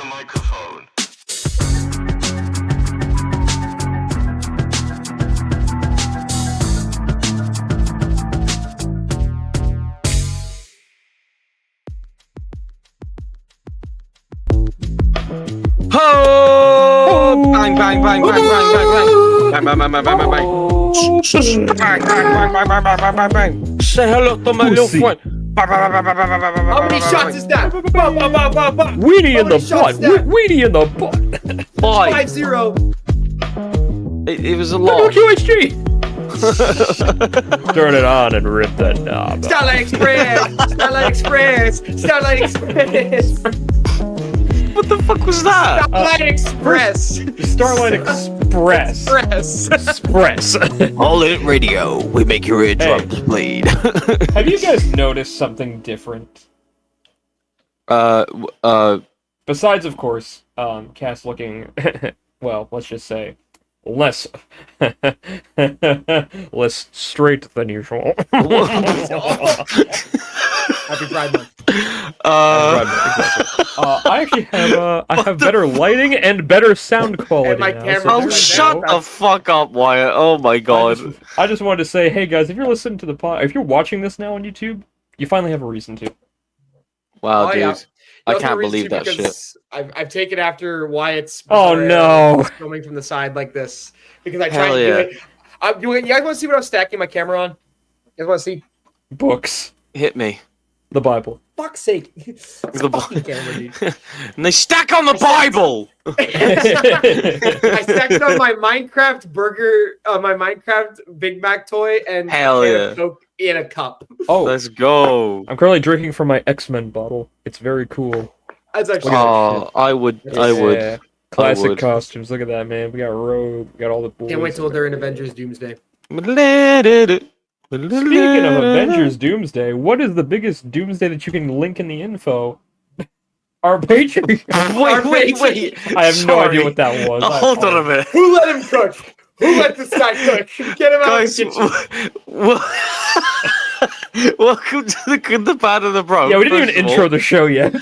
the microphone. Ho! Bang, bang, bang, bang, bang, bang, bang. Bang, bang, bang, bang, bang, bang, bang. Bang, bang, bang, bang, bang, bang, bang, bang, bang. Say hello to my little friend. How many shots is that? Weenie in the butt. Weenie in the butt. 5-0. It was a No lot. QHG. Turn it on and rip that knob. Starlight Express! Starlight Express! Starlight Express! What the fuck was that? Starlight Express! Starlight Express. Express! All in radio. We make your eardrums bleed. Have you guys noticed something different? Besides, of course, Cass looking, well, let's just say, less straight than usual. Happy Pride Month. I actually have better lighting and better sound quality And my now, camera- so Oh, there we shut go. the fuck up, Wyatt. Oh my god. I just wanted to say, hey guys, if you're listening to the pod, if you're watching this now on YouTube, you finally have a reason to. Wow, Oh, dude. yeah. I That's the can't reason believe that shit. because I've taken after Wyatt's. Oh, no. Filming from the side like this because I try Hell to yeah. do it. I'm doing. You guys want to see what I'm stacking my camera on? You guys want to see? Books, Hit me. the Bible. Fuck's sake! It's a The fucking camera, dude. And they stack on the Bible! I stacked it on my Minecraft burger, my Minecraft Big Mac toy, and Hell a can yeah. of Coke in a cup. Oh, Let's go. I'm currently drinking from my X-Men bottle. It's very cool. That's actually. Oh, I would. Yeah. Classic would. costumes. Look at that, man. We got Rogue. We got all the boys. Can't wait till they're in Avengers Doomsday. Speaking of Avengers Doomsday, what is the biggest Doomsday that you can link in the info? Our Patreon. Wait. I have no Sorry. idea what that was. I Hold on a apologize. minute. Who let him cook? Who let this guy cook? Get him out of Guys, the kitchen. welcome to the Bad and the Bro. Yeah, we didn't even First of all, intro the show yet.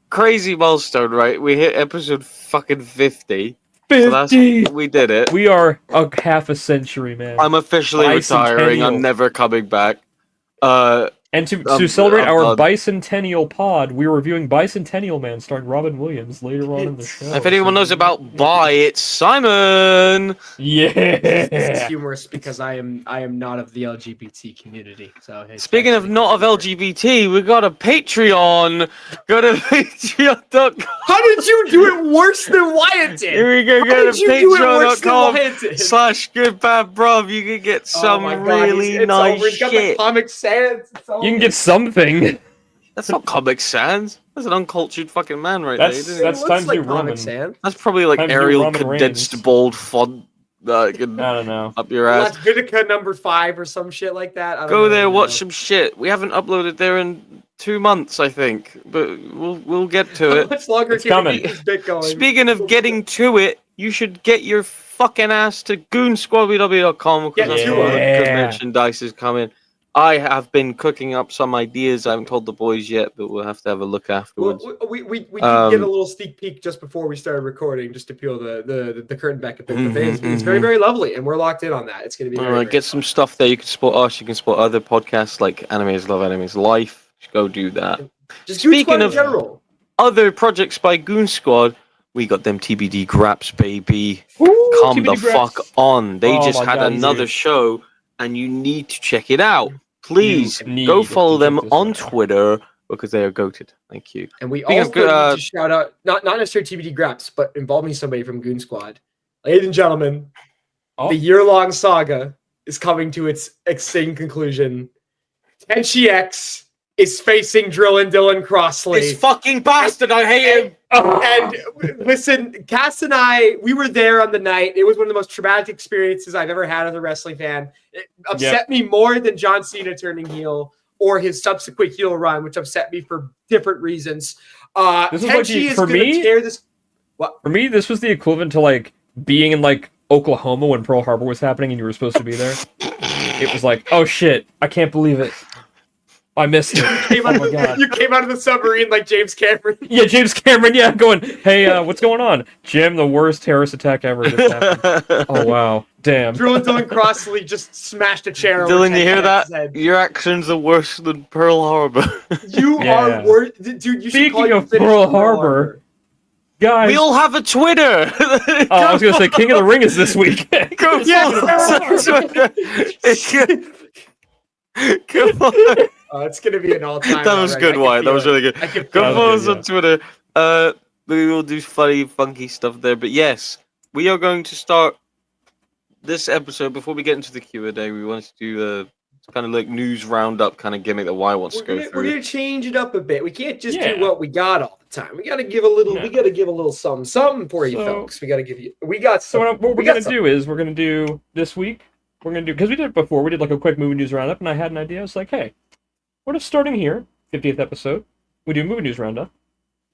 Crazy milestone, right? We hit episode fucking 50. So that's, 50! we did it. We are a half a century, man. I'm officially retiring. I'm Bicentennial. never coming back. And to I'm celebrate our done. bicentennial pod, we're reviewing Bicentennial Man starring Robin Williams later on in the show. If anyone knows about Bye, it's Simon. It's Yeah! humorous because I am not of the LGBT community. So hey, Speaking of not of LGBT, we got a Patreon. Go to patreon.com. how did you do it worse than Wyatt did? Here we go. How Go did to you do it worse than patreon.com Wyatt did? /goodbadbruv. You can get Oh some my God, really it's nice over. He's got the shit. Comic Sans. It's over. You can get something. That's not Comic Sans. That's an uncultured fucking man right That's- there. It that's looks Times like New Comic Roman. Sans. That's probably like Times New Arial Roman condensed Reigns. bold font. I don't know. Up your ass. Latvia number 5 or some shit like that. I don't Go know, there, you watch know. some shit. We haven't uploaded there in 2 months, I think, but we'll get to How it. much longer It's can we coming. keep this bit going? Speaking of getting to it, you should get your fucking ass to goonsquadww.com Get because to that's where it. the good merchandise is coming. I have been cooking up some ideas. I haven't told the boys yet, but we'll have to have a look afterwards. We did get Um, a little sneak peek just before we started recording, just to peel the curtain back a bit. But it's Mhm, very, very lovely, and we're locked in on that. It's going to be very, Alright, very get some stuff there. You can support us. You can support other podcasts like Animes Love Animes Life. Just go do that. Just Goon Speaking Squad in of- general. Other projects by Goon Squad. We got them TBD Graps, baby. Woo, Come the TBD Graps. fuck on. They Oh just my had God, another dude. show, and you need to check it out. Please need go to follow check them this on out. Twitter because they are goated. Thank you. And we Speaking of also good, need to shout out, not necessarily TBD Graps, but involving somebody from Goon Squad. Ladies and gentlemen, Oh. the year-long saga is coming to its exciting conclusion. Tenchi X is facing Drill and Dylan Crossley. This fucking bastard, I hate him. And listen, Cass and I, we were there on the night. It was one of the most traumatic experiences I've ever had as a wrestling fan. It upset me more than John Cena turning heel or his subsequent heel run, which upset me for different reasons. This is like Tenchi is for going to me- tear this. For me, this was the equivalent to like being in like Oklahoma when Pearl Harbor was happening and you were supposed to be there. It was like, oh shit, I can't believe it. I missed it. Came Oh out my god. You came out of the submarine like James Cameron. Yeah, James Cameron. Yeah, going. Hey, what's going on, Jim? The worst terrorist attack ever just happened. Oh wow, damn. Drew and Dylan Crossley just smashed a chair. over Dylan, you 10 hear that? Cadets' head. Your actions are worse than Pearl Harbor. You Yeah. are worse, dude. You should call Speaking you of Finnish Pearl Harbor, guys. We all have a Twitter. Oh, I was gonna say King of the Ring is this week. Go Yeah. follow us on Twitter. Come on. It's gonna be an all-time. That was good, Wyatt. That was really good. I can Go feel it. follow us good, on Twitter. We will do funny, funky stuff there. But yes, we are going to start this episode. Before we get into the Q&A, we wanted to do kind of like news roundup kind of gimmick that Wyatt wants to go We're through. gonna change it up a bit. We can't just Yeah. do what we got all the time. We gotta give a little. No. We gotta give a little something for you So- folks. We gotta give you. We got. So Some, what we're we got gonna some- do is we're gonna do this week. We're gonna do because we did it before. We did like a quick movie news roundup, and I had an idea. I was like, hey, what if starting here, 50th episode, we do a movie news roundup,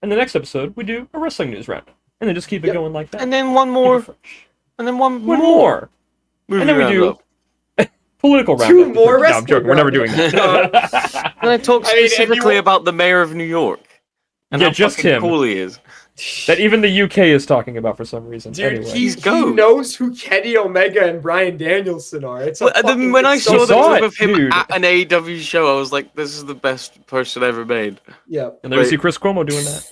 and the next episode we do a wrestling news roundup, and then just keep it Yep. going like that. And then one Keep more. it fresh. And then one One more. more, Movie and then we do roundup. political Two roundup. more No, I'm wrestling joking. We're never doing roundups. that. And I talk I mean, if you specifically want- about the mayor of New York. And Yeah, how just fucking him. cool he is. That even the UK is talking about for some reason. Dude, Anyway. he goat. knows who Kenny Omega and Brian Danielson are. It's a Well, fucking, when I it's saw You the saw clip it, of him dude. at an AEW show, I was like, this is the best person ever made. yeah. And there you Wait. see Chris Cuomo doing that.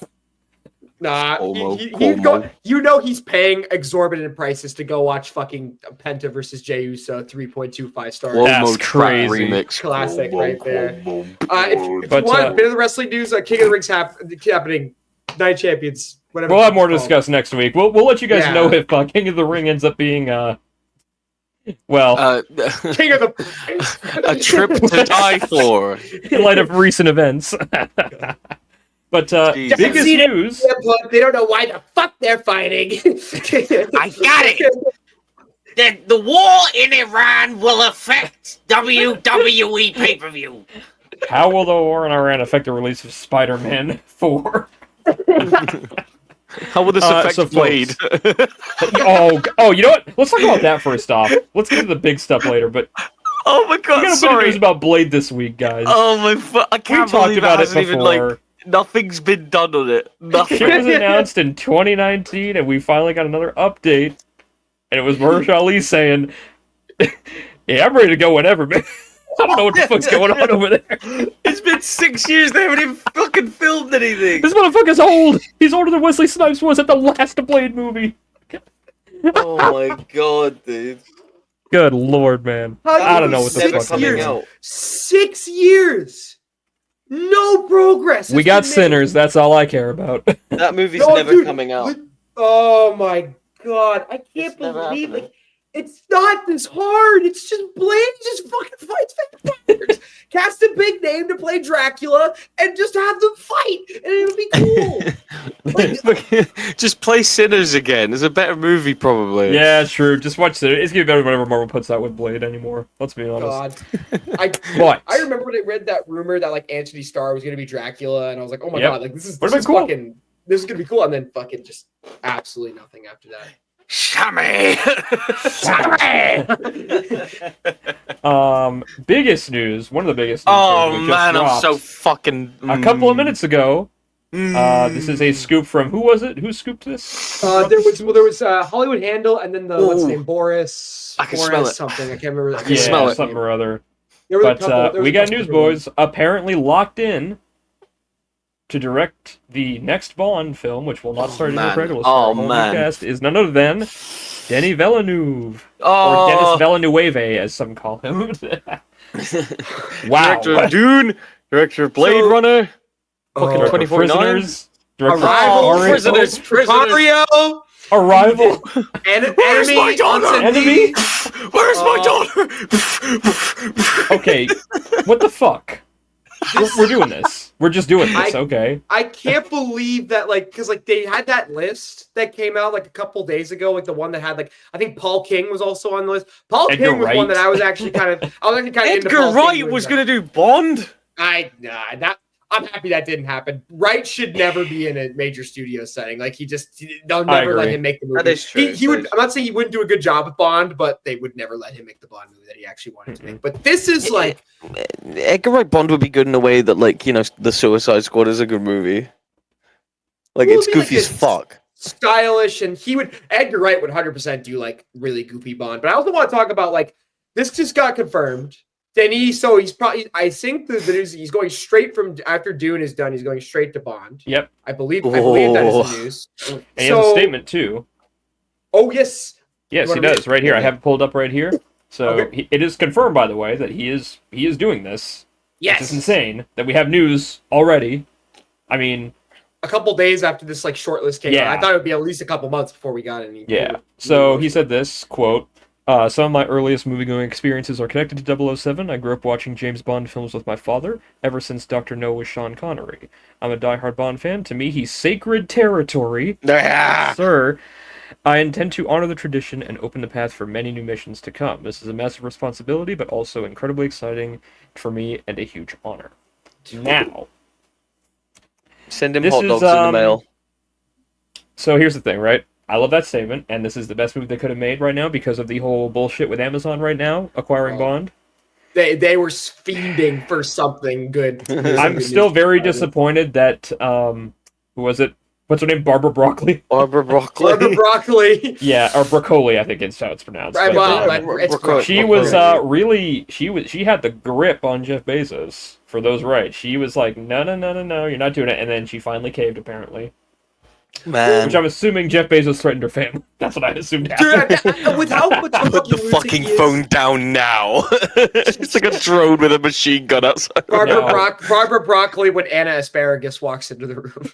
Nah, Cuomo. you know he's paying exorbitant prices to go watch fucking Penta versus Jey Uso 3.25 stars. Cuomo That's trap crazy. remix. Classic right there. If But, you want a uh, bit of the wrestling news, King of the Rings happening, Night Champions, whatever. We'll have it's more to called. discuss next week. We'll let you guys Yeah. know if King of the Ring ends up being well, King of the a trip to die for. in light of recent events. But Jesus. biggest See that- news. They don't know why the fuck they're fighting. I got it. The war in Iran will affect WWE pay-per-view. How will the war in Iran affect the release of Spider-Man 4? How will this affect so Blade? oh, you know what? Let's talk about that first off. Let's get to the big stuff later. But Oh my we god, got a bit of sorry. news about Blade this week, guys. Oh my I we can't talked believe about it hasn't even before. like nothing's been done on it. Nothing. It was announced in 2019, and we finally got another update. And it was Mahershala Ali saying, "Yeah, I'm ready to go whenever, man. I don't know what the fuck's going on over there. It's been 6 years. They haven't even fucking filmed anything. This motherfucker's old. He's older than Wesley Snipes was at the last Blade movie. Oh my god, dude. Good lord, man. I don't know what the Never fuck. coming years. out. 6 years. No progress. We has got been made. Sinners. That's all I care about. That movie's No, never dude, coming out. Oh my god. I can't It's never believe happening. it. It's not this hard. It's just Blade just fucking fights vampires. Cast a big name to play Dracula and just have them fight. And it'll be cool. Just play Sinners again. It's a better movie, probably. Yeah, true. Just watch it. It's gonna be better than whatever Marvel puts out with Blade anymore. Let's be honest. God. But I remember when I read that rumor that like Anthony Starr was gonna be Dracula, and I was like, oh my Yep. god, like this is Would've been cool. fucking this is gonna be cool, and then fucking just absolutely nothing after that. Shammy! biggest news. One of the biggest. News Oh stories that just man, I'm dropped so fucking. a couple of minutes ago. This is a scoop from who was it? Who scooped this? There was Hollywood Handle, and then the what's his Ooh. name, Boris. I can Boris smell it. something. I can't remember. I can smell it. Something or other. There was a But couple- there was we a got couple news, different ones. boys. Apparently locked in to direct the next Bond film, which will not start in man. regular Oh, whole new man. cast, is none other than Denis Villeneuve, or Oh, Dennis Villeneuve, as some call him. Wow. Director of Dune, director of Blade So- Runner, Oh, fucking Director of 2049. Prisoners, director of Arrival, Orange- Prisoners. Mario, Arrival. Where's my daughter? Enemy? Where's my daughter? Okay, what the fuck? We're doing this. We're just doing this, okay? I can't believe that, like, because like they had that list that came out like a couple days ago, like the one that had like I think Paul King was also on the list. Paul Edgar King was Wright. one that I was actually kind of into. Edgar Paul Wright King was that. gonna do Bond. That I'm happy that didn't happen. Wright should never be in a major studio setting. Like they'll never let him make the movie. That is true. He would. I'm not saying he wouldn't do a good job with Bond, but they would never let him make the Bond movie that he actually wanted to make. But this is like Edgar Wright Bond would be good in a way that, like, you know, the Suicide Squad is a good movie. Like, Well, it's it'd be goofy like as fuck. stylish, and Edgar Wright would 100% do like really goofy Bond. But I also want to talk about like this just got confirmed. Denis, so he's probably, I think the news, he's going straight from after Dune is done, he's going straight to Bond. Yep. I believe that is the news. And he has a statement too. Oh yes. Yes, he does. Right here. I have it pulled up right here. So it is confirmed, by the way, that he is doing this. Yes. It's insane that we have news already. I mean, a couple days after this like shortlist came out. I thought it would be at least a couple months before we got any. Yeah. So he said this, quote, some of my earliest movie-going experiences are connected to 007. I grew up watching James Bond films with my father, ever since Dr. No was Sean Connery. I'm a diehard Bond fan. To me, he's sacred territory. Sir, I intend to honor the tradition and open the path for many new missions to come. This is a massive responsibility, but also incredibly exciting for me and a huge honor. Now, send him hot dogs in the mail. So here's the thing, right? I love that statement, and this is the best movie they could have made right now because of the whole bullshit with Amazon right now, acquiring Bond. They were fiending for something good. I'm still very disappointed that, who was it? What's her name? Barbara Broccoli? Barbara Broccoli. Barbara Broccoli. Yeah, or Broccoli, I think it's how it's pronounced. She was she had the grip on Jeff Bezos for those rights. She was like, no, you're not doing it. And then she finally caved, apparently. Man. Which I'm assuming Jeff Bezos threatened her family. That's what I assumed happened. With how much Put the fucking phone down now. It's like a drone with a machine gun outside. Barbara Broccoli when Anna Asparagus walks into the room.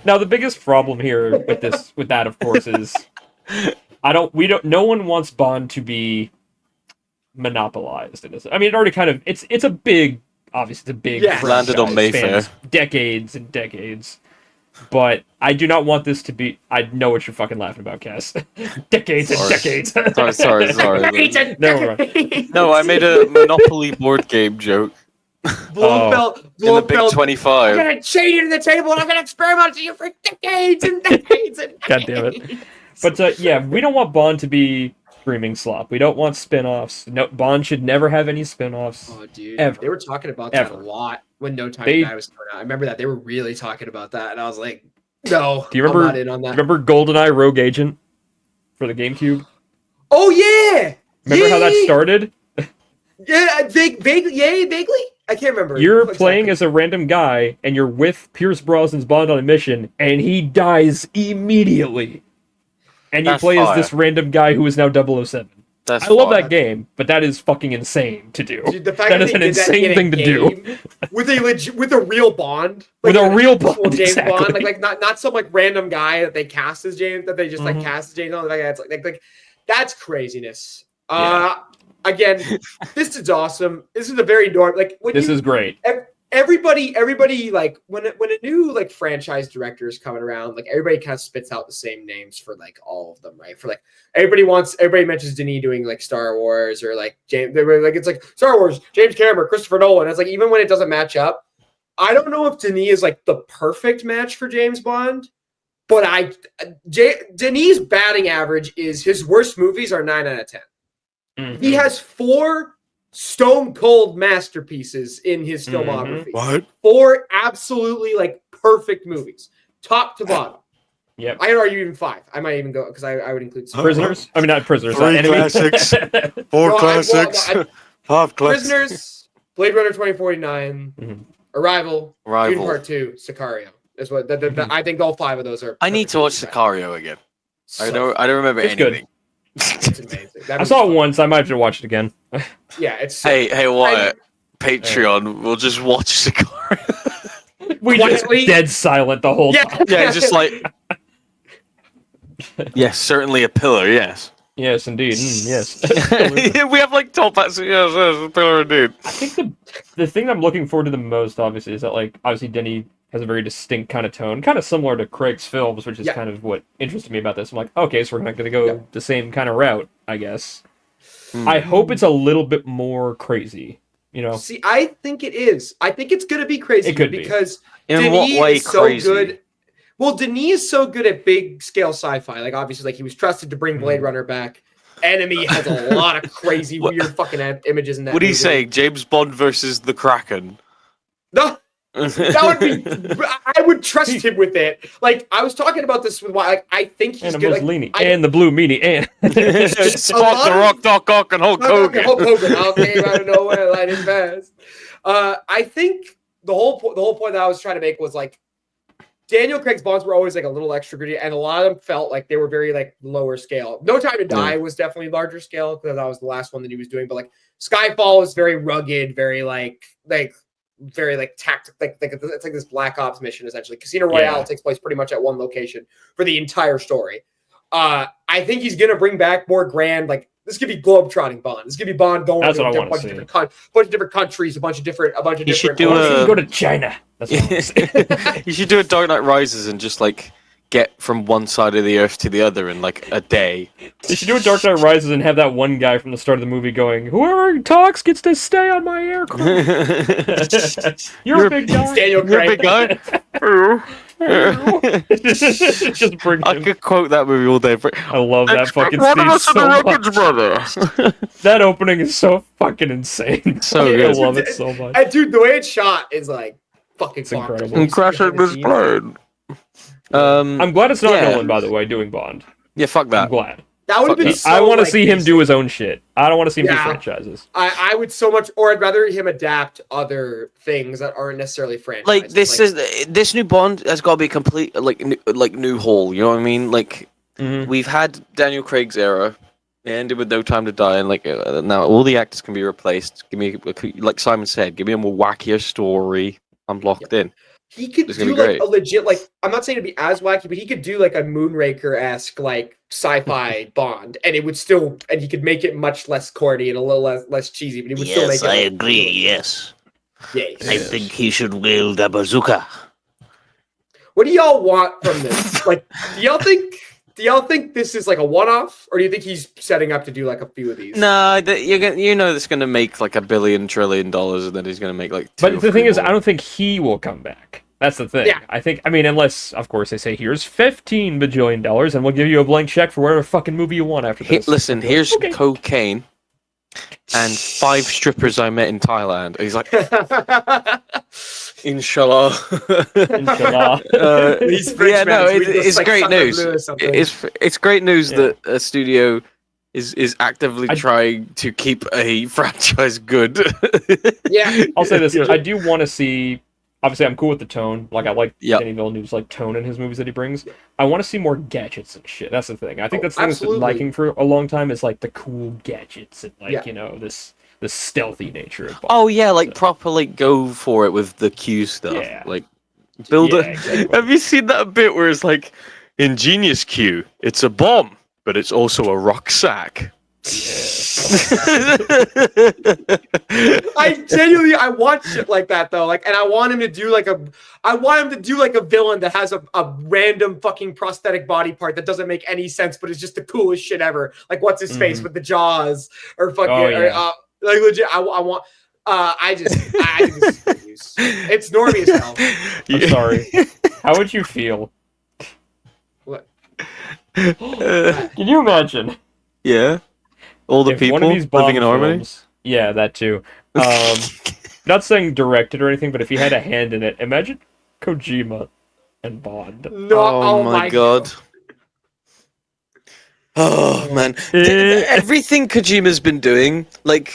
Now the biggest problem here with that, of course, is no one wants Bond to be monopolized in this. I mean, it already kind of it's a big landed on Mayfair, decades and decades. But I do not want this to be. I know what you're fucking laughing about, Cass. Decades and decades. Sorry. No, I made a Monopoly board game joke. Blow in the Big 25. I'm gonna chain you to the table and I'm gonna experiment on you for decades and decades and decades. God damn it. But yeah, we don't want Bond to be screaming slop. We don't want spin-offs. No, Bond should never have any spin-offs. Oh, dude. Ever. They were talking about that a lot when No Time to Die was coming out. I remember that. They were really talking about that. And I was like, no, do you remember, I'm not in on that. Remember GoldenEye Rogue Agent for the GameCube? Oh, yeah! Remember how that started? Yeah, vaguely? I can't remember. You're playing as a random guy, and you're with Pierce Brosnan's Bond on a mission, and he dies immediately. And you play as this random guy who is now 007. I love that game, but that is fucking insane to do. Dude, the fact that is an insane thing to do. With a real Bond. Like, with a real Bond, James exactly. Bond. Like not some like random guy that they cast as James, that they just like cast as James Bond. Like that's craziness. Again, this is awesome. This is a very normal. Like this is great. Everybody, like when a new like franchise director is coming around, like everybody kind of spits out the same names for like all of them, right? For like everybody mentions Denis doing like Star Wars or like James. They were like it's like Star Wars, James Cameron, Christopher Nolan. It's like even when it doesn't match up, I don't know if Denis is like the perfect match for James Bond, but Denis' batting average is his worst movies are 9 out of 10. Mm-hmm. He has 4 stone cold masterpieces in his filmography. What? 4 absolutely like perfect movies, top to bottom. Yep. I could argue even 5. I might even go because I would include Prisoners. I mean, not Prisoners. 3 classics, 4 classics, 5 classics. Prisoners, Blade Runner 2049, Arrival, Dune Part 2, Sicario. Is what I think all 5 of those are. I need to watch Sicario again. I don't remember anything. Good. It's amazing. I saw it once. I might have to watch it again. Yeah, it's. Hey, Wyatt. Patreon. We'll just watch Sicario. We just dead silent the whole time. Yeah, just like. Yes, certainly a pillar. Yes. Yes, indeed. Yes. We have like top hats. Yes, a pillar indeed. I think the thing I'm looking forward to the most, obviously, is that like obviously Denis has a very distinct kind of tone, kind of similar to Craig's films, which is kind of what interested me about this. I'm like, okay, so we're not going to go the same kind of route, I guess. I hope it's a little bit more crazy. You know, See, I think it is. I think it's going to be crazy It could be. because In Denis what way is so crazy? good. Well, Denis is so good at big scale sci-fi. Like obviously, like he was trusted to bring Blade Runner back. Enemy has a lot of crazy, What- weird fucking images in that. What do you movie. say? James Bond versus the Kraken. No, that would be. I would trust him with it. Like I was talking about this with like I think he's and a good. Like, Mussolini I- and the Blue Meanie and Spock, The of- Rock, Doc Ock, and Hulk Hogan. Hulk Hogan all came out of nowhere, light and fast. I think the whole point that I was trying to make was like Daniel Craig's Bonds were always like a little extra gritty, and a lot of them felt like they were very like lower scale. No Time to Die was definitely larger scale because that was the last one that he was doing. But like Skyfall is very rugged, very very like tactical, like it's like this Black Ops mission essentially. Casino Royale takes place pretty much at one location for the entire story. I think he's gonna bring back more grand, like this could be globetrotting Bond. This could be Bond going That's to what a I bunch wanna of different countries, a bunch of different. He should do owners. go to China. That's what I wanna say. You should do a Dark Knight Rises and just like get from one side of the earth to the other in like a day. You should do a Dark Knight Rises and have that one guy from the start of the movie going, "Whoever talks gets to stay on my aircraft." You're a big guy. Daniel You're a Craig. big guy. Just bring I him. could quote that movie all day. I love that fucking One of scene us in so the much. wreckage, brother. That opening is so fucking insane. So I good. love it so much. And dude, the way it's shot is like fucking It's bonkers. incredible. And crashing this plane. I'm glad it's not yeah. Nolan, by the way, doing Bond. Yeah, fuck I'm that. glad. That would have Fuck been. that. So, I want to like, see him do basic. his own shit. I don't want to see him do Yeah. franchises. I would so much, or I'd rather him adapt other things that aren't necessarily franchises. Like this new Bond has got to be complete like new haul. You know what I mean? Like we've had Daniel Craig's era. It ended with No Time to Die, and like now all the actors can be replaced. Give me, like Simon said, give me a more wackier story. I'm locked in. He could It's gonna do be like great. a legit, like I'm not saying to be as wacky, but he could do like a Moonraker-esque like sci-fi Bond, and it would still, and he could make it much less corny and a little less cheesy, but he would still make Yes, it. I like, agree. really- Yes. Yes. I think he should wield a bazooka. What do y'all want from this? Like, do y'all think this is like a one-off, or do you think he's setting up to do like a few of these? Nah, you know that's gonna make like $1 billion trillion, and then he's gonna make like. But the thing is, I don't think he will come back. That's the thing. Yeah. I mean, unless, of course, they say, here's $15 bajillion, and we'll give you a blank check for whatever fucking movie you want after this. Listen, here's Okay. cocaine and 5 strippers I met in Thailand. And he's like, Inshallah. Inshallah. These Yeah, no, Frenchmen, we just, it's like, great suck their news. blue or something. It's great news Yeah. that a studio is actively I- trying to keep a franchise good. Yeah. I'll say this: I do want to see. Obviously, I'm cool with the tone. Like, I like Yep. Danny Villeneuve's like tone in his movies that he brings. I want to see more gadgets and shit. That's the thing. I think Oh, that's the thing that's been absolutely. liking for a long time is like the cool gadgets and like Yeah. you know this stealthy nature of. Bond. Oh yeah, like So- proper like go for it with the Q stuff. Yeah. Like build Yeah, it. exactly. Have you seen that bit where it's like ingenious Q? It's a bomb, but it's also a rucksack. I genuinely I want shit like that though. Like, and I want him to do like a villain that has a random fucking prosthetic body part that doesn't make any sense, but it's just the coolest shit ever. Like what's his face Mhm. with the jaws or fucking Oh, yeah. or, like legit. I want. I think this is good use. It's normie as hell. I'm sorry. How would you feel? What? Can you imagine Yeah. All the if people one of these living Bond in harmony. films- Yeah, that too. Not saying directed or anything, but if he had a hand in it, imagine Kojima and Bond. No, Oh, my god. Oh man, everything Kojima's been doing, like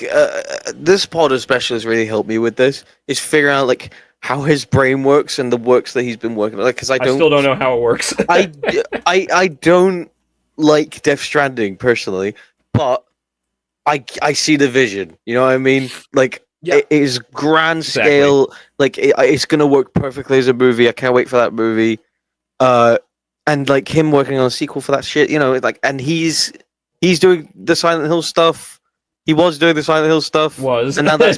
this pod especially has really helped me with this. Is figure out like how his brain works and the works that he's been working on. Like, because I I still don't know how it works. I don't like Death Stranding personally, but I see the vision. You know what I mean? Like Yeah. it is grand Exactly. scale. Like it's gonna work perfectly as a movie. I can't wait for that movie. And like him working on a sequel for that shit. You know, like and he's doing the Silent Hill stuff. He was doing the Silent Hill stuff. Was And now that's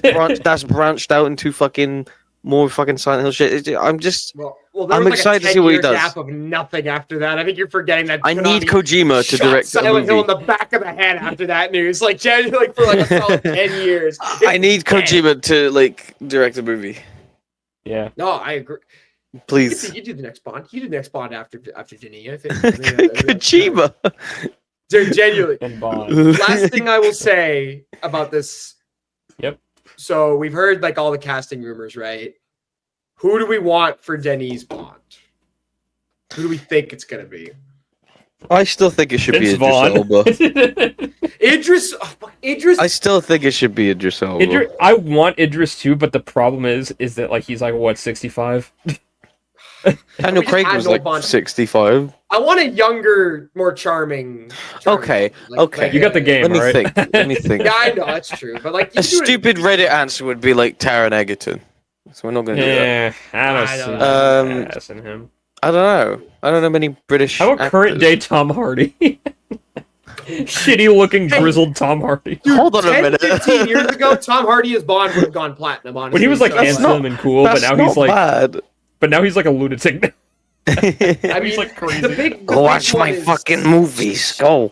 branched out into fucking more fucking Silent Hill shit. I'm just. Well, there I'm was excited like a to see what he 10-year does. gap of nothing after that. I think you're forgetting that. I need Konami Kojima to shot direct a Silent Hill in movie. the back of the head after that news. Like, genuinely, like for like a solid 10 years. I need Kojima to like direct a movie, Yeah. No, I agree. please. You do the next Bond. You do the next Bond after Denis. I think. Kojima. Dude, genuinely. And Bond. Last thing I will say about this. Yep. So we've heard like all the casting rumors, right? Who do we want for Denis Bond? Who do we think it's gonna be? I still think it should Vince be Idris Vaughn. Elba. Idris. I still think it should be Idris Elba. I want Idris too, but the problem is that like he's like what 65. Daniel We just Craig had was no like Bond. 65. I want a younger, more charming. Okay, okay. You got the game, Let me right? think. Let me think. Yeah, I know that's true, but like A stupid Reddit answer would be like Taron Egerton. So we're not going to do that. Yeah, I don't I see don't know. ass in him. I don't know many British. How about current day Tom Hardy? Shitty looking grizzled Tom Hardy. Hold on a 10, minute. 15 years ago, Tom Hardy as Bond would have gone platinum. Honestly, When he was like So, handsome and cool, but That's now not he's like, bad. but now he's like a lunatic. I mean, He's like crazy. The big Watch one my is- fucking movies. Go.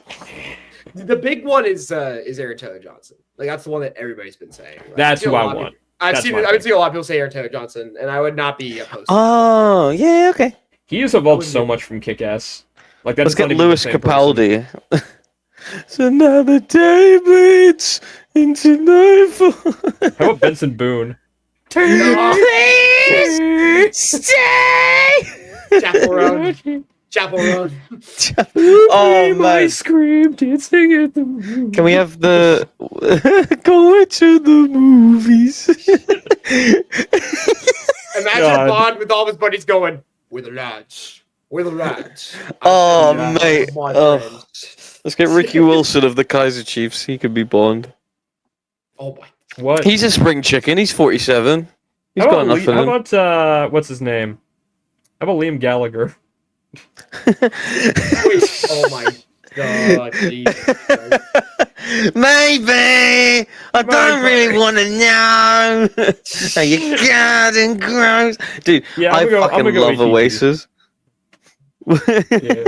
The big one is Aaron Taylor Johnson. Like that's the one that everybody's been saying. Right? That's I've seen who a I lot of want. people- I've That's seen my I've pick. seen a lot of people say Aaron Taylor Johnson, and I would not be opposed. Oh, yeah, okay. He has evolved so much from Kick-Ass. Like that's Let's get Lewis Capaldi. So now the day bleeds into nightfall. How about Benson Boone? Please stay. Chapel Road. Chapel Road. Oh man, scream dancing at the moon. can we have the going to the movies? Imagine God. Bond with all of his buddies going with the lads. With the lads. Oh, I'm mate. my Oh. friends. Let's get Ricky Wilson of the Kaiser Chiefs. He could be Bond. Oh my. What? He's a spring chicken. He's 47. He's How got about enough in How him. about what's his name? How about Liam Gallagher? Wait, oh my god. Jesus Christ. Maybe. I don't really Maybe. want to know. Are you garden gross? Dude, Yeah, I I'm fucking gonna go love ATT. Oasis. Yeah.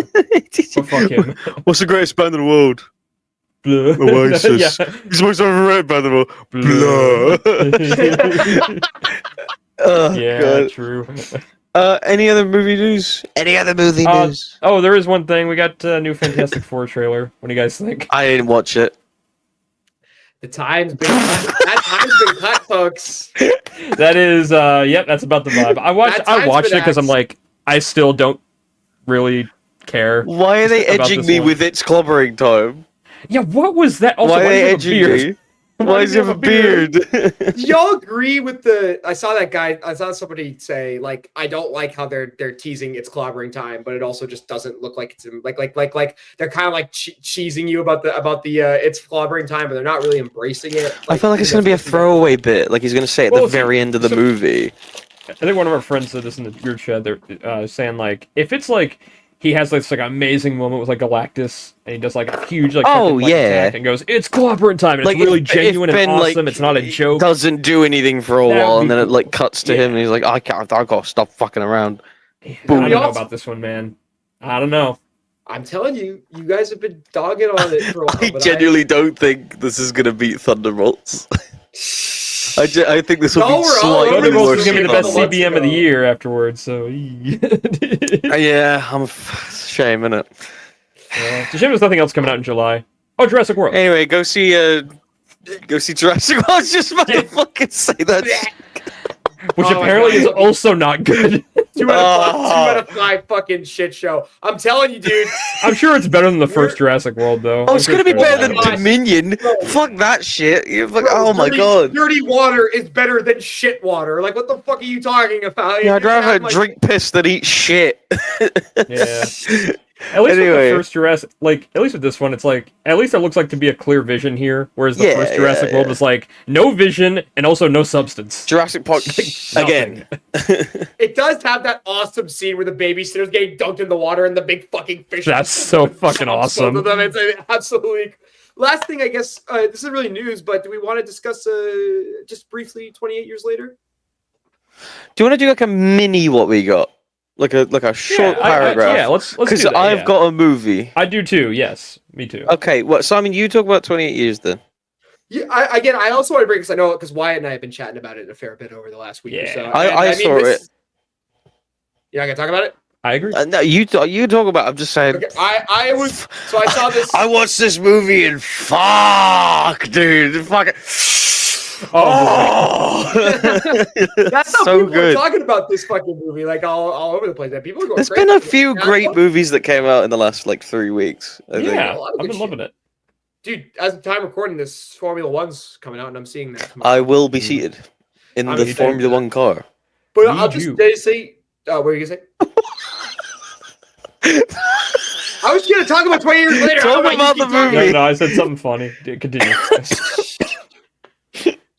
But fuck him. What's the greatest band in the world? Oasis. Yeah. He's the most overrated band in the world. Oh, Yeah, God. true. Any other movie news? Any other movie news? Oh, there is one thing. We got a new Fantastic Four trailer. What do you guys think? I didn't watch it. The time's been cut. That time's been cut, folks. That is, yep, that's about the vibe. I watched That time's it been because I'm axed. like, I still don't really care. Why are they About edging this me one. with its clobbering time? Yeah, what was that? Also, Why are why they does he have a edging beard? me? Why does he have a beard? Do y'all agree with the? I saw that guy. I saw somebody say like, I don't like how they're teasing it's clobbering time, but it also just doesn't look like it's like they're kind of like cheesing you about the it's clobbering time, but they're not really embracing it. I feel like it's going to be a throwaway bit. Like he's going to say it at Well, the very end of the so- movie. I think one of our friends said this in the group chat. They're saying like, if it's like he has like this like amazing moment with like Galactus, and he does like a huge like Oh, fucking, like, yeah. attack and goes, it's clobbering time, and Like it's really if genuine Ben, and like, awesome. It's not a joke. Doesn't do anything for a That'd while, and be then it cool. like cuts to him, and he's like, I gotta stop fucking around. I don't know also- about this one, man. I don't know. I'm telling you, you guys have been dogging on it for a while. I but genuinely don't think this is gonna beat Thunderbolts. I think this will No, be we're all over slightly this. Thunderbolts worse. is gonna be the than best Thunderbolts. CBM of the ago. year afterwards. So Yeah, it's a shame, isn't it? it's a shame there's nothing else coming out in July. Oh, Jurassic World. Anyway, go see Jurassic World. I was just about to fucking say that. Which Oh my apparently God. is also not good. 2 out of 5 fucking shit show. I'm telling you, dude. I'm sure it's better than the first Jurassic World, though. Oh, it's gonna be better than God. Dominion. Fuck that shit. You're like, Bro, oh my dirty- god. Dirty water is better than shit water. Like, what the fuck are you talking about? Yeah, I'd You rather sound like- drink piss than eat shit. Yeah. At least with Anyway. the first Jurassic, like at least with this one, it's like at least it looks like to be a clear vision here, whereas the Yeah, first Jurassic World yeah. was like no vision and also no substance. Jurassic Park Nothing. again. It does have that awesome scene where the babysitter's getting dunked in the water and the big fucking fish. That's so fucking jumps both awesome. of them. It's absolutely. Last thing, I guess, this isn't really news, but do we want to discuss just briefly 28 years later? Do you want to do like a mini what we got? Like a short paragraph? let's do Because that, I've yeah. got a movie. I do too. Yes, me too. Okay, well, Simon, you talk about 28 years then. Yeah, I also want to bring, because I know, because Wyatt and I have been chatting about it a fair bit over the last week or Yeah. so. I saw it. You're not gonna talk about it? I agree. No, you talk about. I'm just saying. Okay, I saw this. I watched this movie and fuck, dude. Fuck. Oh, That's how so people good. are talking about this fucking movie, like all over the place. That people are going There's crazy. been a few Yeah, great movies that came out in the last like 3 weeks. I think. yeah, a lot of I've good been loving it. Dude, as of time recording this, Formula One's coming out, and I'm seeing that. I will be seated in I'm the excited Formula for that. One car. But Me I'll just too. say, what were you gonna say? I was gonna talk about 20 years later. Talk I don't know why you about keep the talking. movie. No, I said something funny. Continue.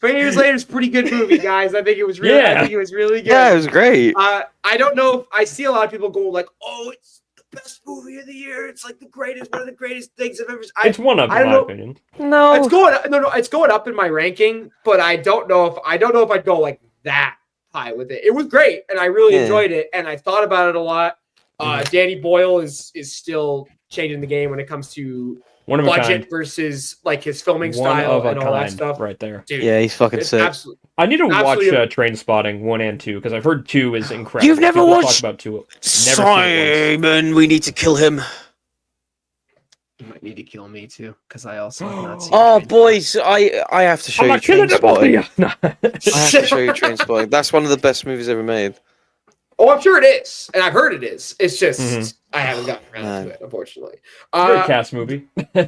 20 years later is a pretty good movie, guys. I think it was really, Yeah. I think it was really good. Yeah, it was great. I don't know if I see a lot of people go like, "Oh, it's the best movie of the year. It's like the greatest, one of the greatest things I've ever." It's one up, I in don't my know. opinion. No, It's going. No, it's going up in my ranking, but I don't know if I'd go like that high with it. It was great, and I really Yeah. enjoyed it, and I thought about it a lot. Mhm. Danny Boyle is still changing the game when it comes to One of a budget kind. versus like his filming One style of a and all that kind, stuff. right there. Dude, yeah, he's fucking it's sick. absolutely. I need to watch Absolutely. Train Spotting 1 and 2 because I've heard 2 is incredible. You've never People watched talk about 2. Never seen it Simon, we need to kill him. You might need to kill me too, because I also have not seen. Oh, Train boys, I have to show I'm you not killing Train the both of Spotting. you. No. I have to show you Train Spotting. That's one of the best movies ever made. Oh, I'm sure it is, and I've heard it is. It's just Mhm. I haven't gotten around Man. to it, unfortunately. Great cast movie. He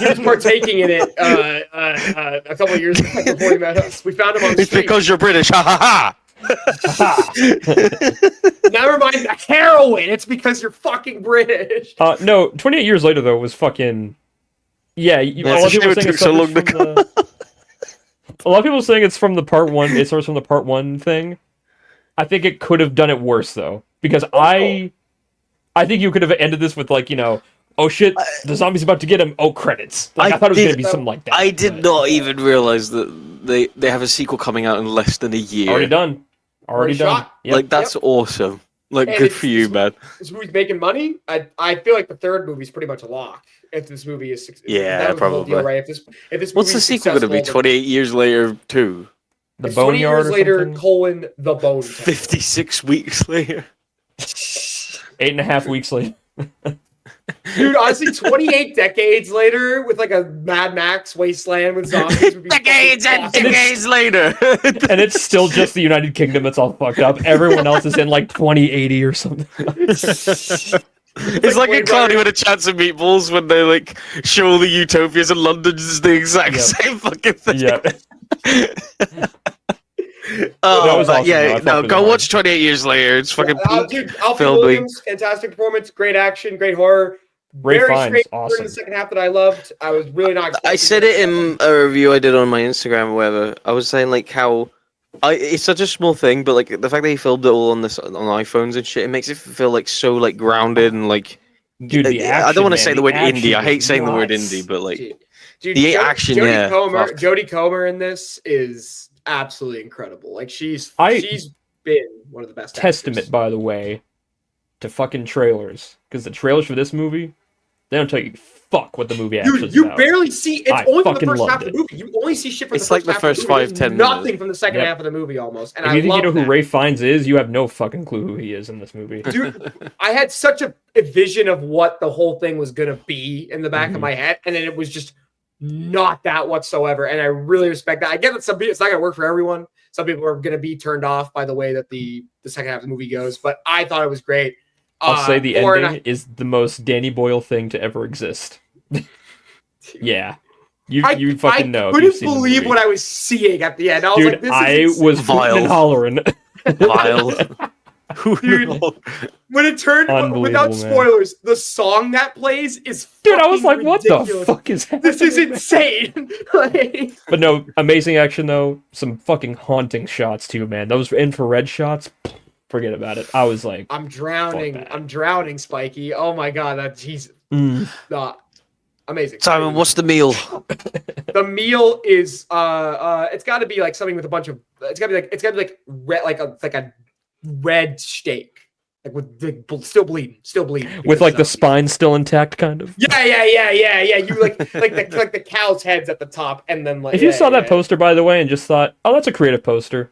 was partaking in it a couple of years before he met us. We found him on the It's street. because you're British. Ha ha ha. Never mind the heroin. It's because you're fucking British. No, 28 years later though was fucking. Yeah, a lot of it's a people shame saying it it's took so long from the. A lot of people saying it's from the part 1. It starts from the part 1 thing. I think it could have done it worse though, because I think you could have ended this with like, oh shit, the zombie's about to get him. Oh, credits. Like, I thought it was gonna be something like that. I did but- not even realize that they have a sequel coming out in less than a year. Already done. Already done. shot. Yep. Like that's awesome. Like And good it's- for you, man. This movie's making money. I feel like the third movie's pretty much a lock. If this movie is Yeah, that was the whole deal, probably. right? If this What's the movie's sequel going to be? successful, 28 years later, too. The it's 20 Boneyard years or later, something? colon the bone. 56 weeks later. 8.5 weeks later. Dude, honestly, 28 decades later with like a Mad Max wasteland with zombies would be Decades and awesome. decades later. And it's still just the United Kingdom that's all fucked up. Everyone else is in like 2080 or something. It's like in Blade Cloudy Runner. with a Chance of Meatballs when they like show all the utopias and London's the exact Yep. same fucking thing. Yeah. Oh, That was but awesome, though. yeah, I fucked no, with go it. watch 28 Years Later. It's fucking peak. Dude, Alfie filming. Williams, fantastic performance, great action, great horror. Ray Very Fiennes, straight awesome. in the second half that I loved. I was really not. I expecting said it in a review I did on my Instagram or whatever. I was saying like how it's such a small thing, but like the fact that he filmed it all on iPhones and shit, it makes it feel like so like grounded and like. Dude, the I action, don't want to man, say the the word action indie. I hate was saying the word nuts. indie, but like Dude, the action, Jodie yeah. Comer, Fuck. Jodie Comer in this is absolutely incredible. Like she's been one of the best. Testament, actors. by the way, to fucking trailers. Because the trailers for this movie, they don't tell you fuck what the movie actually Dude, is you about. barely see. It's I only from the fucking first half loved of it. the movie. You only see shit from It's the like first the half first of the movie. 5-10 There's minutes. nothing from the second Yep. half of the movie almost. And If I you think you love know who that. Ray Fiennes is, you have no fucking clue who he is in this movie. Dude, I had such a vision of what the whole thing was gonna be in the back of Mhm. my head, and then it was just not that whatsoever. And I really respect that. I get that some people, it's not gonna work for everyone. Some people are gonna be turned off by the way that the second half of the movie goes, but I thought it was great. I'll say the 4.5 ending is the most Danny Boyle thing to ever exist. Yeah. You fucking know. I if you've couldn't seen the believe movie. what I was seeing at the end. I was Dude, like, this I is was Vile. hooting and hollering. Vile. Dude. when it turned Unbelievable, without man. spoilers, the song that plays is Dude, I was like, fucking what the ridiculous. fuck is happening? This is insane. Like, But no, amazing action though. Some fucking haunting shots too, man. Those infrared shots, forget about it. I was like, I'm drowning. Fuck that. I'm drowning, Spiky. Oh my god, that Jesus. mm. Amazing. Simon, what's the meal? The meal is it's got to be like something with a bunch of it's got to be like red like a red steak. Like with the still bleeding. With like the spine still intact, kind of. Yeah. You like the cow's heads at the top, and then like. If you saw that poster, by the way, and just thought, "Oh, that's a creative poster,"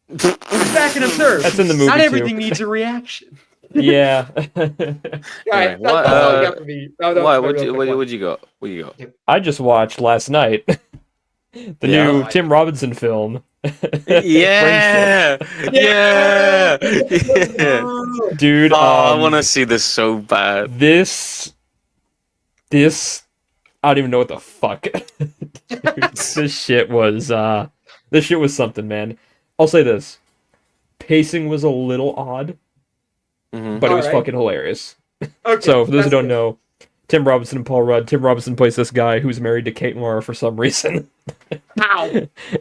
back and observe. That's in the movie. Not too. everything needs a reaction. Yeah. Right. That's all I got for me. Why? What you got? What you got? I just watched last night the new Tim Robinson film. Yeah. Dude, I want to see this so bad. This, I don't even know what the fuck. Dude, this shit was something, man. I'll say this: pacing was a little odd, but it was fucking hilarious. Okay, So, for those who don't good. know, Tim Robinson and Paul Rudd. Tim Robinson plays this guy who's married to Kate Mara for some reason. How?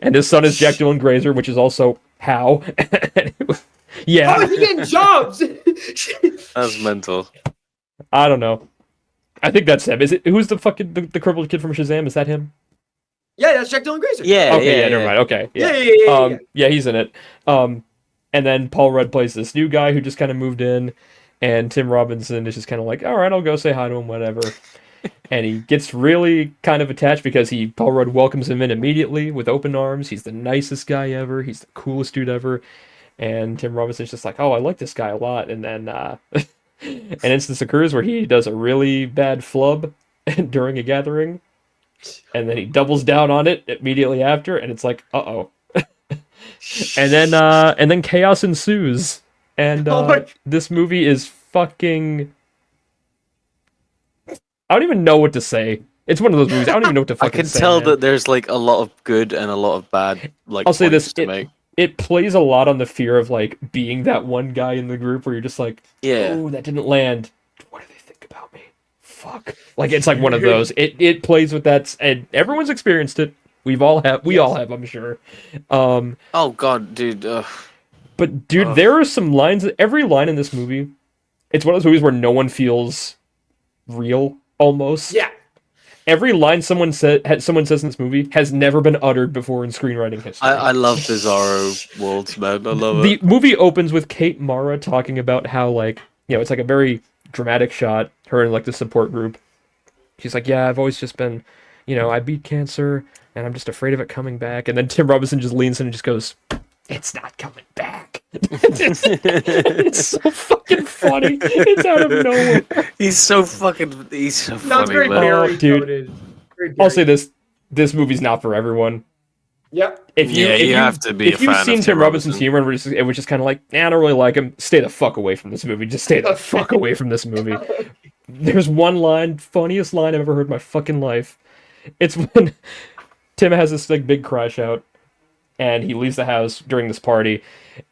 And his son is Jack Dylan Grazer, which is also how. Yeah. How is he getting jobs? That's mental. I don't know. I think that's him. Is it? Who's the fucking the crippled kid from Shazam? Is that him? Yeah, that's Jack Dylan Grazer. Okay, never mind. Okay, yeah, he's in it. And then Paul Rudd plays this new guy who just kind of moved in, and Tim Robinson is just kind of like, all right, I'll go say hi to him, whatever. And he gets really kind of attached because Paul Rudd welcomes him in immediately with open arms. He's the nicest guy ever. He's the coolest dude ever. And Tim Robinson's just like, oh, I like this guy a lot. And then an instance occurs where he does a really bad flub during a gathering. And then he doubles down on it immediately after. And it's like, uh-oh. and then chaos ensues. And this movie is fucking... I don't even know what to say. It's one of those movies. I don't even know what to fucking say. I can tell man. that there's like a lot of good and a lot of bad. Like I'll say this: to make. it plays a lot on the fear of like being that one guy in the group where you're just like, oh, that didn't land. What do they think about me? Fuck. Like it's like one of those. It plays with that, and everyone's experienced it. We all have, I'm sure. Oh god, dude. But dude, there are some lines. Every line in this movie, it's one of those movies where no one feels real. Almost. Yeah. Every line someone says in this movie has never been uttered before in screenwriting history. I love Bizarro worlds, man. I love it. The the movie opens with Kate Mara talking about how, like, it's like a very dramatic shot, her and like the support group. She's like, yeah, I've always just been, I beat cancer and I'm just afraid of it coming back. And then Tim Robinson just leans in and just goes, it's not coming back. It's so fucking funny. It's out of nowhere. He's so funny. Very man. dude. I'll say this movie's not for everyone. Yep. If you have to be a fan of If you've seen Tim Robinson's humor and it was just kind of like, I don't really like him, stay the fuck away from this movie. Just stay the fuck away from this movie. There's one line, funniest line I've ever heard in my fucking life. It's when Tim has this like big crash out and he leaves the house during this party,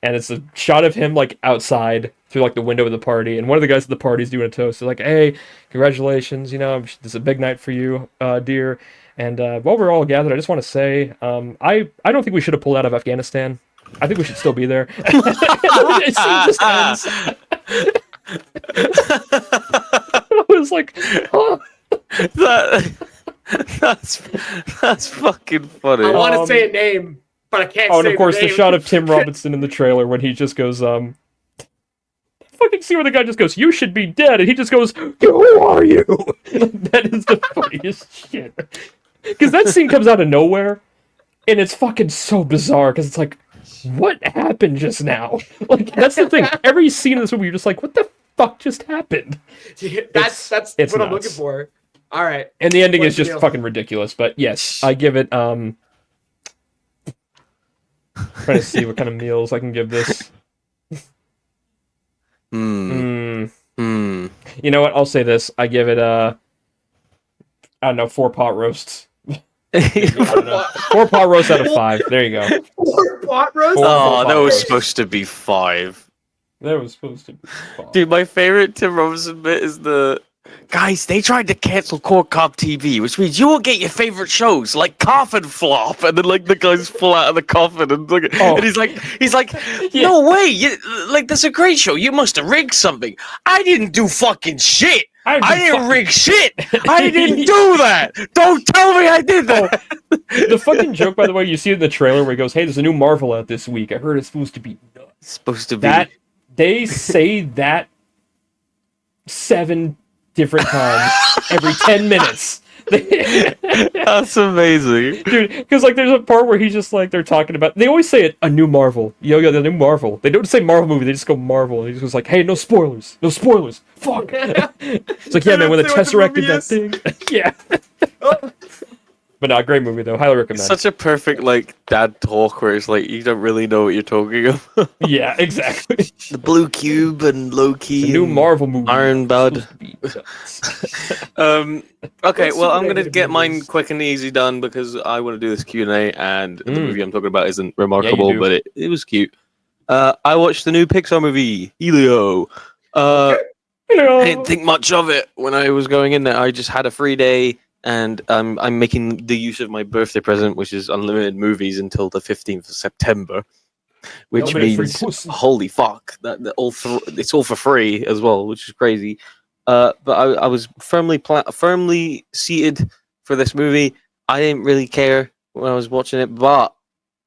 and it's a shot of him like outside through like the window of the party, and one of the guys at the party is doing a toast. They're like, hey, congratulations, this is a big night for you, dear. And while we're all gathered, I just want to say, I don't think we should have pulled out of Afghanistan. I think we should still be there. It just ends. I was like, oh. That's fucking funny. I want to say a name, but I can't say and of course, the name. shot of Tim Robinson in the trailer when he just goes, fucking see where the guy just goes, you should be dead, and he just goes, who are you? That is the funniest shit. Because that scene comes out of nowhere, and it's fucking so bizarre, because it's like, what happened just now? Like, that's the thing. Every scene in this movie, you're just like, what the fuck just happened? That's it's what I'm nuts. looking for. All right. And the ending is What's the just deal? fucking ridiculous, but yes, I give it, trying to see what kind of meals I can give this. You know what? I'll say this. I give it I don't know, 4 pot roasts. 4 pot roasts out of 5. There you go. 4 pot roasts? Oh, that was supposed to be 5. That was supposed to be 5. Dude, my favorite Tim Robinson bit is the guys, they tried to cancel Core Cop TV, which means you won't get your favorite shows like Coffin Flop, and then like the guys fall out of the coffin and look and he's like, no way, that's a great show. You must have rigged something. I didn't do fucking shit. I didn't rig shit. I didn't do that. Don't tell me I did that. The fucking joke, by the way, you see it in the trailer where he goes, "Hey, there's a new Marvel out this week. I heard it's supposed to be nuts." It's supposed to be. That they say that 7 different times every 10 minutes. That's amazing. Dude, because like there's a part where he's just like they're talking about. They always say it, a new Marvel. Yo, the new Marvel. They don't say Marvel movie. They just go Marvel. And he just goes like, "Hey, no spoilers, no spoilers." Fuck. It's like, yeah, man, when the Tesseract did that thing. Yeah. But no, great movie though. Highly recommend. It's such a perfect like dad talk where it's like you don't really know what you're talking about. Yeah, exactly. The blue cube and Loki. The new Marvel movie. Iron Bud. Okay, What's well, I'm the gonna negative get mine movies? quick and easy done because I want to do this Q&A, and the Mm. movie I'm talking about isn't remarkable, do. but it was cute. I watched the new Pixar movie, Helio. I didn't think much of it when I was going in there. I just had a free day, and I'm making the use of my birthday present, which is unlimited movies until the 15th of September, which Unlimited free means pussy. holy fuck, it's all for free as well, which is crazy. But I was firmly seated for this movie. I didn't really care when I was watching it, but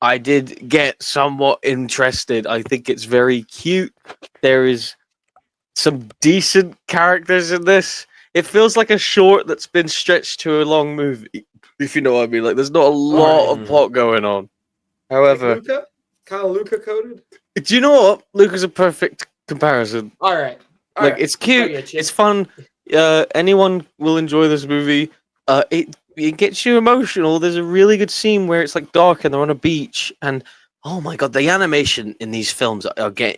I did get somewhat interested. I think it's very cute. There is some decent characters in this. It feels like a short that's been stretched to a long movie, if you know what I mean. Like, there's not a lot of plot going on. However, Like Luca? Kind of Luca coded? do you know what? Luca's a perfect comparison. All right. Like, it's cute, it's fun. Anyone will enjoy this movie. It gets you emotional. There's a really good scene where it's like dark and they're on a beach, and oh my god, the animation in these films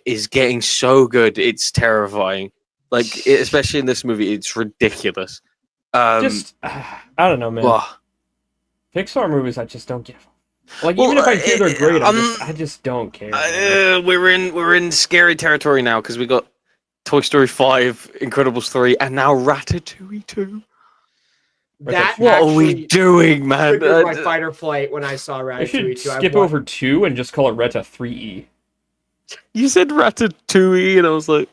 is getting so good. It's terrifying. Like, especially in this movie, it's ridiculous. I don't know, man. Well, Pixar movies, I just don't give. Like, Well, even if I hear they're great, I just don't care. man. we're in scary territory now because we got Toy Story 5, Incredibles 3, and now Ratatouille 2. That What are we actually doing, man? triggered my fight or flight when I saw I should Ratatouille 2. skip over 2 and just call it Reta 3E. You said Ratatouille, and I was like,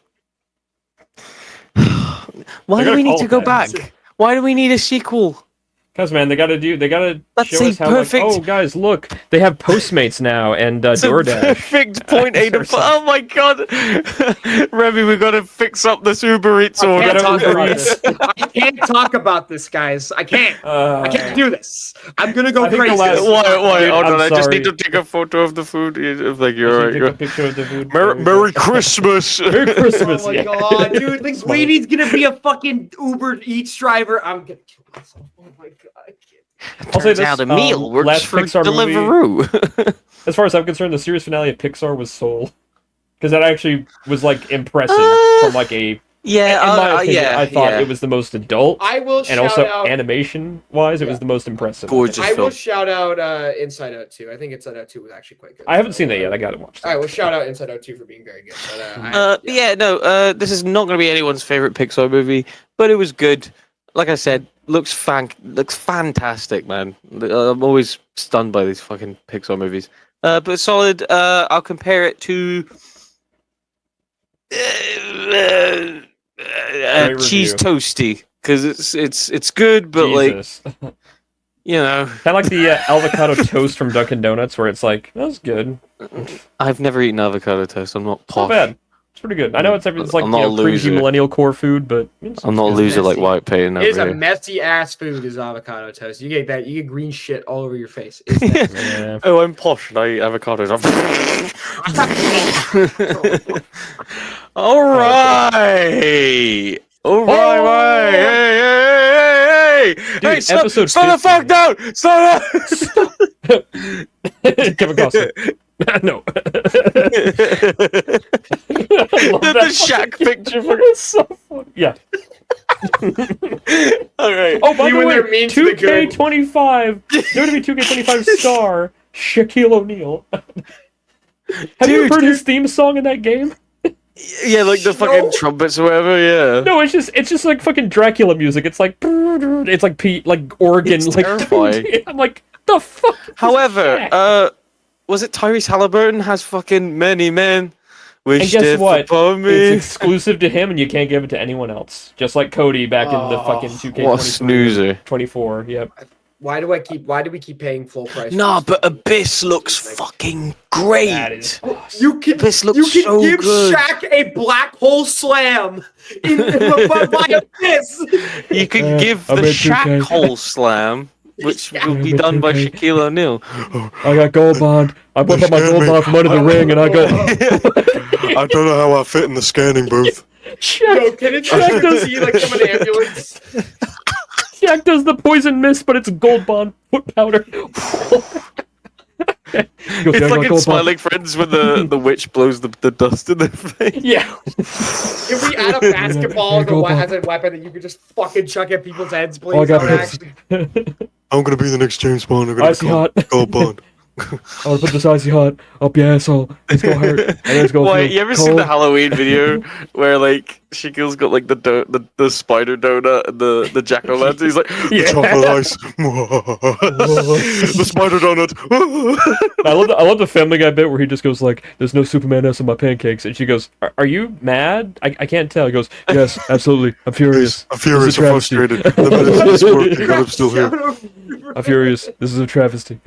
why do gotta we need call to it go that. back? Why do we need a sequel? Because, man, they gotta That's show a us how, perfect- like, oh, guys, look, they have Postmates now and It's a DoorDash. perfect point A to. Or something. Oh my god, Remy, we gotta fix up this Uber Eats I order. can't talk Uber about Eats. this. I can't talk about this, guys. I can't. I can't do this. I'm gonna go I think the crazy. last- Why? Dude, Hold I'm on, I just need to sorry. take a photo of the food. Like, I you're should right. take a picture of the food. Merry Christmas. Merry Christmas. Oh my yeah. god, dude! Like, Sweetie's gonna be a fucking Uber Eats driver. I'm gonna kill myself. Oh my god! I can't. I'll say Turns this, out a meal works last for Pixar movie, Deliveroo. as far as I'm concerned, the series finale of Pixar was Soul. Because that actually was, like, impressive from, like, a... Yeah, in my opinion, I thought yeah. it was the most adult. I will And shout also, out. animation-wise, it Yeah. was the most impressive. Gorgeous. I will film. shout out Inside Out 2. I think Inside Out 2 was actually quite good. I haven't seen that yet. I gotta watch All that. right, well, shout out Inside Out 2 for being very good. But, This is not going to be anyone's favorite Pixar movie, but it was good. Like I said, looks fantastic, man. I'm always stunned by these fucking Pixar movies. But solid. I'll compare it to Great cheese review. toasty because it's good, but Jesus. like, you know, Kind of like the avocado toast from Dunkin' Donuts, where it's like, that was good. I've never eaten avocado toast. I'm not Not posh. bad. It's pretty good. I know it's like I'm not a cringy loser. millennial core food, but I'm not a It's loser like messy. White Payne it is over a here. messy ass food. Is avocado toast? You get that? You get green shit all over your face. It's nasty. yeah. Oh, I'm posh and I eat avocados. All right. All right, right. Hey, Dude, stop, episode slow the 50. fuck down. Slow down. Kevin Costner. No. the Shaq picture. It's so funny. Yeah. All right. Oh, by See, the when way, they're mean to the good. 2K25, WWE 2K25 star Shaquille O'Neal. Have you Dude, heard his theme song in that game? Yeah, like the fucking No. trumpets or whatever. Yeah. No, it's just like fucking Dracula music. It's like like organ, It's like terrifying. I'm like, the fuck. is However, that? was it Tyrese Halliburton has fucking many men Wish And guess death what? upon It's me. exclusive to him, and you can't give it to anyone else. Just like Cody back in the fucking 2K23 What a snoozer. 24. Yep. Why do we keep paying full price? Nah, for but these fucking Abyss games? looks Like, fucking great. That is awesome. You can Abyss looks you can so give good. Shaq a black hole slam by Abyss. You could Uh, give I the bet 2K. Shaq hole slam, which will be bet done by 2K. Shaquille O'Neal. I got gold bond. I whip up my Scan gold me. bond from under the ring, and I go. I don't know how I fit in the scanning booth. Yo, Shaq, can it Shaq does see like from an ambulance? Shaq does the poison mist, but it's gold bond foot powder. He goes, "Yeah, I It's got like in gold bond." Smiling Friends when the witch blows the dust in their face. Yeah. Can we add a basketball as a weapon that you could just fucking chuck at people's heads, please? Oh, I got That would pips. actually- I'm gonna be the next James Bond. I'm gonna Icy be hot. Gold Bond. I want to put this icy hot up your asshole. It's gonna hurt. And then it's gonna Why, feel you ever cold. seen the Halloween video where like Shaquille's got like the spider donut and the jack o' lantern? He's like, The chocolate ice. The spider donut. I love the Family Guy bit where he just goes like, "There's no Superman S on my pancakes," and she goes, "Are you mad? I can't tell." He goes, "Yes, absolutely. I'm furious. I'm furious. This is a I'm travesty." frustrated. The medicine is working, but I'm still here. I'm furious. This is a travesty.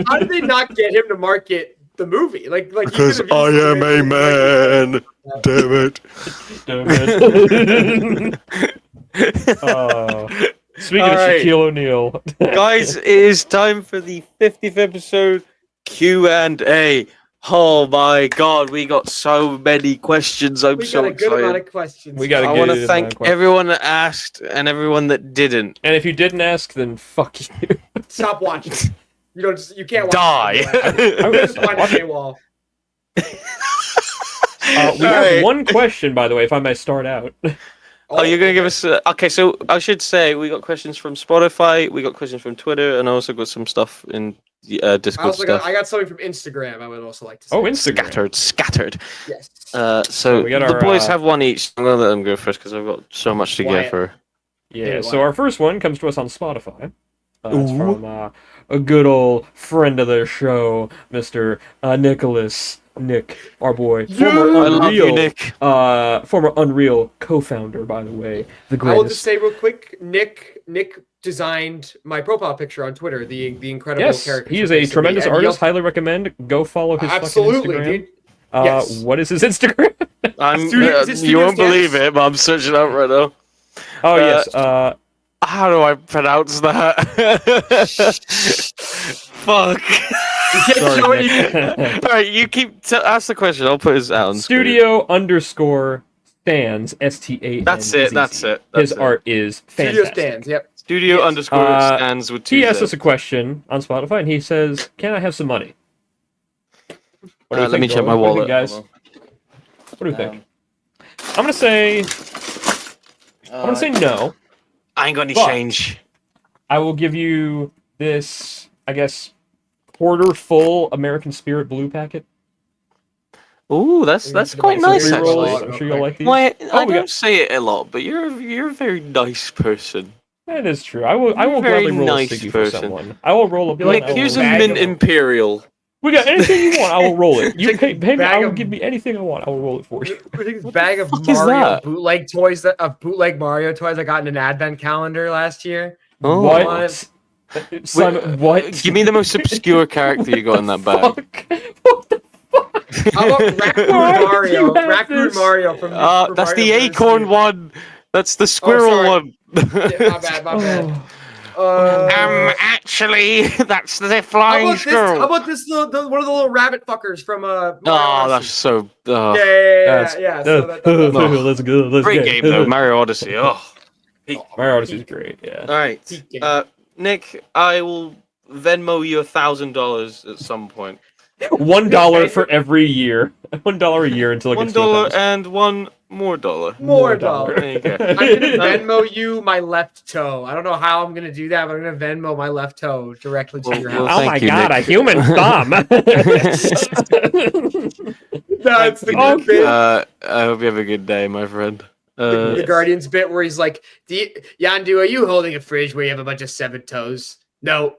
How did they not get him to market the movie? Like he Because could've I easily am made a it man. Damn it. Speaking All of right. Shaquille O'Neal, guys, it is time for the 50th episode Q&A. Oh my god, we got so many questions. I'm We so got a good amount excited. of questions. We got a I good want amount to of thank questions. everyone that asked and everyone that didn't. and if you didn't ask, then fuck you. Stop watching. You can't watch. Die. I'm just behind a paywall. We have Alright. one question, by the way, if I may start out. Oh, you're going to give us... okay, so I should say we got questions from Spotify, we got questions from Twitter, and I also got some stuff in Discord stuff. I got something from Instagram. I would also like to say. Oh, Instagram. Scattered. Yes. So we got the our, boys have one each. I'm going to let them go first because I've got so much to Wyatt. get for... Yeah, Hey, so wow. our first one comes to us on Spotify. It's Ooh. from a good old friend of the show, Mr. Nick, our boy, former I love you, Unreal, Nick. former Unreal co-founder, by the way, the I will just greatest. say real quick, Nick designed my profile picture on Twitter. The incredible Yes, character. he is a tremendous artist. Highly recommend. Go follow his Absolutely, fucking Instagram. dude. Yes. What is his Instagram? Is it you Studios won't believe Dance? it, but I'm searching out right now. Oh yes. How do I pronounce that? Fuck. You can't show Sorry, it. Nick. All right, you keep ask the question. I'll put his out on screen. Studio_stands STANZ. That's it. That's it. His That's it. art is Studio fantastic. stands. Yep. Studio Yes. underscore stands with two He asked Zs. us a question on Spotify, and he says, "Can I have some money?" What do we Let me think, check my Roland? What do you wallet. think, guys? What do we think? I'm gonna say no. I ain't got any But- change. I will give you this, I guess, quarter full American Spirit Blue packet. Ooh, that's quite nice Pre-roll. actually. I'm sure you'll like these. Why, I we don't got- say it a lot, but you're a very nice person. That is true. I will very gladly roll nice a sticky person. for someone. I will roll a You like- I will Here's roll a bag mint of- imperial. We got anything you want. I will roll it. You Take a pay me. bag I will of- give me anything I want. I will roll it for you. This bag of fuck is Mario that? bootleg toys bootleg Mario toys I got in an advent calendar last year. Oh. What? Simon, what? Give me the most obscure character you got in that bag. Fuck. What the fuck? How about Raccoon Why do Mario? you have Raccoon this? Mario from That's the Mario acorn Bros. one. That's the squirrel sorry. one. Yeah, my bad, my bad. Oh. Actually, that's the How flying about this? squirrel. How about this? One of the little rabbit fuckers from Mario Oh, Odyssey. that's so. Yeah. That's- So that's Let's go. Let's Great go. game though, Mario Odyssey. Oh. Mario Odyssey is great. Yeah. All right, Peak game. Nick, I will Venmo you $1,000 at some point. $1 for every year. $1 a year until it gets to $1 $1,000. and $1 more dollar. More dollar. dollar. There you go. I'm gonna Venmo you my left toe. I don't know how I'm gonna do that, but I'm gonna Venmo my left toe directly to your Well, house. Oh my Thank you, god, Nick. a human thumb! That's the Oh, good bit. I hope you have a good day, my friend. The Guardians bit where he's like, Yandu, are you holding a fridge where you have a bunch of 7 toes? No.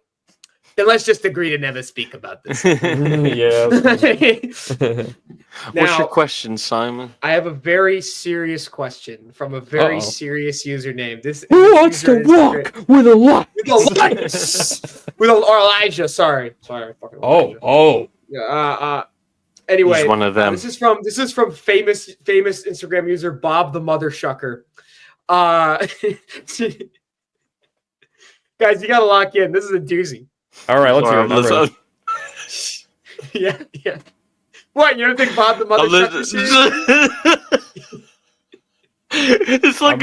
Then let's just agree to never speak about this. Yeah. What's your Now, question, Simon? I have a very serious question from a very Uh-oh. serious username. This Who wants user to is walk with a lot? with or Elijah. Sorry, fucking Elijah. Oh. Yeah. Anyway, He's one of them. this is from famous Instagram user Bob the Mother Shucker. Guys, you gotta lock in. This is a doozy. All right, let's hear it. Sorry, I'm ready. Yeah. What, you don't think Bob the Mother Shucker serious? It's like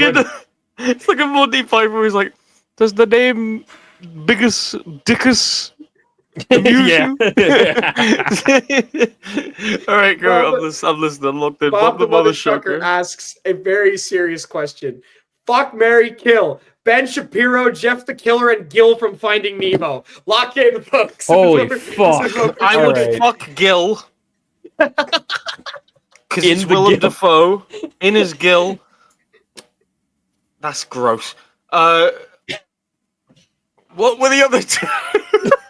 it's like a Monty Python where he's like, does the name Biggest Dickus amuse Yeah. you? All right, go. I'm listening. I'm locked in. Bob the Mother Shucker asks a very serious question. Fuck, marry, kill. Ben Shapiro, Jeff the Killer, and Gil from Finding Nemo. Lock in, folks. Holy This is fuck. what we're I doing. would Alright. fuck Gil. Because In it's the Willem Gil. Dafoe in his Gil. That's gross. What were the other two?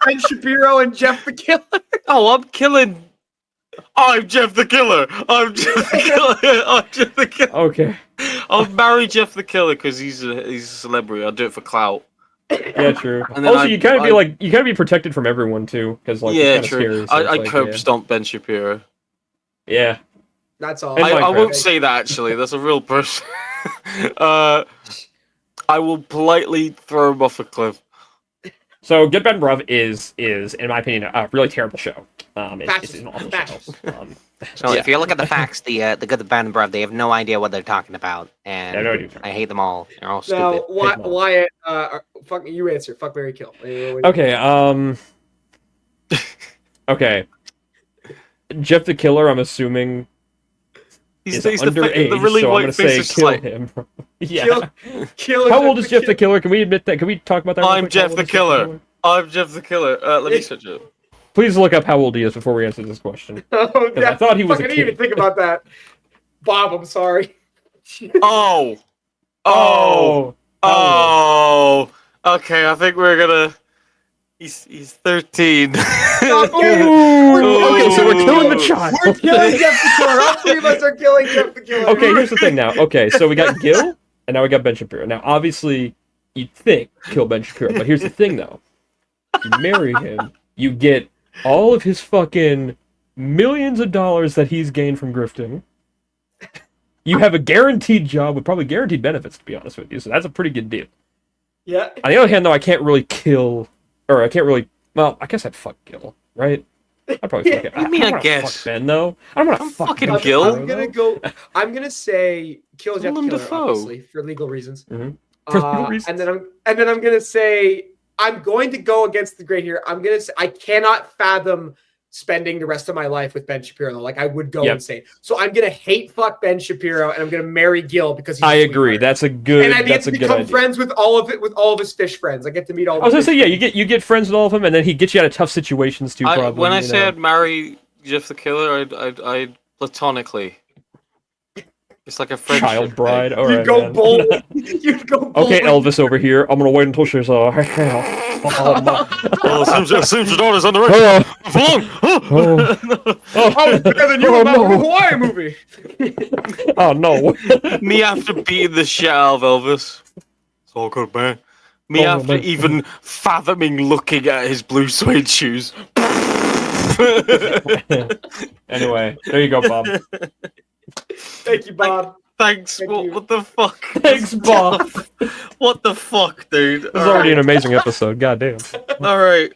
Ben Shapiro and Jeff the Killer. Oh, I'm killing. I'm Jeff the Killer. I'm Jeff the Killer. I'm Jeff the Killer. Okay. I'll marry Jeff the Killer because he's a celebrity. I'll do it for clout. Yeah, true. And then Also, you gotta be protected from everyone too, because like yeah, it's kind true. of scary. So I it's like, curb yeah. stomp Ben Shapiro. Yeah. That's all. And I Minecraft. won't say that actually. That's a real person. I will politely throw him off a cliff. So, Good Bad Bruv is in my opinion a really terrible show. It's an awful Fascist. show. So Yeah. if you look at the facts, the Good, the Bad, and the Bruv, they have no idea what they're talking about, and Yeah, no idea. I hate them all. They're all Now, stupid. Wyatt, fuck you answer. Fuck, marry, kill. Okay. Okay. Jeff the Killer, I'm assuming He's is the underage, really so I'm white gonna face say is kill like, him. Yeah. Kill How old is Jeff the Killer? Can we admit that? Can we talk about that? real I'm quick? How Jeff old the is Killer. I'm Jeff the Killer. Let me search it. Please look up how old he is before we answer this question. Oh, I thought he was fuck, a I didn't even kid. think about that. Bob, I'm sorry. Oh. Okay, I think we're gonna. He's 13. Okay, so we're killing the child. We're killing Jeff the Killer. All three of us are killing Jeff the Killer. Okay, here's the thing now. Okay, so we got Gil, and now we got Ben Shapiro. Now, obviously, you'd think kill Ben Shapiro, but here's the thing, though. You marry him, you get all of his fucking millions of dollars that he's gained from grifting. You have a guaranteed job with probably guaranteed benefits, to be honest with you, so that's a pretty good deal. Yeah. On the other hand, though, I can't really kill, or I can't really, well, I guess I'd fuck Gil, right? I'd probably fuck it. I mean, don't I wanna guess. fuck Ben, though. I don't want I'm to fuck fucking Ben Gil. Shapiro, I'm gonna say kill Jeff the Willem Killer, Dafoe. obviously, for legal reasons. Mhm. For legal reasons. And then I'm gonna say I'm going to go against the grain here. I'm gonna say I cannot fathom spending the rest of my life with Ben Shapiro, though. Like I would go insane. So I'm gonna hate fuck Ben Shapiro, and I'm gonna marry Gil because he's I a agree. sweetheart. That's a good. And I get That's to a good become idea. friends with all of his fish friends. I get to meet all. I was the gonna say, fish yeah, friends. you get friends with all of them, and then he gets you out of tough situations too. Probably. When I you say know. I'd marry Jeff the Killer, I'd platonically. It's like a friendship Child bride. thing. All You'd right, go man. bold. You'd go bold. Okay, Elvis over here. I'm gonna wait until she's Oh, it seems your daughter's on the right. Oh, better than you Oh, about no. the Hawaii movie. Oh no. Me after beating the shit out of Elvis. It's all good, man. Me Oh, after man. even fathoming looking at his blue suede shoes. Anyway, there you go, Bob. Thank you, Bob. Thanks. Thank you. What the fuck? Thanks, Bob. What the fuck, dude? This is already an amazing episode. God damn. All right.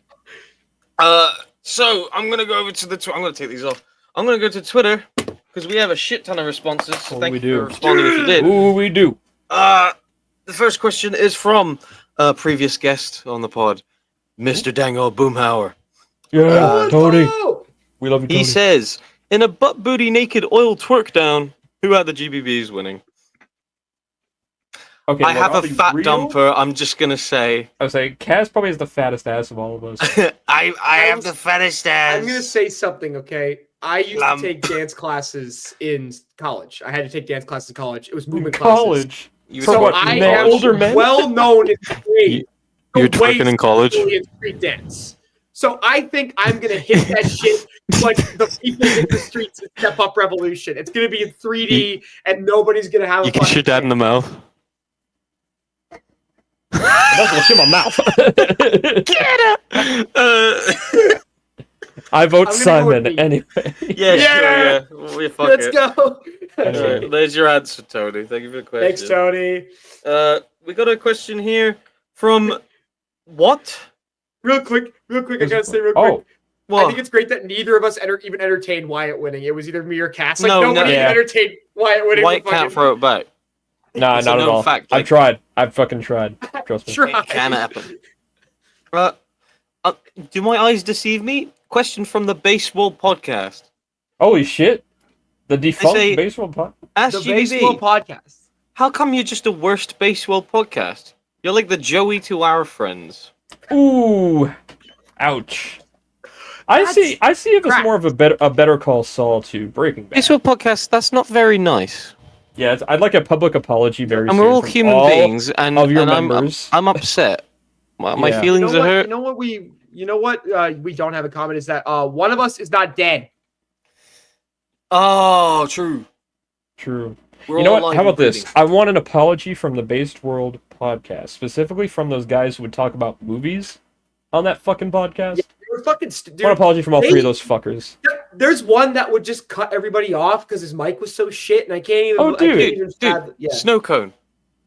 So I'm gonna go over to the. I'm gonna take these off. I'm gonna go to Twitter because we have a shit ton of responses. So Oh, thank we you do. for responding if you did. Ooh, we do. The first question is from a previous guest on the pod, Mr. Dango Boomhauer. Yeah, Tony. Oh, We love you, Tony. He says, in a butt booty naked oil twerk down, who at the GBBs winning? Okay, I look, have I'll a be fat real. dumper. I'm just gonna say. I was saying, Kaz probably has the fattest ass of all of us. I have the fattest ass. I'm gonna say something, okay? I used Lamb. to take dance classes in college. I had to take dance classes in college. It was movement classes. College. You For So what, I men- am older men? well known in the You're twerking in college? in street dance. So I think I'm gonna hit that shit like the people hit the streets in Step Up Revolution. It's gonna be in 3D, and nobody's gonna have. You kiss your dad in the mouth. That's gonna shit my mouth. I vote I'm gonna go Simon with B. anyway. Yeah, Yeah. sure, yeah. Fuck Let's it. go. Anyway. There's your answer, Tony. Thank you for the question. Thanks, Tony. We got a question here from what? Real quick, I gotta say real quick. Oh, I What? think it's great that neither of us even entertained Wyatt winning. It was either me or Cass. Like No, nobody yeah. entertained Wyatt winning. White but can't fucking- throw it back. nah, It's a not at known all. fact, I've like- tried. I've fucking tried. Trust me. Try. It can happen. Do my eyes deceive me? Question from the Baseball Podcast. Holy shit! The defunct say- baseball pod. Ask The baseball GBB, podcast. how come you're just the worst baseball podcast? You're like the Joey to our friends. Ooh, ouch. I That's see it as crap. more of a Better Call Saul to Breaking Bad. Baseball podcast, that's not very nice. Yeah, I'd like a public apology very And soon. we're all from human all beings, and, of your and members. I'm upset. My Yeah. feelings are hurt. You know what? We don't have a comment. Is that one of us is not dead? Oh, true. True. We're You know all what? alive How and about this? breathing. I want an apology from the Based World podcast, specifically from those guys who would talk about movies on that fucking podcast. Yeah, they were fucking. I want an Dude, apology from all three of those fuckers. there's one that would just cut everybody off because his mic was so shit, and I can't even. Oh, I can't dude, even Dude, fathom- yeah. snow cone.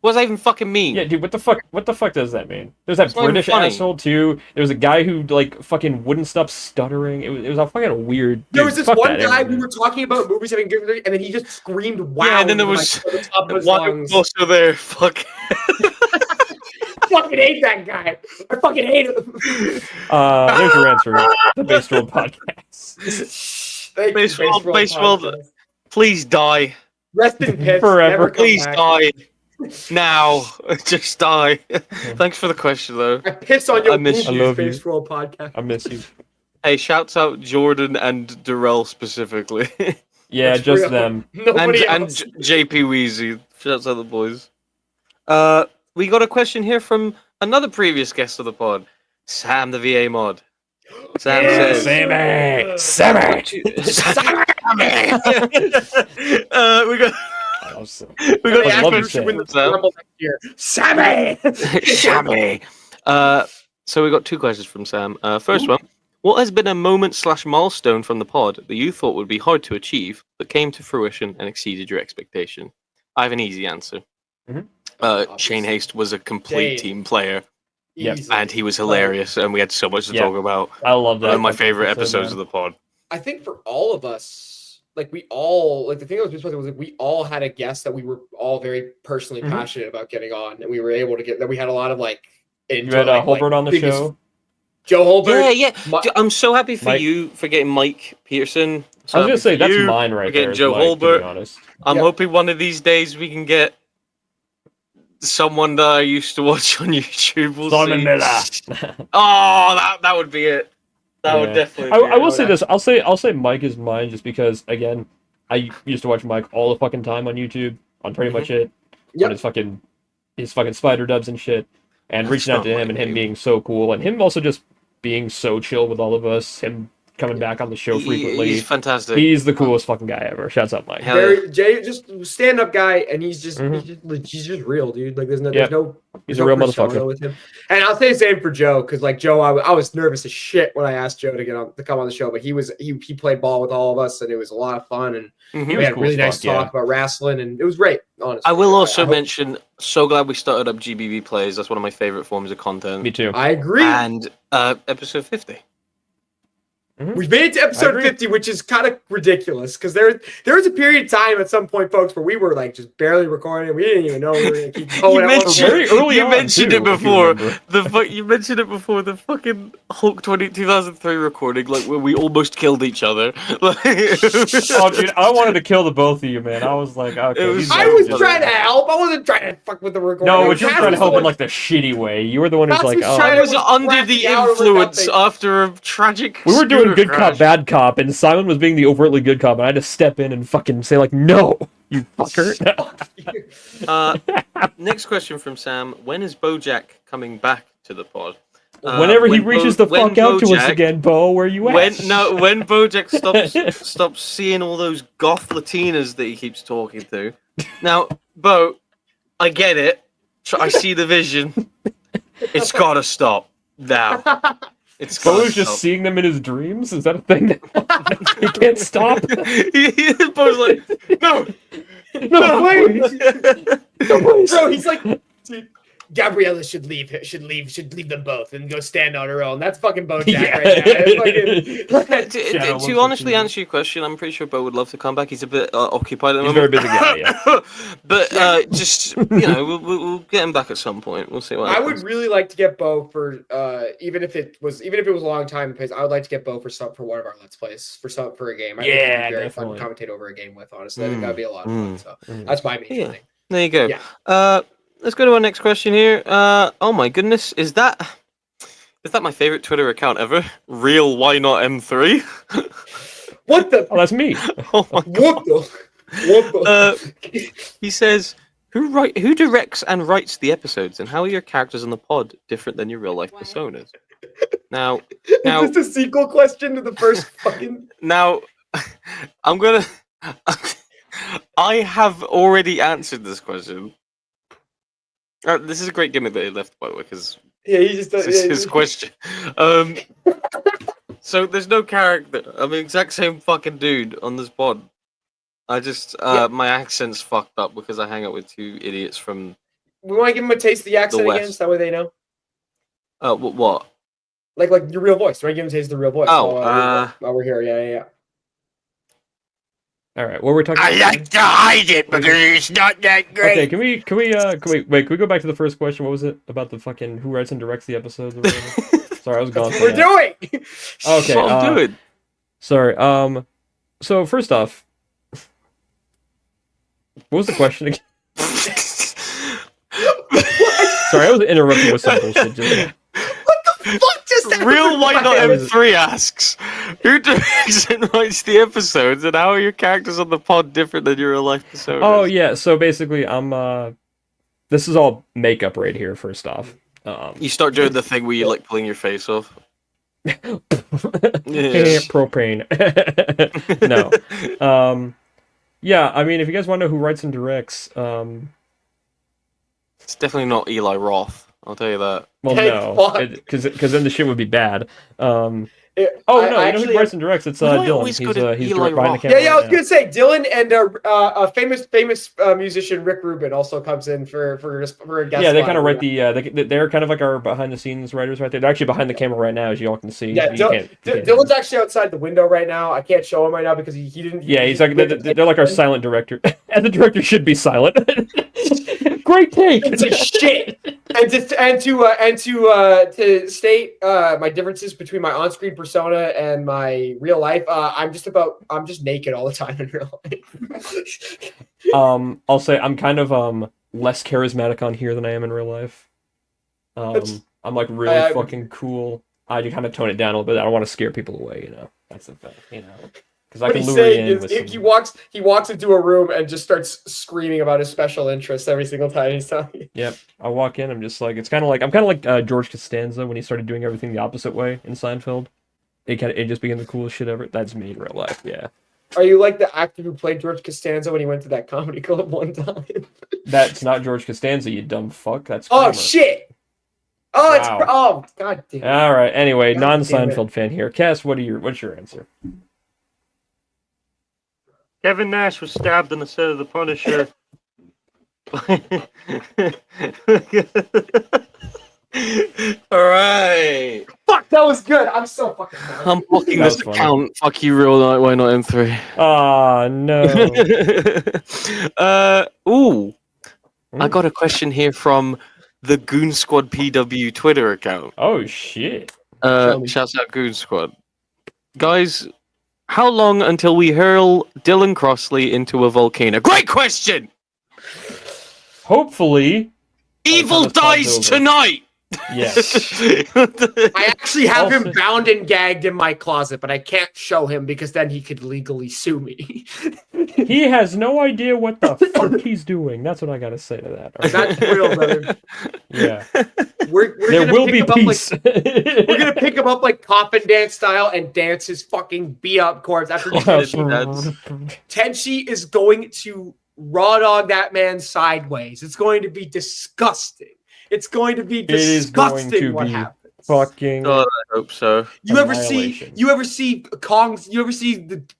What does that even fucking mean? Yeah, dude, what the fuck? What the fuck does that mean? There's that It's not even British funny. asshole too. There was a guy who like fucking wouldn't stop stuttering. It was a fucking weird. There dude, was this fuck one that guy internet. we were talking about movies having good, and then he just screamed "wow!" Yeah, and then there into was my- at the top of his One lungs. was also there. Fuck. I fucking hate that guy. I fucking hate him. There's your answer. The Based World podcast. Thank you, Baseball- Baseball baseball- podcast. Please die. Rest in piss. Forever. Never come Please back. die. Now. Just die. Thanks for the question, though. I piss on your I miss boobies, you. I love you. Baseball podcast. I miss you. Hey, shouts out Jordan and Darrell specifically. Yeah, That's just real. them. Nobody and else. JP Weezy. Shouts out the boys. We got a question here from another previous guest of the pod, Sam the VA mod. Sam Yeah, says, Sammy. we got Awesome. we They got asked love me to who say should win the it. Sam. Rumble next year. Sammy. Sammy. So we got two questions from Sam. First one: what has been a moment/milestone from the pod that you thought would be hard to achieve, but came to fruition and exceeded your expectation? I have an easy answer. Mhm. Shane Haste was a complete Shane. team player, Yep. Easily. and he was hilarious, and we had so much to Yeah. talk about. I love that. One of my favorite That's so episodes good. of the pod. I think for all of us, like we all, like the thing that was disappointing was like we all had a guest that we were all very personally Mhm. passionate about getting on, and we were able to get that. We had a lot of like. You had Holbert on the biggest- show. Joe Holbert. Yeah, yeah. Mi- Dude, I'm so happy for Mike- you for getting Mike Pearson. So I was gonna happy say for that's you. mine right We're getting there. Joe Mike, to Holbert. be honest. I'm Yeah. hoping one of these days we can get someone that I used to watch on YouTube. We'll Simon see. Miller. Oh, that would be it. That would Yeah. definitely. I, Be I it. will say this. I'll say Mike is mine just because again, I used to watch Mike all the fucking time on YouTube on pretty much it. Yep. On his fucking spider dubs and shit. And That's reaching out not to him my and him name. being so cool and him also just being so chill with all of us. Him coming back on the show frequently. He's fantastic. He's the coolest fucking guy ever. Shouts out Mike. Hell Very Jay, just stand up guy, and he's just, Mhm. he's just real, dude. Like there's no Yep. there's no He's there's a no real persona motherfucker. with him. And I'll say the same for Joe, because like Joe, I was nervous as shit when I asked Joe to come on the show, but he played ball with all of us, and it was a lot of fun, and Mhm. He we was had cool really as nice fuck, yeah. talk about wrestling, and it was great. Honestly, I will also hope- mention. So glad we started up GBB plays. That's one of my favorite forms of content. Me too. I agree. And episode 50. We've made it to episode agree. 50, which is kind of ridiculous because there was a period of time at some point, folks, where we were like just barely recording. We didn't even know we were going to keep going. You at one mentioned- point. Very early you on, mentioned too, it if you before. remember. You mentioned it before the fucking Hulk 2003 recording, like where we almost killed each other. Oh, dude, I wanted to kill the both of you, man. I was like, okay. It was these so I guys was just- trying to help. I wasn't trying to fuck with the recording. No, but you were Cass trying to was help the in one- like the shitty way. You were the one who's Cass like, was oh. trying I was was under cracking the out over influence nothing. after a tragic. We were doing scooter good cop, crash. bad cop, and Simon was being the overtly good cop, and I had to step in and fucking say like, no, you fucker. Next question from Sam: when is BoJack coming back to the pod? Whenever he when reaches Bo- the when fuck out to us Bojack- again, Bo, where you at? when Bojack stops seeing all those goth Latinas that he keeps talking to. Now, Bo, I get it. I see the vision. It's gotta stop now. It's gotta Bo's just stop. seeing them in his dreams? Is that a thing that he can't stop? Bo's like, no, No, please. No, please. Bro, he's like, dude, Gabriella should leave them both and go stand on her own. That's fucking Bojack Yeah. right now. It's fucking, to honestly answer your question, I'm pretty sure Bo would love to come back. He's a bit occupied at the He's a very moment. busy guy, yeah. But just we'll get him back at some point. We'll see what I happens. would really like to get Bo for even if it was a long time in place. I would like to get Bo for one of our Let's Plays for a game. I think it'd be very fun to commentate over a game with. Honestly, I think that'd be a lot of fun. So that's my main thing. There you go. Yeah. Let's go to our next question here. Oh my goodness, is that my favorite Twitter account ever? Real Why Not M3? What the? Oh, that's me. Oh my What the? What the? He says, who directs and writes the episodes, and how are your characters on the pod different than your real life personas? Now, Is this a sequel question to the first fucking? now, I'm gonna. I have already answered this question. This is a great gimmick that he left, by the way, because Yeah, he just this is his question. So there's no character. I'm the exact same fucking dude on this pod. I just my accent's fucked up because I hang out with two idiots from. We want to give him a taste of the accent West. again, so that way they know. What? Like your real voice. We want to give him a taste of the real voice. Oh, while we're here, yeah. All right, what we're talking about? I like to hide it because it's not that great. Okay, can we go back to the first question? What was it about the fucking who writes and directs the episodes? Or whatever? Sorry, I was gone. That's what we're doing. Okay, That's what I'm doing. Sorry. So first off, what was the question again? Sorry, I was interrupting with some bullshit. Fuck just happened? Real Why Not Yeah. M3 asks, who directs and writes the episodes, and how are your characters on the pod different than your real life personas? Oh yeah, so basically, this is all makeup right here. First off, You start doing the thing where you like pulling your face off. propane. No. Yeah, I mean, if you guys want to know who writes and directs, It's definitely not Eli Roth. I'll tell you that. well, Thank no, fuck. because then the shit would be bad. I You know who actually- writes and directs? It's Why do I Dylan. always go to He's Eli direct behind the Roth? camera. Yeah, I was right gonna say Dylan and a famous musician Rick Rubin also comes in for a guest. Yeah, they spot. kind of write they're kind of like our behind the scenes writers right there. They're actually behind the camera right now, as you all can see. Yeah, You can't- you can't- Dylan's actually outside the window right now. I can't show him right now because he didn't. Yeah, he's like they're like our silent director, and the director should be silent. Great take. It's like shit. And to state my differences between my on-screen persona and my real life, I'm just naked all the time in real life. I'll say I'm kind of less charismatic on here than I am in real life. I'm like really fucking cool. I do kind of tone it down a little bit. I don't want to scare people away, you know. That's the thing, you know. Because I What can he's lure you saying in is with he walks into a room and just starts screaming about his special interests every single time he's talking. Yep. I walk in, I'm just like I'm kind of like George Costanza when he started doing everything the opposite way in Seinfeld. It just became the coolest shit ever. That's me in real life, yeah. Are you like the actor who played George Costanza when he went to that comedy club one time? That's not George Costanza, you dumb fuck. That's Oh Kramer. shit! Oh, Wow. it's god damn. All right. Anyway, God non-Seinfeld fan here. Cass, what's your answer? Kevin Nash was stabbed in the set of The Punisher. Alright. Fuck, that was good. I'm so fucking mad. I'm blocking That this was funny. account. Fuck you, real night. Why not M3? Ah, no. Ooh. I got a question here from the Goon Squad PW Twitter account. Oh shit. Shouts out Goon Squad. Guys, how long until we hurl Dylan Crossley into a volcano? Great question! Hopefully. Evil this pod's dies over. tonight! Yes. I actually have him Also- bound and gagged in my closet, but I can't show him because then he could legally sue me. He has no idea what the fuck he's doing. That's what I gotta say to that. all right? That's real, brother. Yeah. We're There gonna will pick be him up peace. we're gonna pick him up like coffin dance style and dance his fucking beat up corpse after he finishes. Tenchi is going to raw dog that man sideways. It's going to be disgusting. It's going to be is going disgusting to what be happens. Fucking. God, I hope so. You ever see the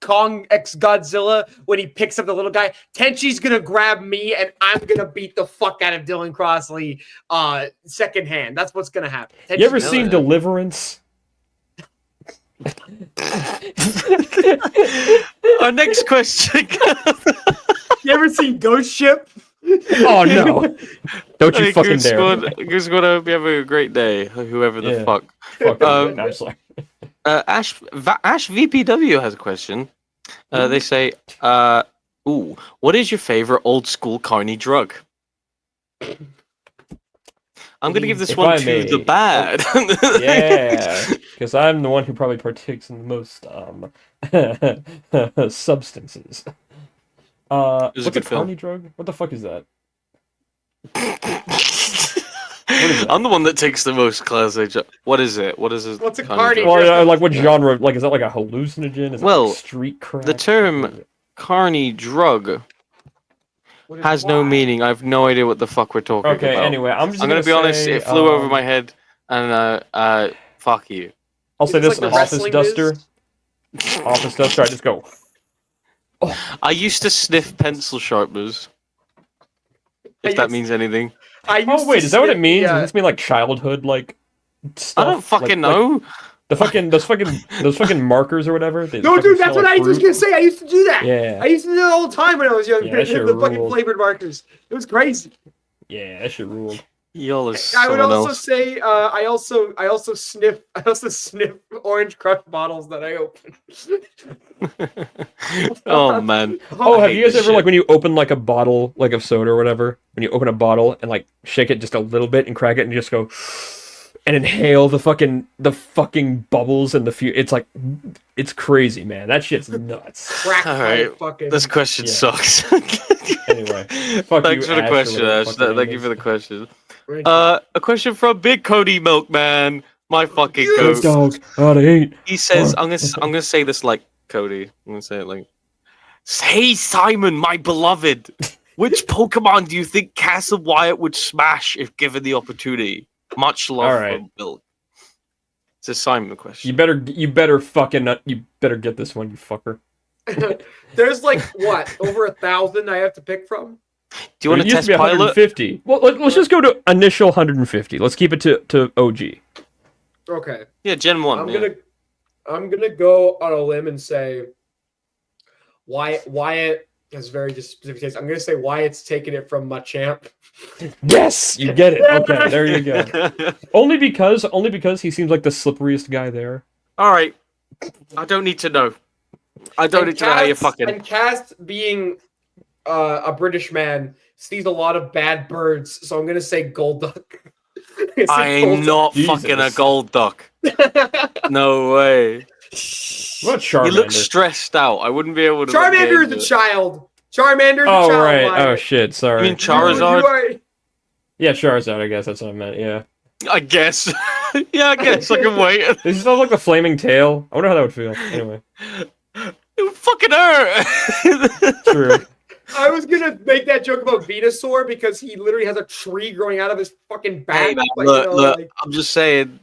Kong X Godzilla when he picks up the little guy? Tenchi's gonna grab me and I'm gonna beat the fuck out of Dylan Crossley secondhand. That's what's gonna happen. You ever Tenchi's seen yeah. Deliverance? Our next question. You ever seen Ghost Ship? Oh no! Don't you Hey, fucking Goose dare! Squad, Goose Squad, I hope you have a great day, whoever the Yeah. fuck. Fuck Um, I'm sorry. Ash VPW has a question. They say, ooh, what is your favorite old school carny drug? I'm gonna give this If one I to may. the bad. Yeah, because I'm the one who probably partakes in the most substances. was a What's a good film. carny drug? What the fuck is that? I'm the one that takes the most classic. What is it? What is it? What's a carny carny drug? drug? Well, like what genre? Like, is that like a hallucinogen? Is it Well, like street crack? the term carny drug What is has no why? meaning. I have no idea what the fuck we're talking Okay. about. Anyway, I'm I'm gonna be honest. say, It flew over my head, and fuck you. I'll say Is this this: like the office wrestling duster. biz? Office duster. I just go. I used to sniff pencil sharpeners. I If that used- means anything. I used Oh wait, to is that what it sniff- means? yeah. Does this mean like childhood like stuff? I don't fucking Like know. the fucking those fucking markers or whatever. They No, fucking dude, that's smell what like I was just fruit. gonna say. I used to do that. Yeah. I used to do that all the time when I was younger. Yeah, that shit the fucking ruled. flavored markers. It was crazy. Yeah, that shit ruled. Y'all is I would someone also else. say I also sniff orange crush bottles that I open. Oh man. Oh, I have hate you guys this ever like shit. when you open like a bottle like of soda or whatever? When you open a bottle and like shake it just a little bit and crack it and you just go and inhale the fucking bubbles and it's like it's crazy, man. That shit's nuts. Crack All right, pipe fucking. This question Yeah. sucks. Anyway, fuck Thanks you, for the Ash, or question, whatever Ash. the fuck your Thank name you for the question. Right. A question from Big Cody Milkman, my fucking is. Good goat. dog out of 8. He says, I'm gonna say this like Cody. I'm gonna say it like, "Hey Simon, my beloved, which Pokemon do you think Castle Wyatt would smash if given the opportunity? Much love All right. from Bill." It's a Simon question. You better get this one, you fucker. There's like what over 1,000 I have to pick from. Do you want It to used test to be pilot? 150. Well, let's just go to initial 150. Let's keep it to OG. Okay, Yeah, Gen 1. I'm yeah. gonna go on a limb and say Wyatt has very specific taste. I'm gonna say Wyatt's taking it from Machamp. Yes, you get it. Okay, there you go. Only because he seems like the slipperiest guy there. All right. I don't need to know. I don't need to know how you're fucking. And Cast being a British man sees a lot of bad birds, so I'm gonna say Golduck. I am not Jesus. fucking a gold duck. No way. What Charmander? You look stressed out. I wouldn't be able to. Charmander is a child. Charmander is a Oh child. right. Wyatt. Oh shit. Sorry. You mean Charizard? You are- Yeah, Charizard. I guess that's what I meant. Yeah. I guess. Yeah, I guess I can wait. Does he still have like the flaming tail? I wonder how that would feel. Anyway, It would fucking hurt. true. I was gonna make that joke about Venusaur because he literally has a tree growing out of his fucking back. Hey, man, but, look, you know, look. like- I'm just saying.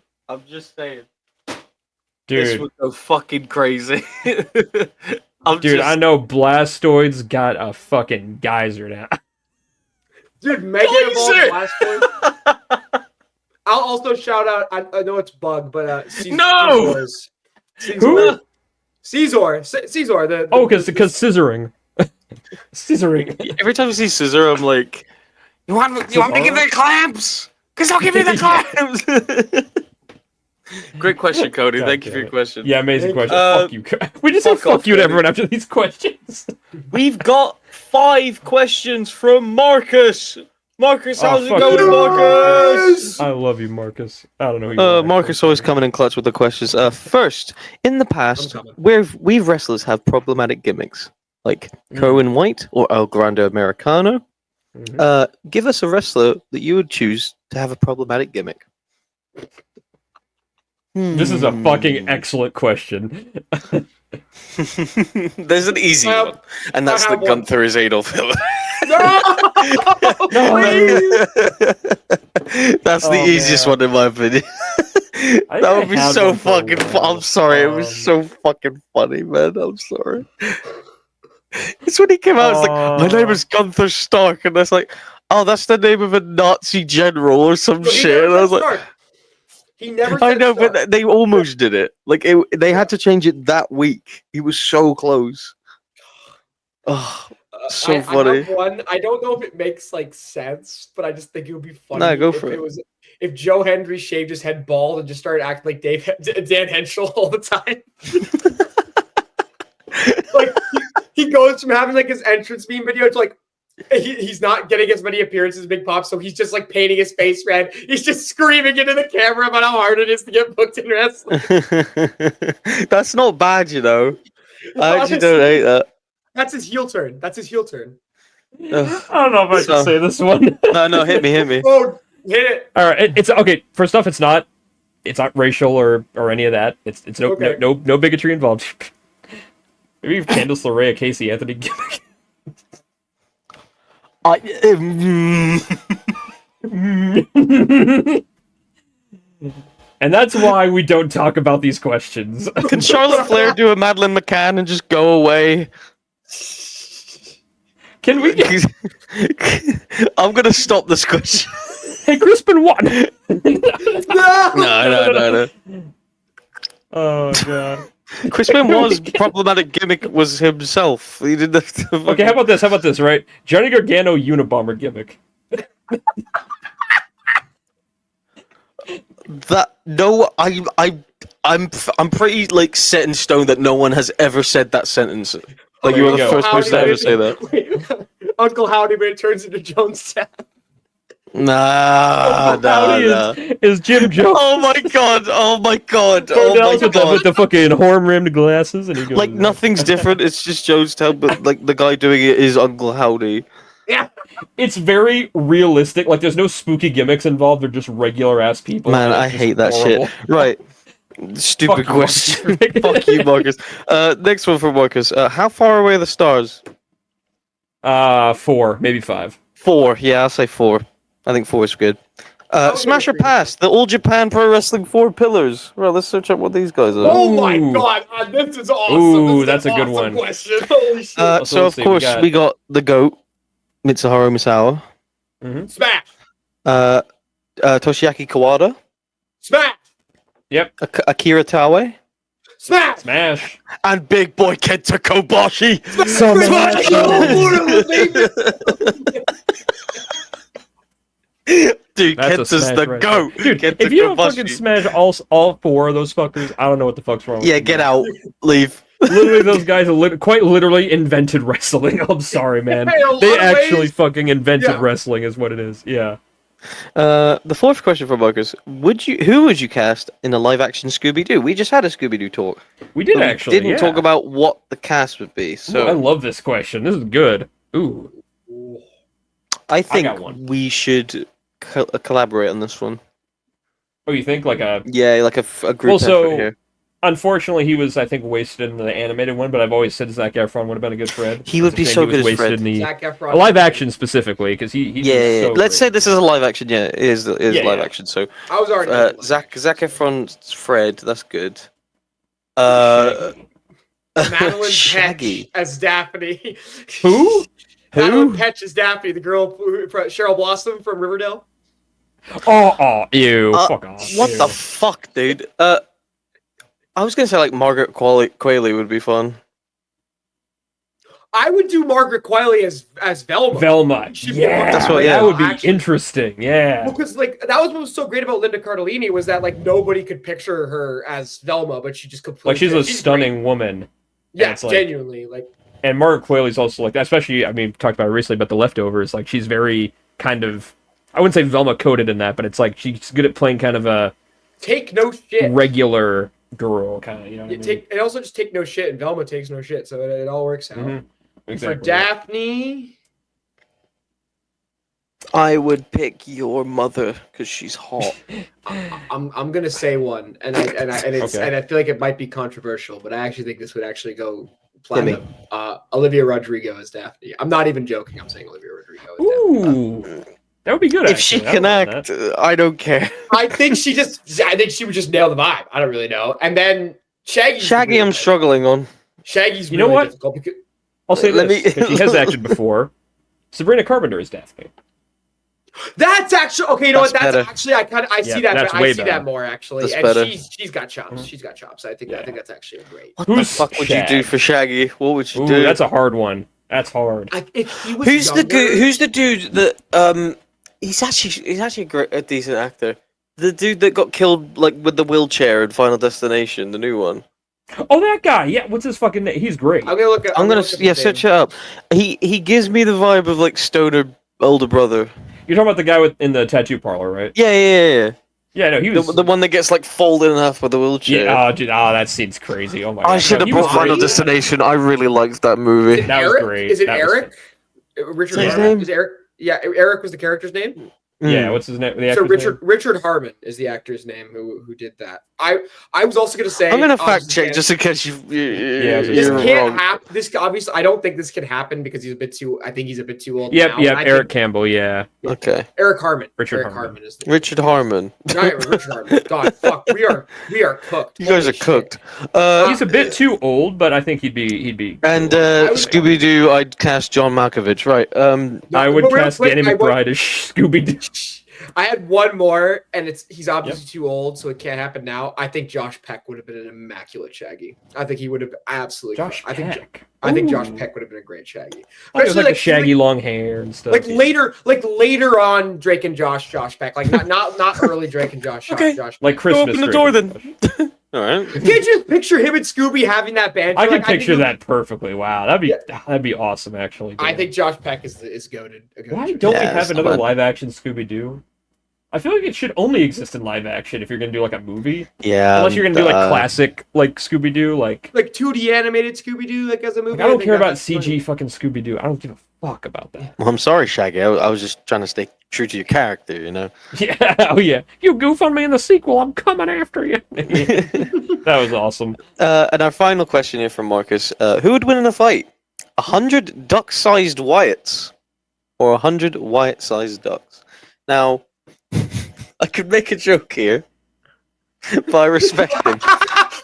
This Dude, would go fucking crazy. I know Blastoids got a fucking geyser now. Dude, Mega Evolved Blastoise. I'll also shout out. I know it's Bug, but No! Who? Caesar. The Oh, because scissoring. Scissoring. Every time I see Scissor, I'm like, you want me to give you the clamps? Because I'll give you the clamps. Great question, Cody. God Thank you damn for your it. question. Yeah, amazing question. Uh, Fuck you. We just say fuck off, fuck you to Cody. everyone after these questions. We've got 5 questions from Marcus. Marcus, Oh, how's it fuck going, you. Marcus? I love you, Marcus. I don't know who you are. Marcus always coming in clutch with the questions. First, in the past, I'm coming. we've wrestlers have problematic gimmicks like Mm. Cohen White or El Grande Americano. Mhm. Give us a wrestler that you would choose to have a problematic gimmick. This is a fucking excellent question. There's an easy I have- one, and that's I that have one. Gunther is Adolf Hitler. No! Please! That's the Oh, easiest man. one in my opinion. think That I would be had so one for a fucking. while. I'm sorry, it was so fucking funny, man. I'm sorry. It's when he came out. It's like, my name is Gunther Stark, and that's like, oh, that's the name of a Nazi general or some No, he shit. And I never was said like, Stark. He never said I know, Stark. but they almost did it. Like they had to change it that week. He was so close. Oh, so I funny. have one. I don't know if it makes like sense, but I just think it would be funny Nah, go if for it. was if Joe Hendry shaved his head bald and just started acting like Dan Henschel all the time. Like he goes from having like his entrance meme video to like he's not getting as many appearances as Big Pop, so he's just like painting his face red. He's just screaming into the camera about how hard it is to get booked in wrestling. That's not bad, you know. I actually Honestly, don't hate that. That's his heel turn. That's his heel turn. Ugh. I don't know if I So- should say this one. No, hit me. Oh, hit it. All right, it's okay. First off, it's not racial or any of that. It's no Okay. no bigotry involved. Maybe Candice LeRae, a Casey Anthony gimmick. And that's why we don't talk about these questions. Can Charlotte Flair do a Madeline McCann and just go away? Can we get I'm gonna stop this question. Hey Crispin won? No. Oh god. Crispin was problematic gimmick was himself. He didn't have to Okay, how about this, right? Johnny Gargano Unabomber gimmick. that no, I'm pretty like set in stone that no one has ever said that sentence. Like you There were you the go. first person to ever say that. Uncle Howdy, but it turns into Jonestown. Nah. Howdy is Jim Jones. Oh my god! With the fucking horn-rimmed glasses, and he goes, Like nothing's different. It's just Jonestown, but like the guy doing it is Uncle Howdy. Yeah. It's very realistic. Like there's no spooky gimmicks involved. They're just regular ass people. Man, and it's I just hate that horrible. shit. Right. Stupid Fuck you, question. Marcus. Fuck you, Marcus. Next one for Marcus. How far away are the stars? 4, maybe 5. 4. Yeah, I'll say 4. I think 4 is good. was Smash or gonna agree. pass? The All Japan Pro Wrestling 4 pillars. Right, let's search up what these guys are. Oh my Ooh. god, this is awesome. Ooh, This is that's an a good awesome one. question. Holy shit. So So let's of see, course we got the GOAT, Mitsuharu Misawa. Smash. Toshiaki Kawada. Smash. Akira Taue. Smash. Smash. And big boy Kenta Kobashi. Smash. Dude, That's a Kenta's smash the right GOAT. there. Dude, Kenta if you don't Kobashi. fucking smash all 4 of those fuckers, I don't know what the fuck's wrong with Yeah, you. get out. Leave. Literally, those guys quite literally invented wrestling. I'm sorry, man. Hey, a lot They of actually ways- fucking invented Yeah. wrestling, is what it is. Yeah. The fourth question for Marcus: who would you cast in a live-action Scooby-Doo? We just had a Scooby-Doo talk. We did but actually. didn't yeah. talk about what the cast would be. Ooh, So I love this question. This is good. Ooh. I think got one. we should collaborate on this one. Oh, you think like a? Yeah, like a group Well, effort so here. unfortunately, he was I think wasted in the animated one, but I've always said Zac Efron would have been a good Fred. He would It's a be shame so he was good as wasted Fred. in the Zac Efron. a live action specifically because he's Yeah. So Let's great. say this is a live action. Yeah, it is Yeah, live yeah. action. So I was already. Zac Efron's Fred. That's good. Madeline Shaggy. Petch as Daphne. Who? Madeline Petch as Daphne, the girl Cheryl Blossom from Riverdale. Oh, ew! Fuck off! What Ew. the fuck, dude? I was gonna say like Margaret Qualley would be fun. I would do Margaret Qualley as Velma. Velma. She'd be Yeah, That's what- yeah. that would be Actually- interesting. Yeah. Because like that was what was so great about Linda Cardellini was that like nobody could picture her as Velma, but she just completely Like she's a great. stunning woman. Yeah, it's like- genuinely like And Margaret Qualley's also like, especially, I mean, we talked about it recently, but The Leftovers, like, she's very kind of, I wouldn't say Velma coded in that, but it's like she's good at playing kind of a Take no shit. regular girl kind of, you know what I mean? And also just take no shit, and Velma takes no shit, so it all works out. Mhm. For Exactly. Daphne, I would pick your mother because she's hot. I'm gonna say one, and Okay. I feel like it might be controversial, but I actually think this would actually go platinum. Olivia Rodrigo as Daphne. I'm not even joking. I'm saying Olivia Rodrigo as Daphne. Ooh, that would be good. If she actually. I can would love act, I don't care. I think she would just nail the vibe. I don't really know. And then Shaggy, I'm struggling on. Shaggy's You know really what? difficult because I'll say Let this: me- 'cause she has acted before. Sabrina Carpenter is Daphne. that's actually okay. You know That's what? That's better. actually I Yeah, see that. that's I way see better. that more actually. That's And better. she's got chops. Mhm. She's got chops. I think Yeah. that's actually a great. What Who's the fuck would you do Shag? for Shaggy? What would you Ooh, do? that's a hard one. That's hard. If he was Who's younger, the dude that he's actually a decent actor. The dude that got killed like with the wheelchair in Final Destination, the new one. Oh, that guy. Yeah, what's his fucking name? He's great. I'm gonna look at. I'm gonna look at his search name. it up. He gives me the vibe of like stoner older brother. You're talking about the guy in the tattoo parlor, right? Yeah. Yeah, no, he was. The one that gets like folded in half with the wheelchair. Yeah, oh, dude, that scene's crazy. Oh my god. I should No, have he was brought Final great. Destination. I really liked that Is movie. it That was Eric? great. Is it That was Eric? Richard His Harmon? name? Is Eric? Yeah, Eric was the character's name. Yeah, what's his name? The So actor's Richard Harmon is the actor's name who did that. I was also gonna say I'm gonna fact obviously, check just in case Yeah, I was gonna this you're say. can't wrong. happen. This obviously I don't think this can happen because he's a bit too. I think he's a bit too old. name? now. Yep, I Eric think Campbell. Yeah, Okay, Eric Harmon. Richard Eric Harmon. is the Richard Harmon. Richard Harmon. God, fuck, we are cooked. You guys Holy are cooked. he's a bit too old, but I think he'd be. And I would- Scooby Doo, I'd cast John Malkovich. Right. shit. I would But real cast quick, Danny I want- McBride as Scooby Doo. I had one more, and he's obviously too old, so it can't happen now. I think Josh Peck would have been an immaculate Shaggy. I think he would have absolutely. Josh I think Peck. I think Josh Ooh. Peck would have been a great Shaggy. Like, it was like the Especially, shaggy long hair and stuff. like yeah. later on, Drake and Josh Peck, like not early Drake and Josh. Okay. Josh. Like Go Christmas. open the Drake door and then. Josh. All right. Can't you just picture him and Scooby having that banter? I could Like, think picture it would- that perfectly. Wow, that'd be awesome. Actually, I damn. think Josh Peck is goaded. Why don't we Yeah, have it's another not bad. live action Scooby Doo? I feel like it should only exist in live action if you're gonna do like a movie. Yeah. Unless you're gonna do like classic like Scooby Doo, like 2D animated Scooby Doo, like as a movie. I don't think care about that's funny. CG fucking Scooby Doo. I don't give a fuck about that. Well, I'm sorry, Shaggy. I was just trying to stay true to your character, you know. Yeah, oh yeah. You goof on me in the sequel, I'm coming after you. That was awesome. And our final question here from Marcus: who would win in a fight? 100 duck-sized Wyatts, or 100 Wyatt-sized ducks? Now, I could make a joke here, but I respect him.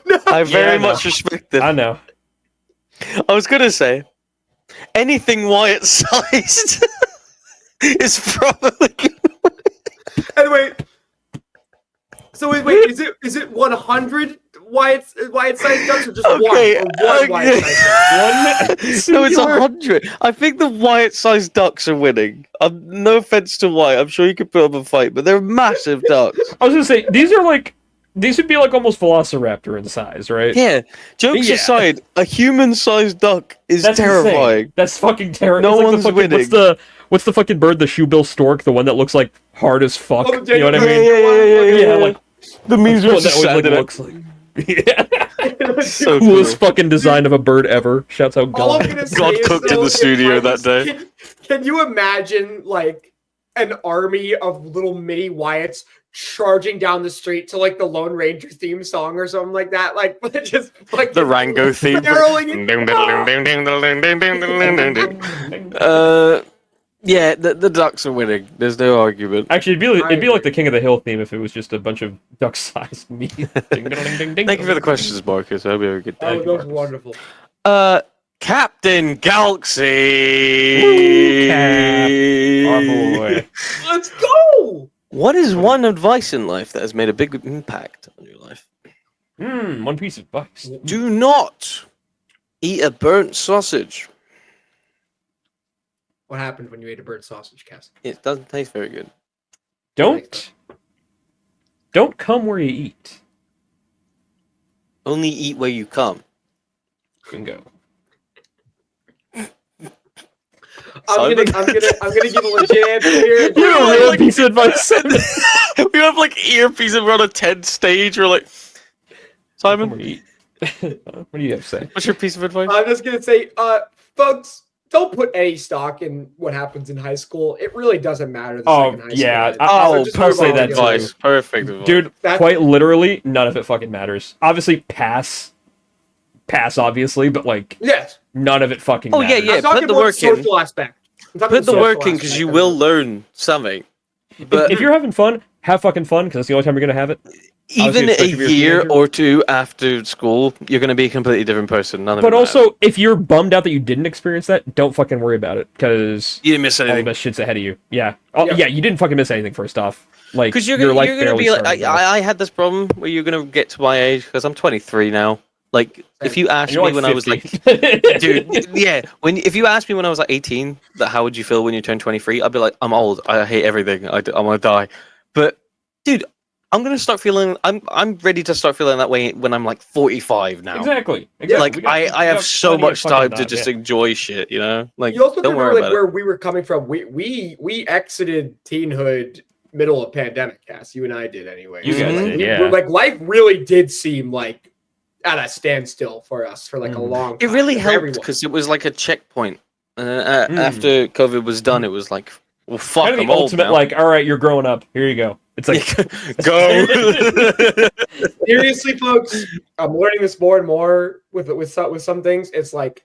No. I very I know. much respect him. I know. I was gonna say anything Wyatt-sized is probably. And wait. So wait, is it 100 Wyatt-sized ducks or just Okay, one? Or one okay. Wyatt-sized duck? One No, it's 100. I think the Wyatt-sized ducks are winning. No offense to Wyatt, I'm sure you could put up a fight, but they're massive ducks. I was gonna say these would be like almost Velociraptor in size, right? Yeah, jokes Yeah. aside, a human-sized duck is That's terrifying. insane. That's fucking terrible. No It's like one's the fucking, winning. What's the fucking bird? The shoebill stork, the one that looks like hard as fuck. Oh, You know what I yeah, mean? yeah. like The memes the are one that just always like sad, looks like. Yeah. so Coolest cool. fucking design of a bird ever. Shouts out All I'm God. gonna say God is, cooked in though, the studio that day. Can you imagine like an army of little mini Wyatts charging down the street to like the Lone Ranger theme song or something like that? Like just like The Rango theme. barreling in. Yeah, the ducks are winning. There's no argument. Actually, it'd be like the King of the Hill theme if it was just a bunch of duck-sized meat. Thank you for the questions, Marcus. I hope you have a good day. That was wonderful. Captain Galaxy. Our boy. Let's go. What is one advice in life that has made a big impact on your life? One piece of advice. Do not eat a burnt sausage. What happened when you ate a bird sausage, Cass? It doesn't taste very good. Don't come where you eat. Only eat where you come. Bingo. I'm gonna give a legit answer here. You have a Like- real piece of advice. We have like earpiece and we're on a TED stage. We're like, Simon, What do you have to say? what's your piece of advice? I'm just gonna say, folks, don't put any stock in what happens in high school. It really doesn't matter. The Oh, second high yeah. school Oh, ends. So just move perfect on to the other advice. Perfect advice. Dude, That's- quite literally, none of it fucking matters. Obviously, pass, obviously, but like, Yes. none of it fucking Oh, yeah, matters. yeah. I'm talking put the about work the in. social aspect. I'm talking Put the social work in because aspect you of will it. learn something. But If you're having fun, have fucking fun, because that's the only time you're gonna have it. even obviously, a especially if you're a year teenager. or two after school, you're going to be a completely different person. None of But it matters. also, if you're bummed out that you didn't experience that, don't fucking worry about it, because you didn't miss all the anything. best shit's ahead of you. Yeah. Oh, Yeah. yeah, you didn't fucking miss anything, first off. Like, Because your you're life gonna barely be like, started, though. I had this problem where you're gonna get to my age because I'm 23 now. Like, if you asked You're me like when I was like, 50. dude, yeah, if you asked me when I was like 18, that how would you feel when you turn 23? I'd be like, I'm old. I hate everything. I want to die. But, dude, I'm gonna start feeling. I'm ready to start feeling that way when I'm like 45 now. Exactly. Like We got- I we have got so plenty of much fucking time to time, just yeah. enjoy shit. You know, like You also don't remember worry like about where it. we were coming from. We exited teenhood middle of pandemic, Cass. You and I did anyway. You guys Mhm. did, We yeah. were, like life really did seem like at a standstill for us for like a long It time. really for helped everyone. because it was like a checkpoint. After COVID was done, it was like, well, fuck, Kind of I'm the old ultimate, now. like, all right, you're growing up. Here you go. It's like, Go. Seriously, folks, I'm learning this more and more with some things. It's like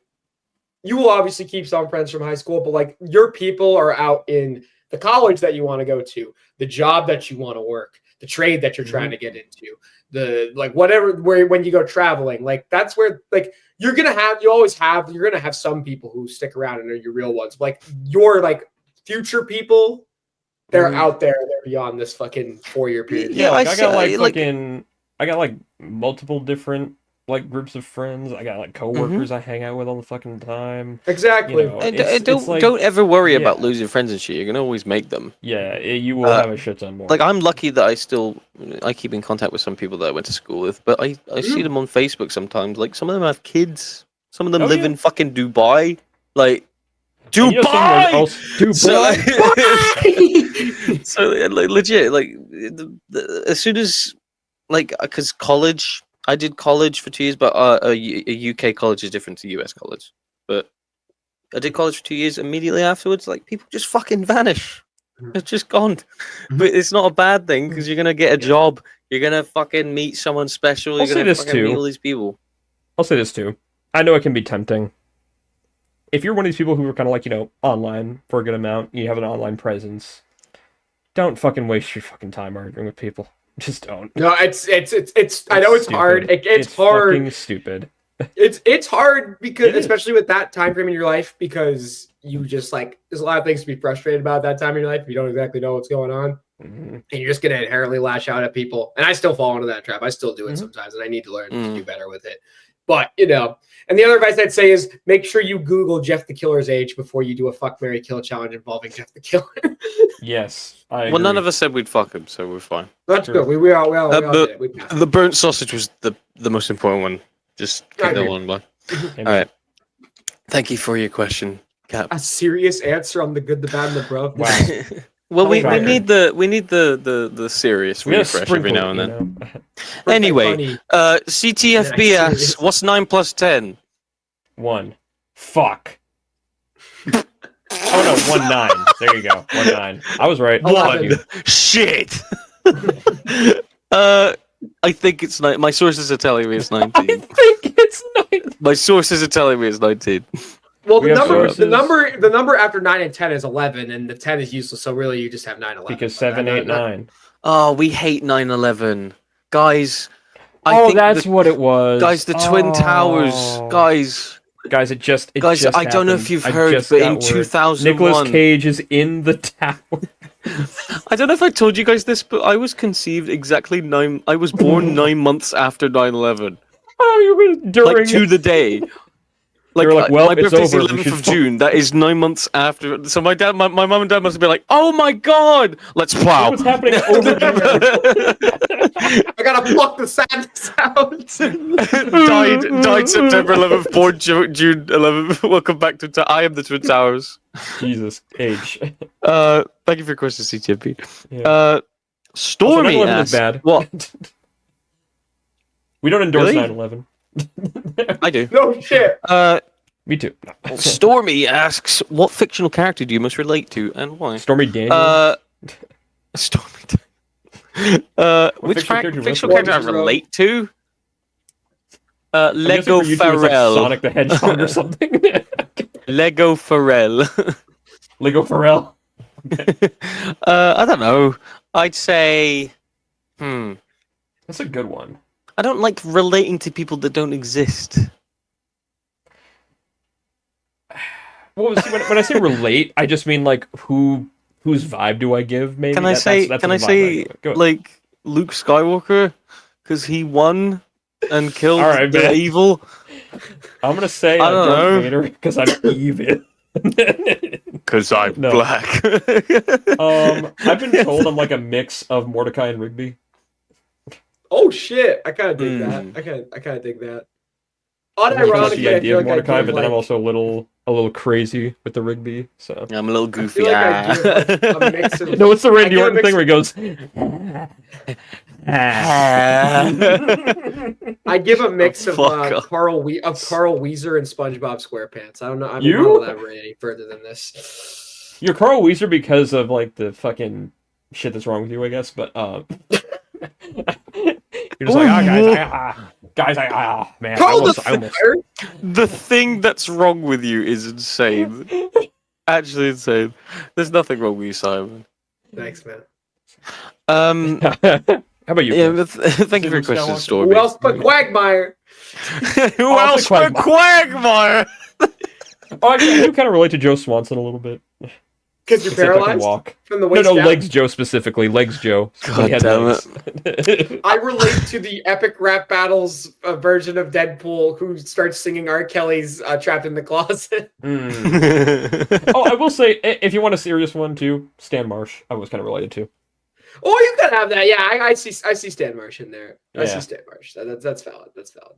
you will obviously keep some friends from high school, but like your people are out in the college that you want to go to, the job that you want to work, the trade that you're trying to get into, the like whatever where when you go traveling, like that's where like you're gonna have some people who stick around and are your real ones. Like your like future people, they're out there, they're beyond this fucking 4-year period. yeah, like, I got like like- fucking, I got like multiple different like groups of friends. I got like coworkers I hang out with all the fucking time. Exactly. You know, And it's don't like- don't ever worry yeah. about losing friends and shit. You can always make them. Yeah, you will have a shit ton more. Like I'm lucky that I keep in contact with some people that I went to school with, but I see them on Facebook sometimes. Like some of them have kids. Some of them Oh, live yeah. in fucking Dubai. Like And you know something Dubai. else- Dubai. So like, legit, like as soon as like because college, I did college for 2 years, but a UK college is different to US college. But I did college for 2 years. Immediately afterwards, like people just fucking vanish. They're just gone. But it's not a bad thing because you're gonna get a job. You're gonna fucking meet someone special. I'll You're say gonna this fucking too. meet all these people. I'll say this too. I know it can be tempting. If you're one of these people who are kind of like, online for a good amount, you have an online presence, don't fucking waste your fucking time arguing with people. Just don't. No, it's I know it's stupid. hard. It's hard. Fucking stupid. It's hard because It is. especially with that time frame in your life because you just like there's a lot of things to be frustrated about at that time in your life. You don't exactly know what's going on, Mhm. and you're just gonna inherently lash out at people. And I still fall into that trap. I still do it Mhm. sometimes, and I need to learn to Mm. do better with it. But and the other advice I'd say is make sure you Google Jeff the Killer's age before you do a fuck, marry, kill challenge involving Jeff the Killer. Yes, I Well, none agree. of us said we'd fuck him, so we're fine. That's Sure. good. We all did but it. We passed. The burnt sausage was the most important one. Just I keep that agree. one by. Amen. All right. Thank you for your question, Cap. A serious answer on the good, the bad, and the bruv. Wow. Well, we Shocker. need the serious We gotta refresh every sprinkle now it, and then. Perfect Anyway, funny. CTFB Yeah, asks, serious. what's 9 plus 10? 1. Fuck. Oh no, 1-9. There you go. 1-9. I was right. Eleven. Fuck you. Shit. I think it's 9. My sources are telling me it's I 19. think it's 9. My sources are telling me it's 19. Well, We the have number, sources. the number after 9 and 10 is 11, and the 10 is useless. So really, you just have 9, 11. Because 7, 8, 9. Oh, we hate 9/11, guys. I Oh, think that's the, what it was. guys. The Twin Towers, Oh. guys. Guys, it just I don't know if happened. you've I heard, just but got in word. 2001, Nicolas Cage is in the tower. I don't know if I told you guys this, but I was conceived exactly 9. I was born 9 months after 9/11, Oh, you were during. like to the day. They were like, well, my it's birthday's over. the We 11th should of June. That is 9 months after. So my mum and dad must have been like, "Oh my god, let's plow." What's happening over June? I gotta pluck the sadness out. died September 11th, born June 11th. Welcome back to I am the Twin Towers. Jesus, age. Thank you for your question, CTMP. Yeah. Stormy Also, 9/11 is asks, bad. what? We don't endorse Really? 9/11. I do. No shit. Me too. Stormy asks, what fictional character do you most relate to and why? Stormy Daniels. Stormy. Which fictional character fictional character I Road? relate to? I'm guessing Lego for you two it's like Pharrell. Sonic the Hedgehog or something. Lego Pharrell. Lego Pharrell. I don't know. I'd say. That's a good one. I don't like relating to people that don't exist. Well, see, when I say relate, I just mean like whose vibe do I give? Maybe Can I say? That's Can the I vibe say give. Go ahead. like Luke Skywalker? Because he won and killed All right, the man. evil. I'm gonna say I don't Darth know. Vader because I'm evil. Because I'm No. black. I've been told I'm like a mix of Mordecai and Rigby. Oh shit! I kind of dig Hmm. that. I kind of dig that. I like Unironically, the I idea feel of like I Mordecai, give, but then I'm like- also a little crazy with the Rigby. So I'm a little goofy. like I do, like, a mix of- no, it's the Randy I get a Orton thing mix- where he goes. I give a mix of Fuck off. Carl Weezer and SpongeBob SquarePants. I don't know. I mean, You? not elaborate any further than this. You're Carl Weezer because of like the fucking shit that's wrong with you, I guess. But you're just like, man, Carl I the almost Fire? The thing that's wrong with you is insane. Actually insane. There's nothing wrong with you, Simon. Thanks, man. How about you? Yeah, Chris? but thank you for your Luke question, Skywalker. Stormy. Who else but Quagmire? Who Oh, else it's like but Quagmire? Oh, I do kind of relate to Joe Swanson a little bit. Because you're Except I can paralyzed walk. from the No, waist no, down. Legs Joe specifically. Legs Joe. God He had damn legs. I relate to the epic rap battles version of Deadpool who starts singing R. Kelly's "Trapped in the Closet." Mm. Oh, I will say, if you want a serious one too, Stan Marsh. I was kind of related to. Oh, you could have that. Yeah, I see Stan Marsh in there. I see Yeah. Stan Marsh. That's valid. That's valid.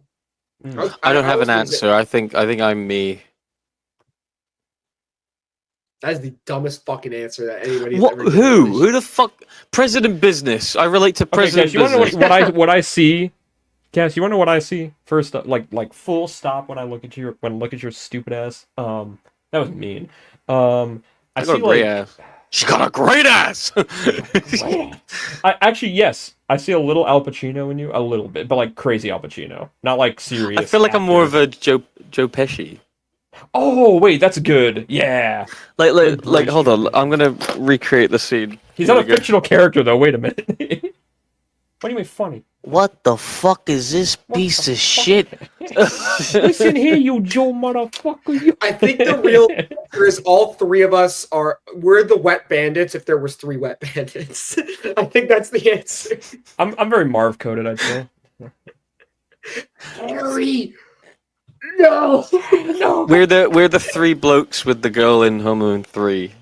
Mm. I don't have was an gonna say- answer. I think I'm me. That is the dumbest fucking answer that anybody's What? ever given Who? on this Who the fuck? President Business. I relate to Okay, President Cass, you want to know Business. what I see? Cass, you want to know what I see? First, like full stop when I look at your stupid ass. That was mean. I I see got a great like ass. She got a great ass. I actually yes, I see a little Al Pacino in you, a little bit, but like crazy Al Pacino, not like serious. I feel like I'm more of actor. a Joe Pesci. Oh wait, that's good. Yeah, Like, hold on. I'm gonna recreate the scene. he's Here not a we go. fictional character though. Wait a minute. What do you mean funny? What the fuck is this What piece the of fuck? shit? Listen here, you Joe motherfucker. You. I think the real answer is all three of us we're the wet bandits if there was three wet bandits. I think that's the answer. I'm very Marv coded, I'd say. Harry! No! No! We're the three blokes with the girl in Home Alone 3.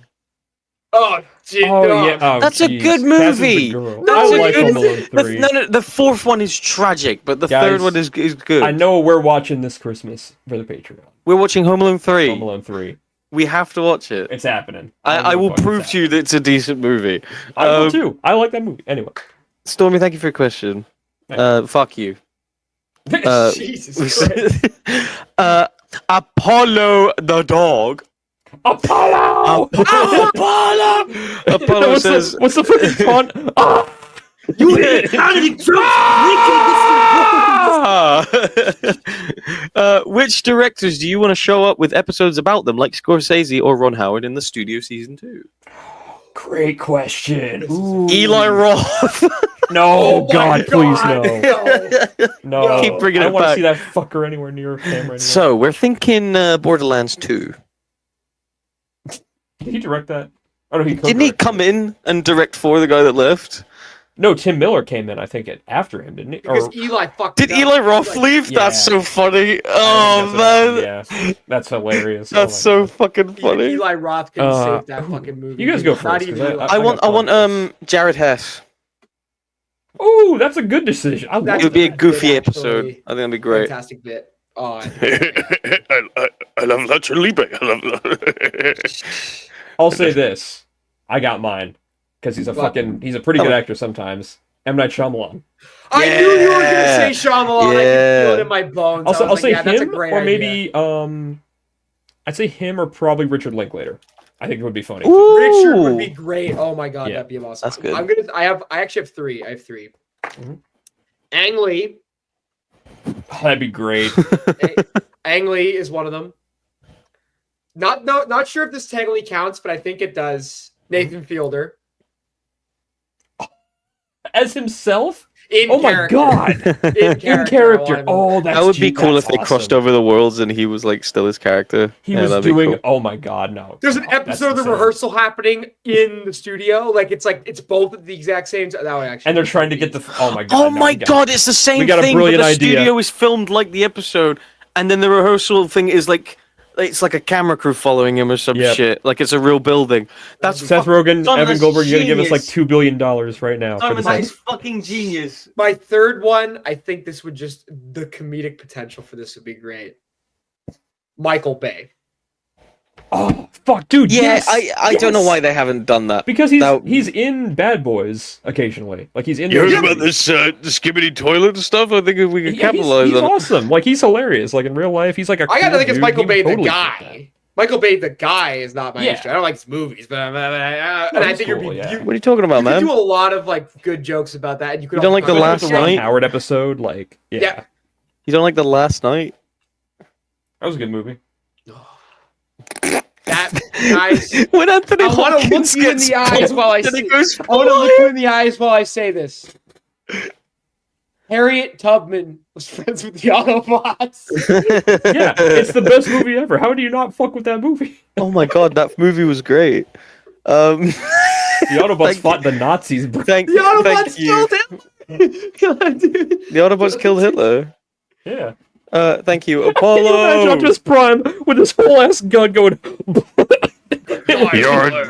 Oh, gee, Oh no. yeah, oh, That's a jeez. good Cass is the movie. girl. No, I it like Home isn't. Alone 3. The fourth one is tragic, but the Guys, third one is good. I know we're watching this Christmas for the Patreon. We're watching Home Alone 3. Home Alone 3. We have to watch it. It's happening. I will prove to you that it's a decent movie. I will too. I like that movie. Anyway. Stormy, thank you for your question. Thank Fuck you. Jesus Christ. Apollo the dog. Apollo! Apollo what's says, what's the fucking taunt? Ah! You how which directors do you want to show up with episodes about them, like Scorsese or Ron Howard in the studio season 2? Great question. Ooh. Eli Roth. No, Oh my God, please God, no. No. Keep bringing I it don't want to back. see that fucker anywhere near a camera anymore. So we're thinking Borderlands 2. Did he direct that? Oh, no, he Didn't he come in and direct for the guy that left? No, Tim Miller came in, I think, after him, didn't he? Because Or, Eli fucked. Did it up. Eli Roth Like, leave? Yeah. That's so funny. I Oh think that's what man, happened, yeah, that's hilarious. that's Oh so my God. fucking Even funny. Eli Roth couldn't Uh, save that who- fucking movie. you guys dude. go Not first, even 'cause Eli. I want got plenty. Jared Hess. Ooh, that's a good decision. I That's love It would be a good, goofy actually. episode. I think that'd be great. Fantastic bit. Oh, I think I love Nacho Libre. I love. I'll say this. I got mine. Because he's What? he's a pretty good actor sometimes. M. Night Shyamalan. I knew you were gonna say Shyamalan. I could feel Yeah. it in my bones. I was I'll like, say yeah, that's a him, great or idea. maybe, I'd say him or probably Richard Linklater. I think it would be funny. Richard would be Ooh. great. Oh my god, Yeah. that'd be awesome. That's good. I actually have three. I have three. Mhm. Ang Lee. Oh, that'd be great. Ang Lee is one of them. Not sure if this technically counts, but I think it does. Nathan Fielder. As himself? In Oh my character. god! In In character. character. Oh, that's That would be gee, cool if that's they crossed awesome. over the worlds and he was like still his character. He Yeah, was that'd be doing. cool. Oh my god, no. There's an Oh, that's episode of the insane. rehearsal happening in the studio. It's both at the exact same time. That would actually. And they're trying to get the. Oh my god. Oh no, my we got- god, it's the same we got a thing, but brilliant the idea. studio is filmed like the episode, and then the rehearsal thing is like it's like a camera crew following him or some Yep. shit. Like it's a real building. That's Seth Rogen, Son, Evan that's Goldberg, you're gonna give us like genius. $2 billion right now. For Simon, this that is episode. fucking genius. My third one, I think this would just the comedic potential for this would be great. Michael Bay. Oh fuck, dude. Yeah, yes, I don't know yes. why they haven't done that. Because That- he's in Bad Boys occasionally. Like he's in. You those heard about movies. this the skibbity toilet and stuff? I think we could Yeah, capitalize he's on it. awesome. Like he's hilarious. Like in real life, he's like a. I gotta cool think it's dude. Michael He Bay totally the did that. guy. Michael Bay the guy is not my Yeah. issue. I don't like his movies, but and I he's think it'd cool, be yeah. you, What are you talking about, you could man? do a lot of like good jokes about that. And you could You don't like also The talk Last about The Ron Night? Howard episode, like Yeah. You don't like The Last Night? that was a good movie. that guys. When Anthony I want to look Hopkins you in gets the eyes punched while I and say. he goes, I want to look you in the eyes while I say this. Harriet Tubman was friends with the Autobots. Yeah, it's the best movie ever. How do you not fuck with that movie? Oh my god, that movie was great. The Autobots Thank fought the Nazis. Bro. Thank, The Autobots thank you. killed him. God, dude. The Autobots killed Hitler. Yeah. Thank you, Can you imagine Apollo. Optimus Prime with his whole ass gun going?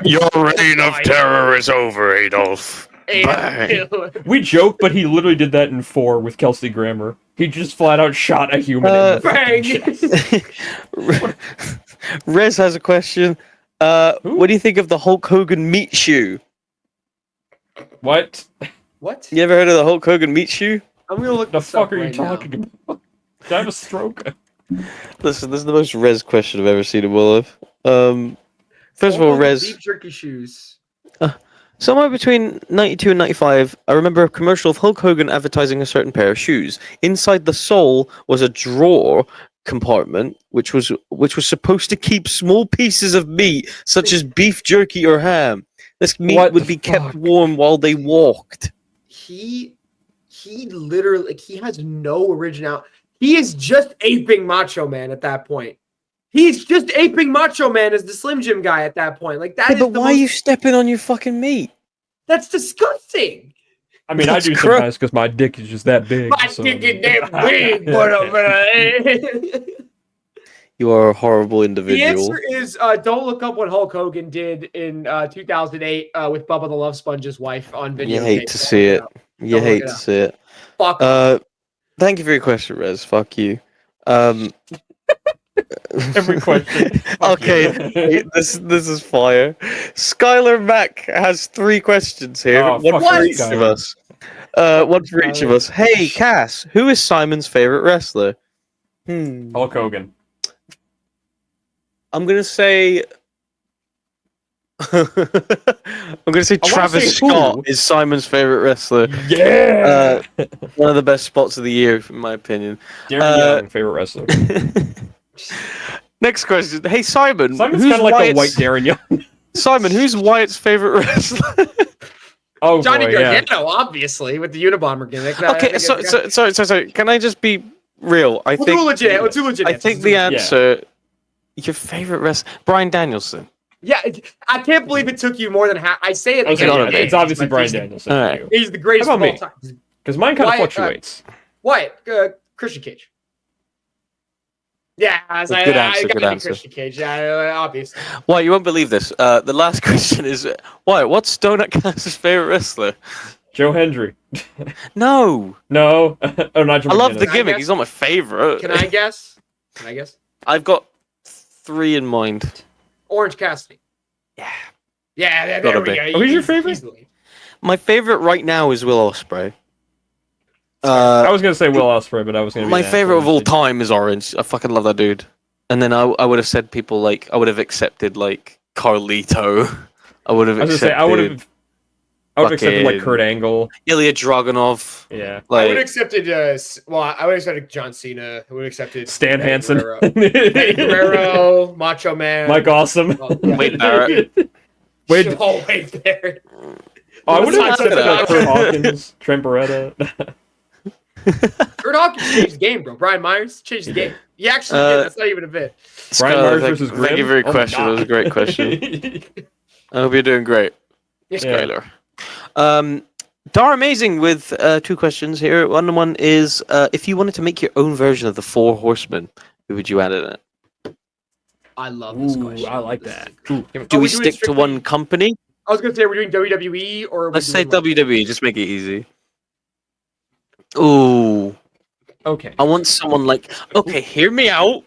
Your reign of terror is over, Adolf. Bang. We joke, but he literally did that in 4 with Kelsey Grammer. He just flat out shot a human in the fucking Bang. chest. Rez has a question. Who? What do you think of the Hulk Hogan meat shoe? What What? You ever heard of the Hulk Hogan meat shoe? I'm gonna look the this up fuck are you right now. talking about? Did I have a stroke? Listen, this is the most Rez question I've ever seen in my life. First of all, Hulk Hogan Rez, beef jerky shoes. somewhere between 92 and 95, I remember a commercial of Hulk Hogan advertising a certain pair of shoes. Inside the sole was a drawer compartment, which was supposed to keep small pieces of meat, such as beef jerky or ham. This meat What would the be kept fuck? warm while they walked. He literally like he has no originality. He is just aping Macho Man at that point. He's just aping Macho Man as the Slim Jim guy at that point. Like that Yeah, is but the why are you stepping on your fucking meat? That's disgusting. I mean, That's I do gross. sometimes because my dick is just that big. My so- dick is damn big. But You are a horrible the individual. answer is don't look up what Hulk Hogan did in 2008 with Bubba the Love Sponge's wife on video. You hate to see it. You Don't look hate it to up. see it. Fuck. Thank you for your question, Rez. Fuck you. Every question. Fuck Okay, you. this is fire. Skylar Mack has 3 questions here. Oh, one fuck for you, each of Skylar. us. One for each of us. Hey, Cass, who is Simon's favorite wrestler? Hulk Hogan. I'm gonna say. I'm gonna say I wanna Travis say who? Scott is Simon's favorite wrestler. Yeah. One of the best spots of the year, in my opinion. Darren Young, favorite wrestler. Next question. Hey, Simon. Simon's who's kind of like Wyatt's... a white Darren Young. Simon, who's Wyatt's favorite wrestler? Oh Johnny boy, yeah. Gargano, obviously, with the Unabomber gimmick. Okay, so can I just be real? Let's do legit. Let's do legit. I think the answer, your favorite wrestler, Bryan Danielson. Yeah, I can't believe it took you more than half. I say it. I was gotta saying, be. it's obviously But Bryan he's the- Danielson. All right. for you. He's the greatest How of about all me? time. Because mine kind of Wyatt, fluctuates. Wyatt, Christian Cage. Yeah, I Good answer, gotta good be answer. Christian Cage. Yeah, obviously. Why, you won't believe this. The last question is, why? What's Donut Cass's favorite wrestler? Joe Hendry. No, No. Oh, not Joe I love the McGinnis. I gimmick. guess- He's not my favorite. Can I guess? I've got 3 in mind. Orange Cassidy. Yeah. Yeah, there Gotta we be. go. Oh, who's your He's favorite? the lead. My favorite right now is Will Ospreay. I was gonna say Will Ospreay, but I was gonna. Be My an favorite of asshole all and say- time is Orange. I fucking love that dude. And then I would have said people like I would have accepted like Carlito. I would have I was gonna say accepted I would have accepted like fucking- Kurt Angle. Ilya Dragunov. Yeah. I would have Like accepted. I would have accepted John Cena. I would have accepted Stan Eddie Hansen. Guerrero. Eddie Guerrero, Macho Man, Mike Awesome. Oh, yeah. Wade Barrett. Wade. Oh, Wade Barrett. Oh, I would have Let's not accepted talk like about Kurt that. Hawkins, Trent Beretta. Kurt Hawkins changed the game, bro. Brian Myers changed the game. He actually did. That's not even a bit. Brian Skylar, Myers thank- versus Thank you Grimm? for your Oh my question. That was a God. great question. I hope you're doing great, Yeah. Skylar. Dar Amazing with 2 questions here. One is if you wanted to make your own version of the 4 Horsemen, who would you add in it? I love this Ooh, question. I like This is- that. Ooh, give me- Do Are we we doing stick to strictly- one company? I was gonna say, we're doing WWE or are we Let's say doing, like- WWE. Just make it easy. Ooh, Okay. I want someone like. Okay, hear me out.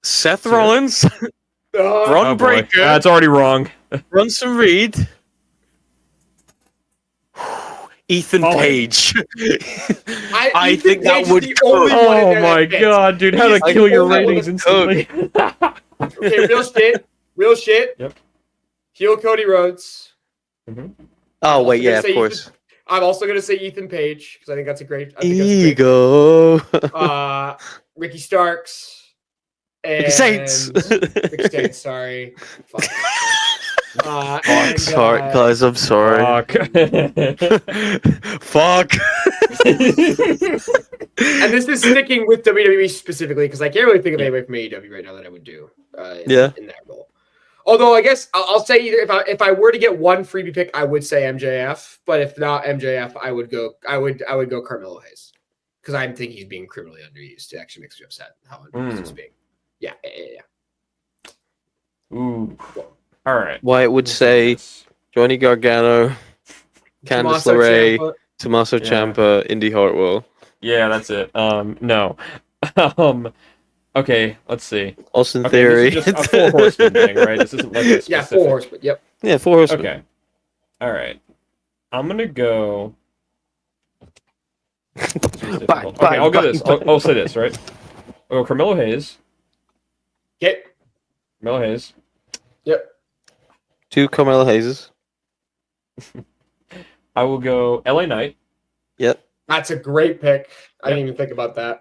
Seth Sure. Rollins, Braun Oh, boy. Breaker, That's already wrong. Bronson Reed, Ethan Oh. Page. I Ethan think that Page is would the only cook. one in Oh there my that fits. god, dude! How He's to the kill your only one ratings that instantly? Okay, real shit. Yep. Heel Cody Rhodes. Oh wait, Also gonna yeah, of say course. I'm also gonna say Ethan Page because I think that's a great. Ego. Ricky Starks. And Saints. Ricky Saints, sorry. Fuck. And, Sorry, guys. I'm sorry. Fuck. Fuck. and this is sticking with WWE specifically because I can't really think of anybody from AEW right now that I would do. In that role. Although I guess I'll say either if I were to get one freebie pick, I would say MJF. But if not MJF, I would go Carmelo Hayes because I think he's being criminally underused. It actually makes me upset how underused he's being. Yeah. Ooh. All right. Wyatt would say Johnny Gargano, Candice Tommaso LeRae, Ciampa. Tommaso Yeah. Ciampa, Indy Hartwell, Yeah, that's it. No. Okay, let's see. Austin Okay, Theory. this is just a 4 horseman thing, right? This isn't like a specific. Yeah, 4 horsemen. Yep. Yeah, 4 Horsemen. Okay. All right. I'm gonna go. Bang, Okay, I'll go bang, this. bang. I'll say this, right? I'll go Carmelo Hayes. Okay. Carmelo Hayes. Yep. 2 Carmelo Hayes. I will go LA Knight. Yep. That's a great pick. I didn't even think about that.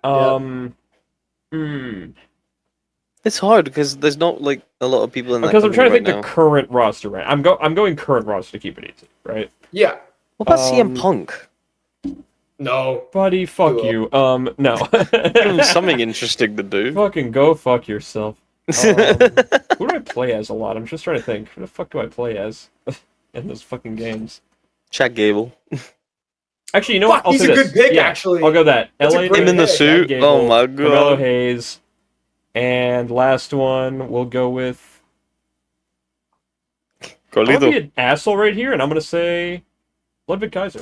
It's hard because there's not like a lot of people in that. Because I'm trying to think company the right current roster, right? I'm going current roster to keep it easy, right? Yeah. What about CM um, Punk? No. Buddy, fuck Cool. you. No. Give him something interesting to do. Fucking go fuck yourself. Who do I play as a lot? I'm just trying to think. Who the fuck do I play as in those fucking games? Chad Gable. Actually, you know Fuck, what? I'll he's say a this. good pick, Yeah, actually. I'll go that. That's a LA great Him in the pick. suit. Gable, Oh my Carmelo god. Hayes. And last one, we'll go with. I'm gonna be Carlito. an asshole right here, and I'm gonna say Ludwig Kaiser.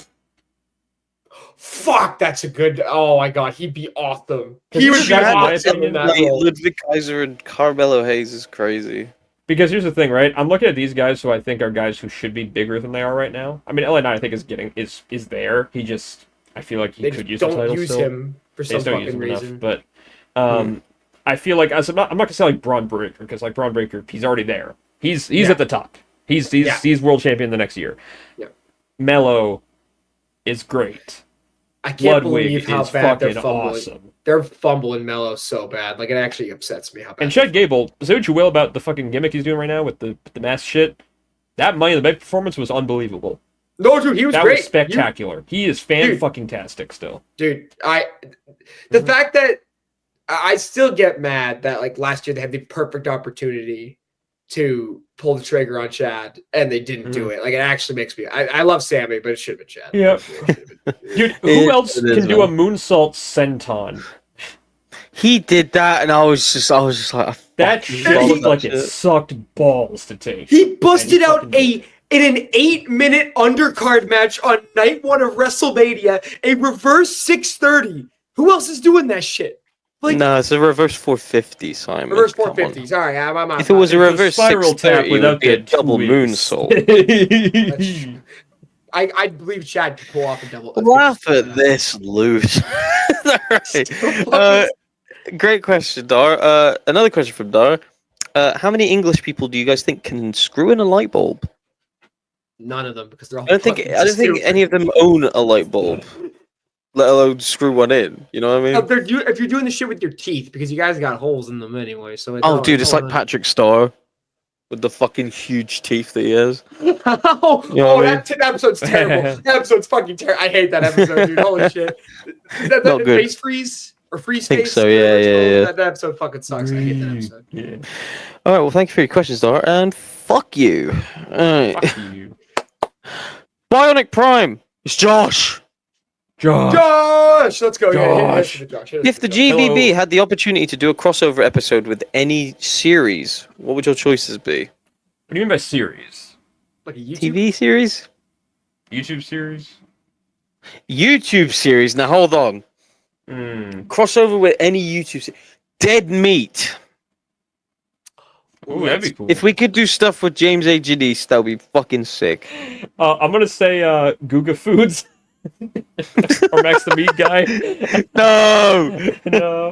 Fuck, that's a good. Oh my god, he'd be awesome. Because He here's would be the guy, in my awesome in opinion, that Like, role. Ludwig Kaiser and Carmelo Hayes is crazy. Because here's the thing, right? I'm looking at these guys who I think are guys who should be bigger than they are right now. I mean, LA Knight I think is there. He just I feel like he They could just use the don't title use still. him for They some just don't use fucking him reason. enough. But I feel like I'm not gonna say like Braun Breaker because like Braun Breaker he's already there. He's Yeah. at the top. He's world champion the next year. Yeah. Mello is great. I can't Ludwig believe how is bad they're fucking fumbling. awesome. They're fumbling Mello so bad. Like it actually upsets me how bad. And Chad Gable, say what you will about the fucking gimmick he's doing right now with the mask shit. That Money in the Bank performance was unbelievable. No, dude, he was That great. was spectacular. He is fan Dude. fucking tastic still. Dude, the fact that I still get mad that like last year they had the perfect opportunity to pull the trigger on Chad and they didn't do it. Like it actually makes me. I love Sammy, but it should have been Chad. Yeah. Dude, who else can do a moonsault senton? He did that, and I was just like, that shit looked like it sucked balls to take. He busted out in an 8-minute undercard match on night 1 of WrestleMania, a reverse 630. Who else is doing that shit? Like, no, it's a reverse 450, Simon. Reverse 450. Sorry, I'm if it was a reverse spiral tap 630, it without would be a double moonsault. I believe Chad could pull off a double. Laugh at this, loose. Right. Great question, Dar. Another question from Dar. How many English people do you guys think can screw in a light bulb? None of them, because they're all. I don't think any of them own a light bulb, let alone screw one in. You know what I mean? If you're doing the shit with your teeth, because you guys got holes in them anyway. So dude, it's like Patrick Starr with the fucking huge teeth that he has. That episode's terrible. That episode's fucking terrible. I hate that episode, dude. Holy shit. That Not good. Face freeze or freeze I think face. so. Yeah. That episode fucking sucks. I hate that episode. Yeah. All right. Well, thank you for your questions, Dar, and fuck you. All right. Fuck you. Bionic Prime. It's Josh. Josh, let's go. Josh. If the GBB had the opportunity to do a crossover episode with any series, what would your choices be? What do you mean by series? Like a YouTube? TV series? YouTube series? YouTube series. Now hold on. Crossover with any YouTube series. Dead Meat. Ooh, that'd be cool. If we could do stuff with James A. Janice, that would be fucking sick. I'm gonna say Guga Foods. Or Max the Meat Guy. No! No.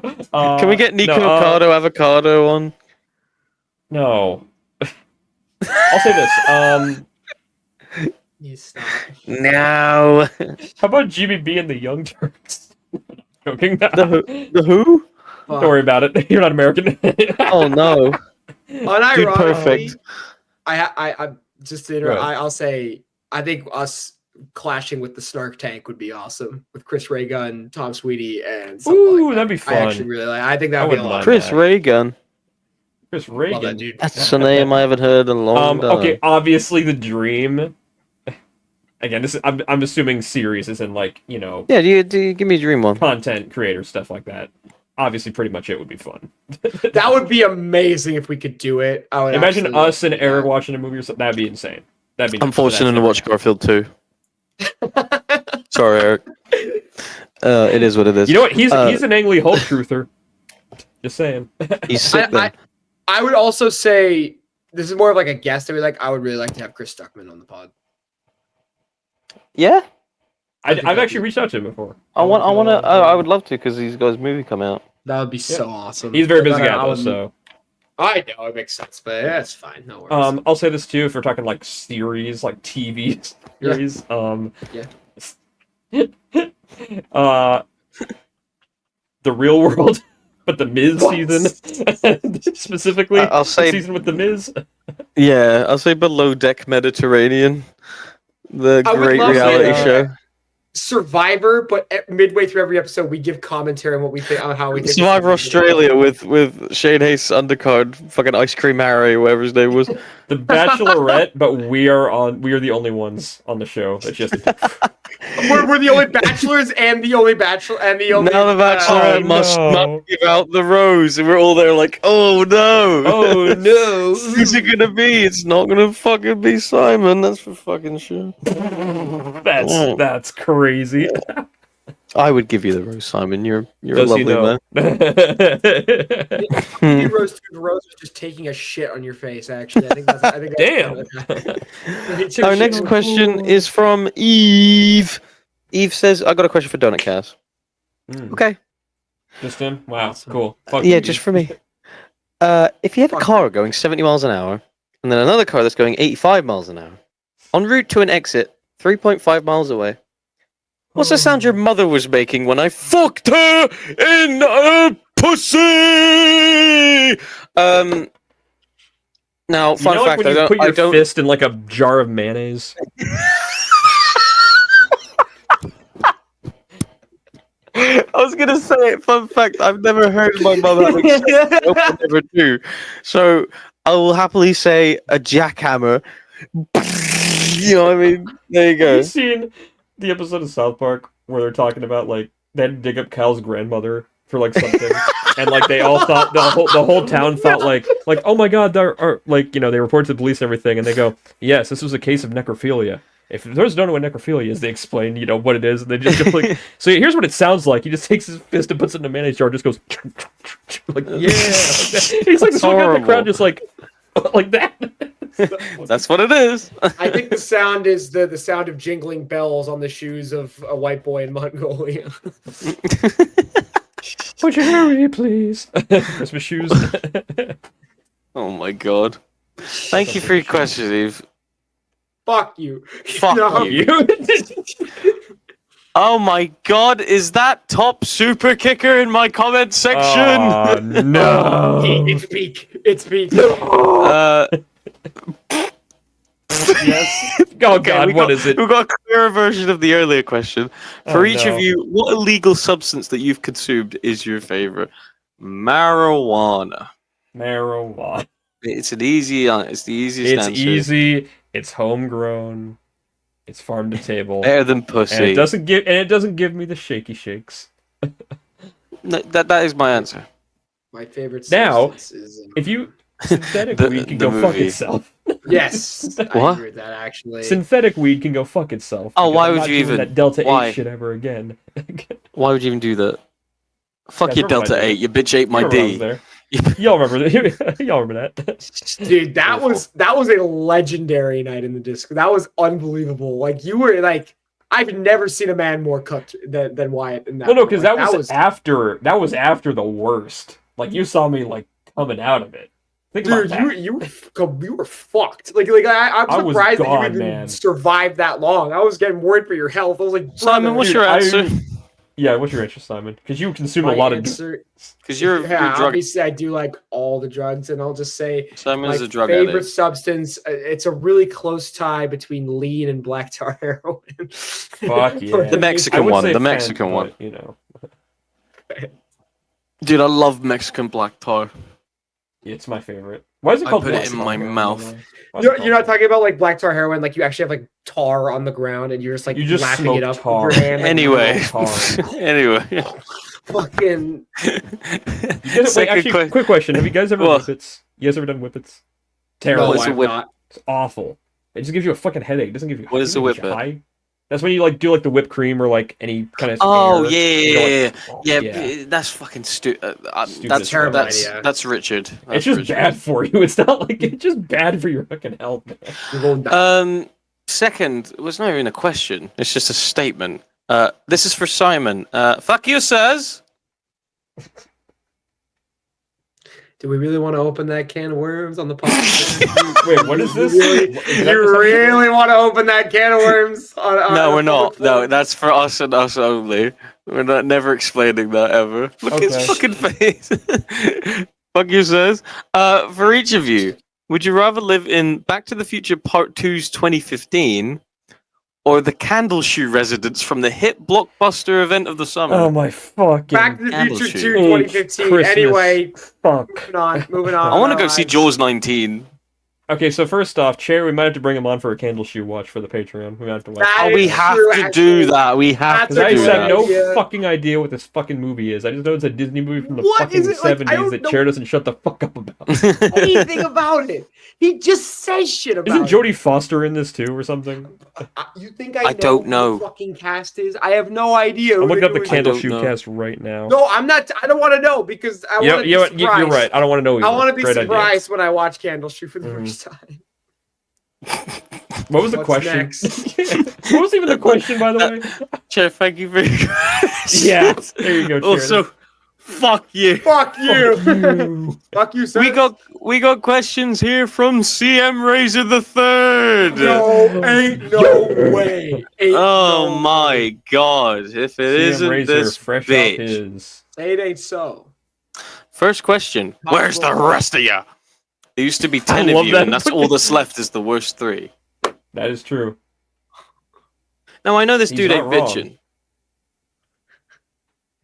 Can we get Nico Avocado on? No. I'll say this. You stop. No. How about GBB and the Young Turks? Joking. The who? Don't worry about it. You're not American. Oh no. Unironically, Dude, perfect. I just to interrupt, I'll say I think us clashing with the Snark Tank would be awesome with Chris Ray Gun, Tom Sweetie, and something Ooh, like that. that'd be fun. I actually really like. I think that would be a lot. Chris Reagan. Chris Love Reagan. that dude. That's a name I haven't heard in a long time. Okay, obviously the dream. Again, this is, I'm assuming series is in like, you know. Yeah, do you give me a dream one. Content creator stuff like that. Obviously, pretty much it would be fun. That would be amazing if we could do it. I would imagine us and Eric watching a movie or something. That'd be insane. That'd be. I'm fortunate to watch Garfield 2. Sorry, Eric. It is what it is. You know what? He's an Ang Lee Hulk truther. Just saying. He's sick then. I would also say this is more of like a guest. I would really like to have Chris Stuckman on the pod. Yeah, I've actually reached out to him before. I would love to because he's got his movie coming out. That would be so awesome. He's a very busy guy though, so. I know it makes sense, but that's fine. No worries. I'll say this too, if we're talking like series, like TV series. The Real World, but the Miz season specifically. I'll say the season with the Miz. Yeah, I'll say Below Deck Mediterranean, the great reality show. Survivor, but midway through every episode, we give commentary on what we think, on how we think. Survivor Australia with Shane Hayes undercard, fucking Ice Cream Harry, whatever his name was. The Bachelorette, but we are the only ones on the show. That's just we're the only bachelors and the only bachelor and the only. Now the Bachelorette must give out the rose, and we're all there like, oh no, oh no, who's it gonna be? It's not gonna fucking be Simon. That's for fucking sure. Oh. That's crazy. I would give you the rose, Simon. You're a lovely man. Rose was just taking a shit on your face. Actually, I think that's damn. Our next question is from Eve. Eve says, "I got a question for Donut Cass." Okay. Just him? Wow, cool. Fuck yeah, you. just for me. If you have a car going 70 miles an hour, and then another car that's going 85 miles an hour, en route to an exit 3.5 miles away, what's the sound your mother was making when I fucked her in a pussy? Now, fun fact, when you put your fist in like a jar of mayonnaise. I was gonna say, fun fact, I've never heard my mum having sex. I hope I never do. So I will happily say a jackhammer. You know what I mean? There you Have you go. seen the episode of South Park where they're talking about like they had to dig up Cal's grandmother for like something, and like they all thought the whole town thought like oh my god, there are like they report to the police and everything, and they go, yes, this was a case of necrophilia. If those don't know what necrophilia is, they explain what it is, and they just go like, so here's what it sounds like. He just takes his fist and puts it in a mayonnaise jar, and just goes like yeah. He's like looking at the crowd, just like that. That's what it is. I think the sound is the sound of jingling bells on the shoes of a white boy in Mongolia. Would you hurry, please? Christmas shoes. Oh my god. Thank you for your question, Eve. Fuck you. Fuck No. you. Oh my god, is that top super kicker in my comment section? Oh, no. It's peak. It's peak. Yes. Oh god, what is it? We've got a clearer version of the earlier question. For Oh, each no. of you, what illegal substance that you've consumed is your favorite? Marijuana. Marijuana. It's an easy. It's the easiest It's answer. easy. It's homegrown. It's farm to table. Better than And pussy. it doesn't give me the shaky shakes. No, that is my answer. My favorite Now, substance is If you synthetic The- weed can the go fuck movie. itself. yes. I What? agree with that actually. Synthetic weed can go fuck itself. Oh, because why I'm would not you doing even- that Delta why? 8 shit ever again? Why would you even do that? Fuck Yeah, your remember Delta I did. 8. Your bitch ate my You remember I was D. there. Y'all remember that? Y'all remember that? Dude, that was a legendary night in the disc. That was unbelievable. Like you were like, I've never seen a man more cooked than Wyatt in that. Well, no, moment. because Like, that was after the worst. Like you saw me like coming out of it. Think dude, about that. you were fucked. Like I'm I was surprised that gone, you even man. survived that long. I was getting worried for your health. I was like, Simon, what's brother, your answer? Yeah, what's your answer, Simon? Because you consume a my lot of. answer? Because you're drug. Obviously I do like all the drugs, and I'll just say Simon's my a drug favorite addict. substance. It's a really close tie between lean and black tar heroin. Fuck yeah. The Mexican I would one, say the Fent, Mexican one. but, you know, Dude, I love Mexican black tar. it's my favorite. Why is it I called put it black in tar my heroin, mouth. by the way? Why is it You're not called talking about like black tar heroin, like you actually have like tar on the ground and you're just like You just lapping it smoke up tar. with your hand. like, Anyway. tar. Anyway. fucking You guys, wait, Second actually, question. quick question: have you guys ever What? whippets? You guys ever done whippets? no, Terrible. What's a I'm whip? not. It's awful. It just gives you a fucking headache. It doesn't give you. What is it a gives you whippet? high. That's when you like do like the whipped cream or like any kind of. Oh, air. yeah, You go, yeah, like, oh, yeah. That's fucking stupid. Stupid That's as fuck. that's Richard. It's That's just Richard. bad for you. It's not like it's just bad for your fucking health, man. You're going down. Second, it was not even a question. It's just a statement. This is for Simon. Fuck you, sirs. Do we really want to open that can of worms on the podcast? Wait, what is this? Really- Is that the You subject? really want to open that can of worms? No, we're not. public No, forum? that's for us and us only. We're not never explaining that ever. Look at his Okay. fucking face. Fuck you, sirs. For each of you, would you rather live in Back to the Future Part 2's 2015 or the Candleshoe residence from the hit blockbuster event of the summer? Oh my fucking Back to the Candle Future shoot. 2 2015. Christmas. Anyway, fuck. moving on. I want to go see Jaws 19. Okay, so first off, Chair, we might have to bring him on for a candle shoe watch for the Patreon. We might have to watch. That Oh, is we have true, to actually. do that. We have That's to I a do just good have that. no idea. fucking idea what this fucking movie is. I just know it's a Disney movie from the What fucking is it? Like, I 70s don't that know- Chair doesn't shut the fuck up about. anything about it. He just says shit about Isn't it. Jodie Foster in this too or something? You think I don't who know. the fucking cast is? I have no idea. I'm who looking up the doing- candle don't shoe know. cast right now. No, I'm not. I don't want to know because I Yeah, want to you know be what? You're surprised. right. I don't want to know. I Either. want to be Great idea. surprised when I watch Candle Shoe for the Mhm. first time. What was the What's question? next? What was even the question, by the way? Chair, thank you very much. Yeah, there you go, Chair. Also, fuck you. Fuck you. You. Fuck you, sir. We got questions here from CM Razor the Third. No, ain't no way. Ain't Oh no my way. god! If it CM isn't Razor, this fresh off bitch. his. Say it ain't so. First question: where's the rest of ya? There used to be 10 love of you, that. and that's all that's left is the worst 3. That is true. Now I know this He's dude not ain't wrong. bitching.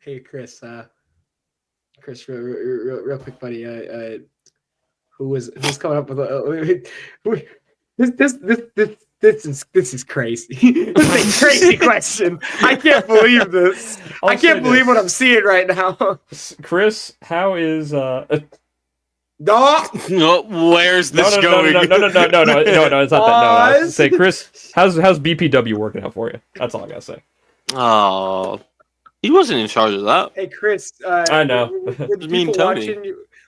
Hey, Chris. Chris, real quick, buddy. Who's coming up with this is crazy. This is a crazy question. I can't believe this. I can't believe what I'm seeing right now. Chris, how is No, Where's this going? No, it's not that. No, I was say, Chris, how's BPW working out for you? That's all I gotta say. Oh, he wasn't in charge of that. hey Chris. I know.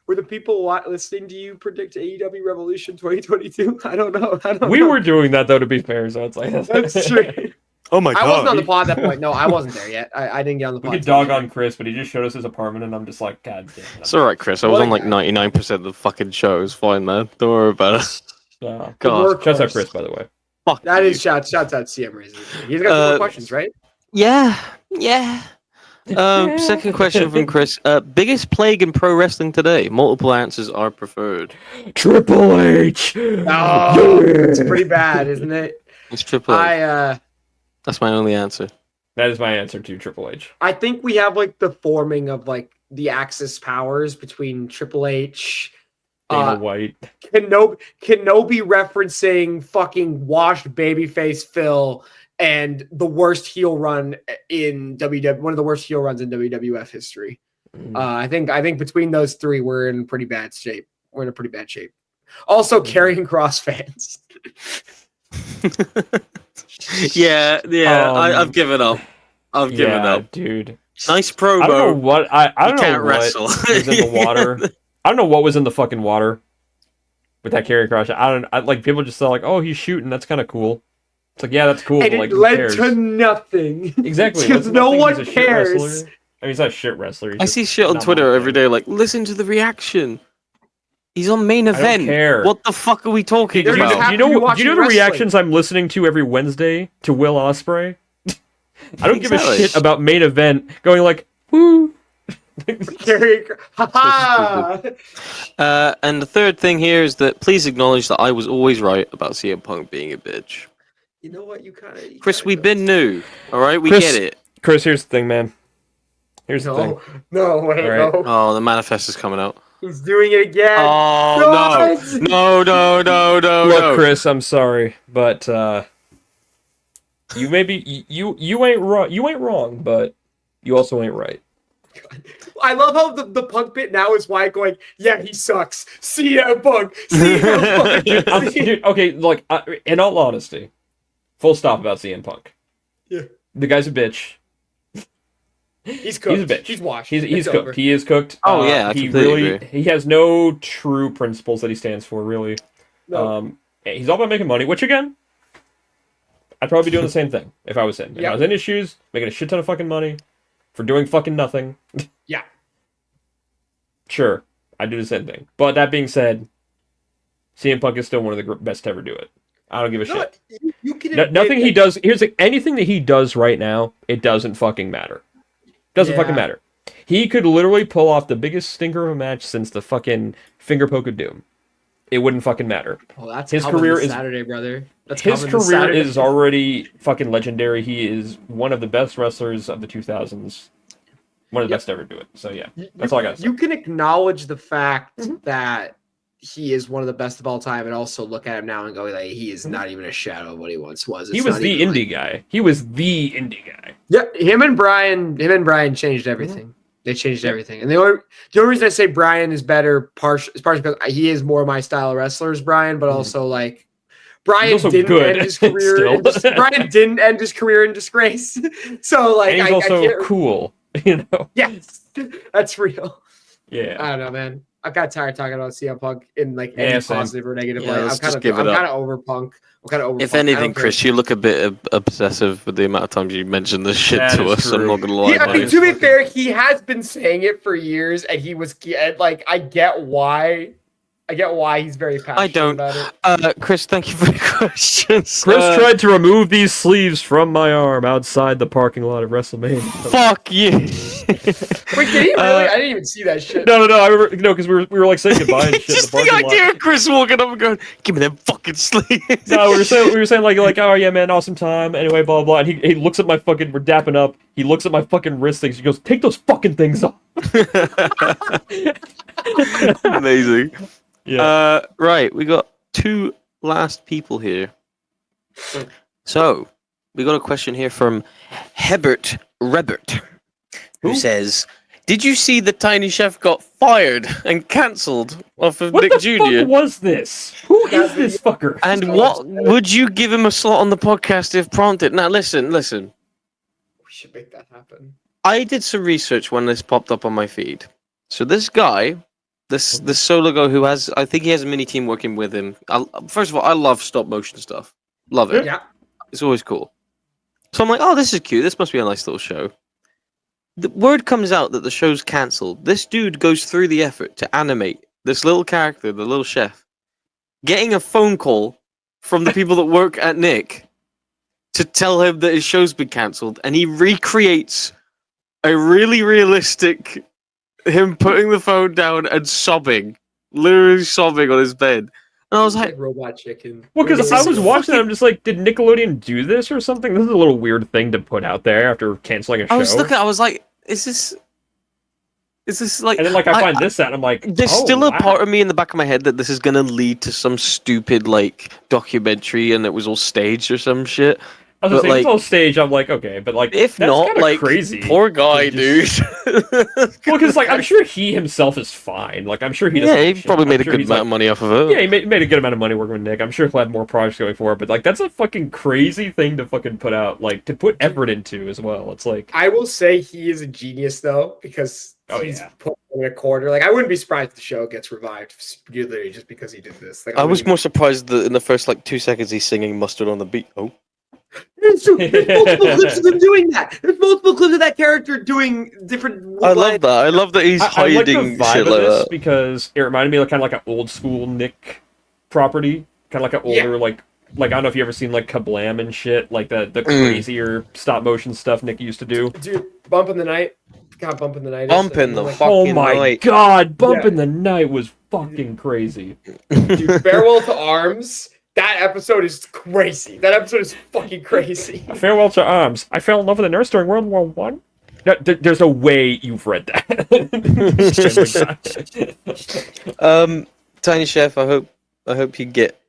Were the people listening to you predict AEW Revolution 2022? I don't know. We were doing that though, to be fair. So it's like That's true. Oh my god! I wasn't on the pod at that point. No, I wasn't there yet. I didn't get on the pod. We could dog on Chris, but he just showed us his apartment, and I'm just like, God damn. It's alright, Chris. I was on like 99% of the fucking show. It's fine, man. Don't worry about it. God, shouts out Chris, by the way. Fuck That you. is shouts out CM Razor. He's got some more questions, right? Yeah. Second question from Chris. Biggest plague in pro wrestling today? Multiple answers are preferred. Triple H. Oh, it's pretty bad, isn't it? It's Triple H. That's my only answer. That is my answer to Triple H. I think we have like the forming of like the Axis powers between Triple H, Dana White, Kenobi referencing fucking washed babyface Phil, and the worst heel run in WW, one of the worst heel runs in WWF history. I think between those three, we're in pretty bad shape. We're in a pretty bad shape. Also, carrying cross fans. Yeah. I've given up. I've given up, dude. Nice promo. I don't know what I don't know can't what wrestle. was in the water. I don't know what was in the fucking water with that carrying cross. I like people just thought like, oh, he's shooting. That's kind of cool. It's like, yeah, that's cool. And but, like, it who led cares? to nothing. Exactly. Because no one cares. I mean, he's not a shit wrestler. He's I just see shit on not Twitter my every thing. day like, listen to the reaction. He's on main event. care. What the fuck are we talking They're just about? happy Do you know to be the watching reactions I'm listening to every Wednesday to Will Ospreay? I don't give a Exactly. shit about main event going like, woo. Ha-ha! And the third thing here is that please acknowledge that I was always right about CM Punk being a bitch. You know what? You kind of Chris, we've been new. All right, we Chris- get it. Chris, here's the thing, man. Here's the thing. No, wait, All right. no. Oh, the manifest is coming out. He's doing it again. Oh What? no! No! Look, Chris, I'm sorry, but you you ain't wrong. You ain't wrong, but you also ain't right. I love how the Punk bit now is Wyatt going, yeah, he sucks. CM Punk. CM Punk. Dude, okay, like in all honesty, full stop about CM Punk. Yeah. The guy's a bitch. He's cooked. He's a bitch. He's washed. He's It's cooked. over. He is cooked. Oh, yeah, I he completely really agree. he has no true principles that he stands for. Really, No. he's all about making money. Which again, I'd probably be doing the same thing if I was him. If Yeah. I was in his shoes, making a shit ton of fucking money for doing fucking nothing. Yeah. Sure, I'd do the same thing. But that being said, CM Punk is still one of the best to ever do it. I don't give a No, shit. you can Nothing he admit does. Here's anything that he does right now. It doesn't fucking matter. Doesn't Yeah. fucking matter. He could literally pull off the biggest stinker of a match since the fucking finger poke of doom. It wouldn't fucking matter. Oh, that's His coming career this is- Saturday, brother. That's His coming this career Saturday. is already fucking legendary. He is one of the best wrestlers of the 2000s. One of the Yep. best to ever do it. So yeah, You- that's all I gotta say. You can acknowledge the fact that he is one of the best of all time, and also look at him now and go, like, he is not even a shadow of what he once was. He It's was not the even, indie guy. He was the indie guy. Yeah, him and Brian changed everything. They changed everything, and the only reason I say Brian is better, is partially because he is more my style of wrestler as Brian, but also like Brian He's also didn't good, end his career. still. Brian didn't end his career in disgrace, so like And he's I also can't, cool. You know. yes, that's real. Yeah. I don't know, man. I got tired talking about CM Punk in like Yeah, any same. positive or negative Yeah, light. let's I'm kind just of give it up. over Punk. I'm kind of over. If Punk. I don't anything, care. Chris, you look a bit obsessive with the amount of times you mentioned this shit That to is us. I'm true. not gonna lie. Yeah, I buddy. mean, to be fair, he has been saying it for years, and he was like, I get why I get why he's very passionate don't. about it. Chris, thank you for the questions. Chris tried to remove these sleeves from my arm outside the parking lot of WrestleMania. Fuck you. Wait, did he really? I didn't even see that shit. No, I remember, because we were like saying goodbye and shit. Just in the the parking idea lot. of Chris walking up and going, "Give me them fucking sleeves." No, we were saying like, oh yeah, man, awesome time. Anyway, blah blah. And he looks at my fucking. We're dapping up. He looks at my fucking wrist things. He goes, "Take those fucking things off." Amazing. Yeah. Right, we got two last people here. So, we got a question here from Hebert Rebert, who says, "Did you see the Tiny Chef got fired and cancelled off of What Nick the Jr.? fuck was this? Who is this fucker? And what would you give him a slot on the podcast if prompted?" Now, listen. We should make that happen. I did some research when this popped up on my feed. So this guy, this solo guy who has, I think he has a mini team working with him. First of all, I love stop motion stuff. Love it. Yeah. It's always cool. So I'm like, oh, this is cute. This must be a nice little show. The word comes out that the show's cancelled. This dude goes through the effort to animate this little character, the little chef, getting a phone call from the people that work at Nick to tell him that his show's been cancelled, and he recreates a really realistic him putting the phone down and sobbing, literally sobbing on his bed. And I was like, Robot Chicken. Well, because This I was is watching it, I'm just like, did Nickelodeon do this or something? This is a little weird thing to put out there after canceling a show. I was like, is this like? And then like I find this out, and I'm like, there's oh, still a wow. part of me in the back of my head that this is gonna lead to some stupid like documentary, and it was all staged or some shit. I was but, gonna say, like, it's all stage. I'm like, okay, but like, If that's not, kinda like, crazy. poor guy, dude. Well, because like I'm sure he himself is fine. Like I'm sure he doesn't. Yeah, he give a shit. probably I'm made a sure good he's, amount like, of money off of it. Yeah, he made a good amount of money working with Nick. I'm sure he'll have more projects going forward. But like, that's a fucking crazy thing to fucking put out, like to put effort into as well. It's like, I will say he is a genius though, because he's put in a corner. Like I wouldn't be surprised if the show gets revived literally just because he did this. Like I was more surprised that in the first like 2 seconds he's singing "Mustard on the Beat." Oh, There's multiple clips of him doing that. There's multiple clips of that character doing different. I love that. I love that he's I like the hiding vibe shit of like this that. because it reminded me of kind of like an old school Nick property, kind of like an older like I don't know if you ever seen like Kablam and shit, like the crazier stop motion stuff Nick used to do. Dude, Bump in the Night. God, Bump in the Night. Bump in the like, fuck- Oh Fucking my right. god, Bump Yeah. in the Night was fucking crazy. Dude, Farewell to Arms. That episode is crazy. That episode is fucking crazy. Farewell to Arms. I fell in love with a nurse during World War One. No, there's no way you've read that. Tiny Chef, I hope you get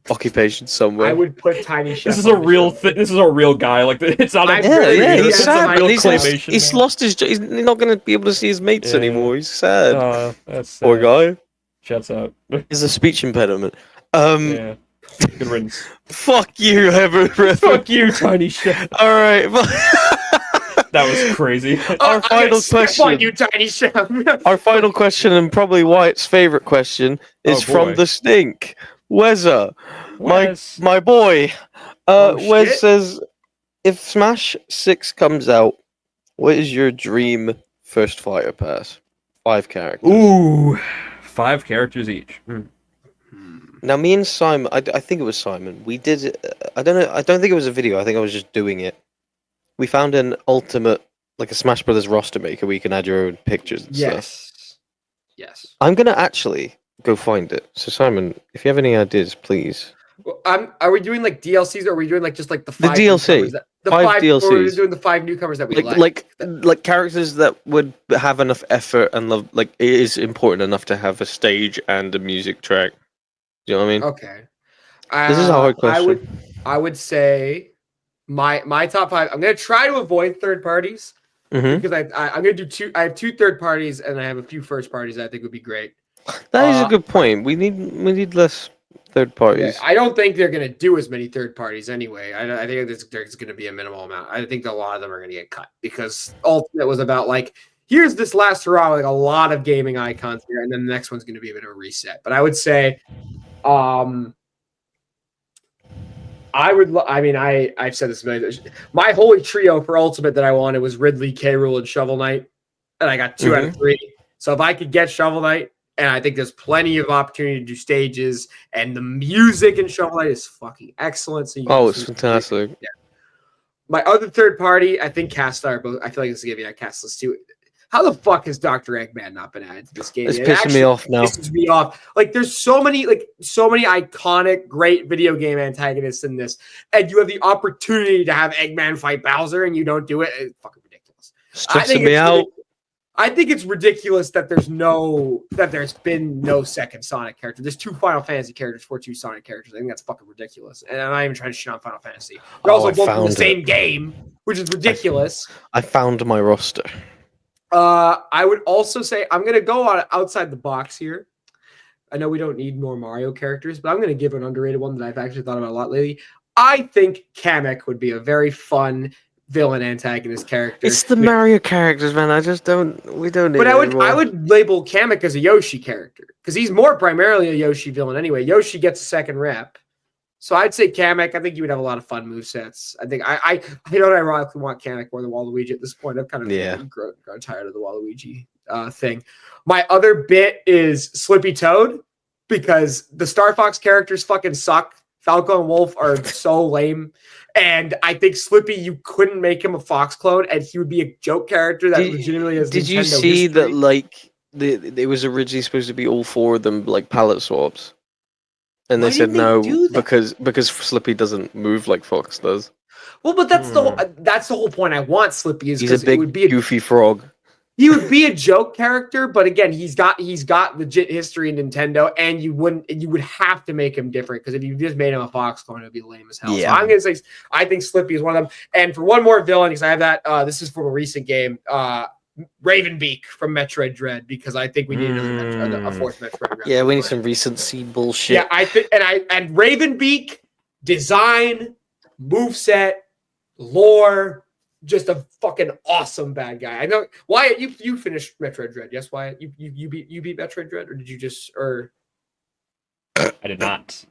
occupation somewhere. I would put Tiny Chef. This is a on the real show. thing. This is a real guy. Like it's not. I'm A, very yeah, good he's at sad. some He's, claymation he's now. lost his. He's not going to be able to see his mates Yeah. anymore. He's sad. That's Poor guy. Shuts up. He's a speech impediment. Yeah. Good riddance. Fuck you, Herbert. Fuck you, Tiny Chef. All right. That was crazy. Our final question. On you, Tiny Chef. Our final question, and probably Wyatt's favorite question, is Oh, from boy. the Stink. Wezza, Wes. my boy. Oh, Wes shit. says, if Smash 6 comes out, what is your dream first fighter pass? 5 characters. Ooh, 5 characters each. Now, me and Simon, I think it was Simon. We did. I don't know. I don't think it was a video. I think I was just doing it. We found an ultimate, like a Smash Brothers roster maker where you can add your own pictures and stuff. Yes. I'm gonna actually go find it. So, Simon, if you have any ideas, please. Well, are we doing like DLCs or are we doing like just like the 5 DLC. newcomers that, the 5 Or are we DLCs. doing the 5 newcomers that we Like characters that would have enough effort and love. Like, it is important enough to have a stage and a music track. Do you know what I mean? Okay. This is a hard question. I would say my top 5. I'm gonna try to avoid third parties Mhm. because I'm gonna do 2. I have 2 third parties and I have a few first parties that I think would be great. That is a good point. We need less third parties. I don't think they're gonna do as many third parties anyway. I think there's gonna be a minimal amount. I think a lot of them are gonna get cut because Ultimate was about like, here's this last hurrah with like a lot of gaming icons here, and then the next one's gonna be a bit of a reset. But I would say, I've said this a million times. My holy trio for Ultimate that I wanted was Ridley, K. Rool, and Shovel Knight, and I got 2 out of 3. So if I could get Shovel Knight, And I think there's plenty of opportunity to do stages, and the music in Shovel Knight is fucking excellent. So you can It's fantastic. Yeah. My other third party, I think Cast Star. Both. I feel like this is gonna be a cast list too. How the fuck has Dr. Eggman not been added to this game? It's It pissing me actually off now. pisses me off. Like there's so many iconic, great video game antagonists in this, and you have the opportunity to have Eggman fight Bowser, and you don't do it. It's fucking ridiculous. Stressing me out. I think it's ridiculous that there's been no second Sonic character. There's 2 Final Fantasy characters for 2 Sonic characters. I think that's fucking ridiculous. And I'm not even trying to shit on Final Fantasy. They're also both in the same game, which is ridiculous. I found my roster. I would also say I'm gonna go on outside the box here. I know we don't need more Mario characters, but I'm gonna give an underrated one that I've actually thought about a lot lately. I think Kamek would be a very fun villain antagonist character. It's the Mario characters, man. We don't need But it anymore. I would label Kamek as a Yoshi character because he's more primarily a Yoshi villain anyway. Yoshi gets a second rep. So I'd say Kamek. I think you would have a lot of fun movesets. I think I don't ironically want Kamek more than Waluigi at this point. I've kind of grown tired of the Waluigi thing. My other bit is Slippy Toad because the Star Fox characters fucking suck. Falco and Wolf are so lame. And I think Slippy, you couldn't make him a Fox clone, and he would be a joke character that legitimately has. Did you Nintendo see history. that? Like, it was originally supposed to be all 4 of them like palette swaps, and they Why said didn't they no do that? because Slippy doesn't move like Fox does. Well, but that's the whole point. I want Slippy is He's a because it big would be goofy frog. he would be a joke character, but again, he's got legit history in Nintendo, and you would have to make him different because if you just made him a Fox clone, it would be lame as hell. Yeah. So I'm gonna say I think Slippy is one of them. And for one more villain, because I have that. This is from a recent game. Ravenbeak from Metroid Dread, because I think we need a fourth Metroid. Yeah, we need some recency bullshit. Yeah, I think, and Ravenbeak design, moveset, lore. Just a fucking awesome bad guy. I know Wyatt. You finished Metroid Dread, yes, Wyatt? You beat Metroid Dread, or did you just or? I did not.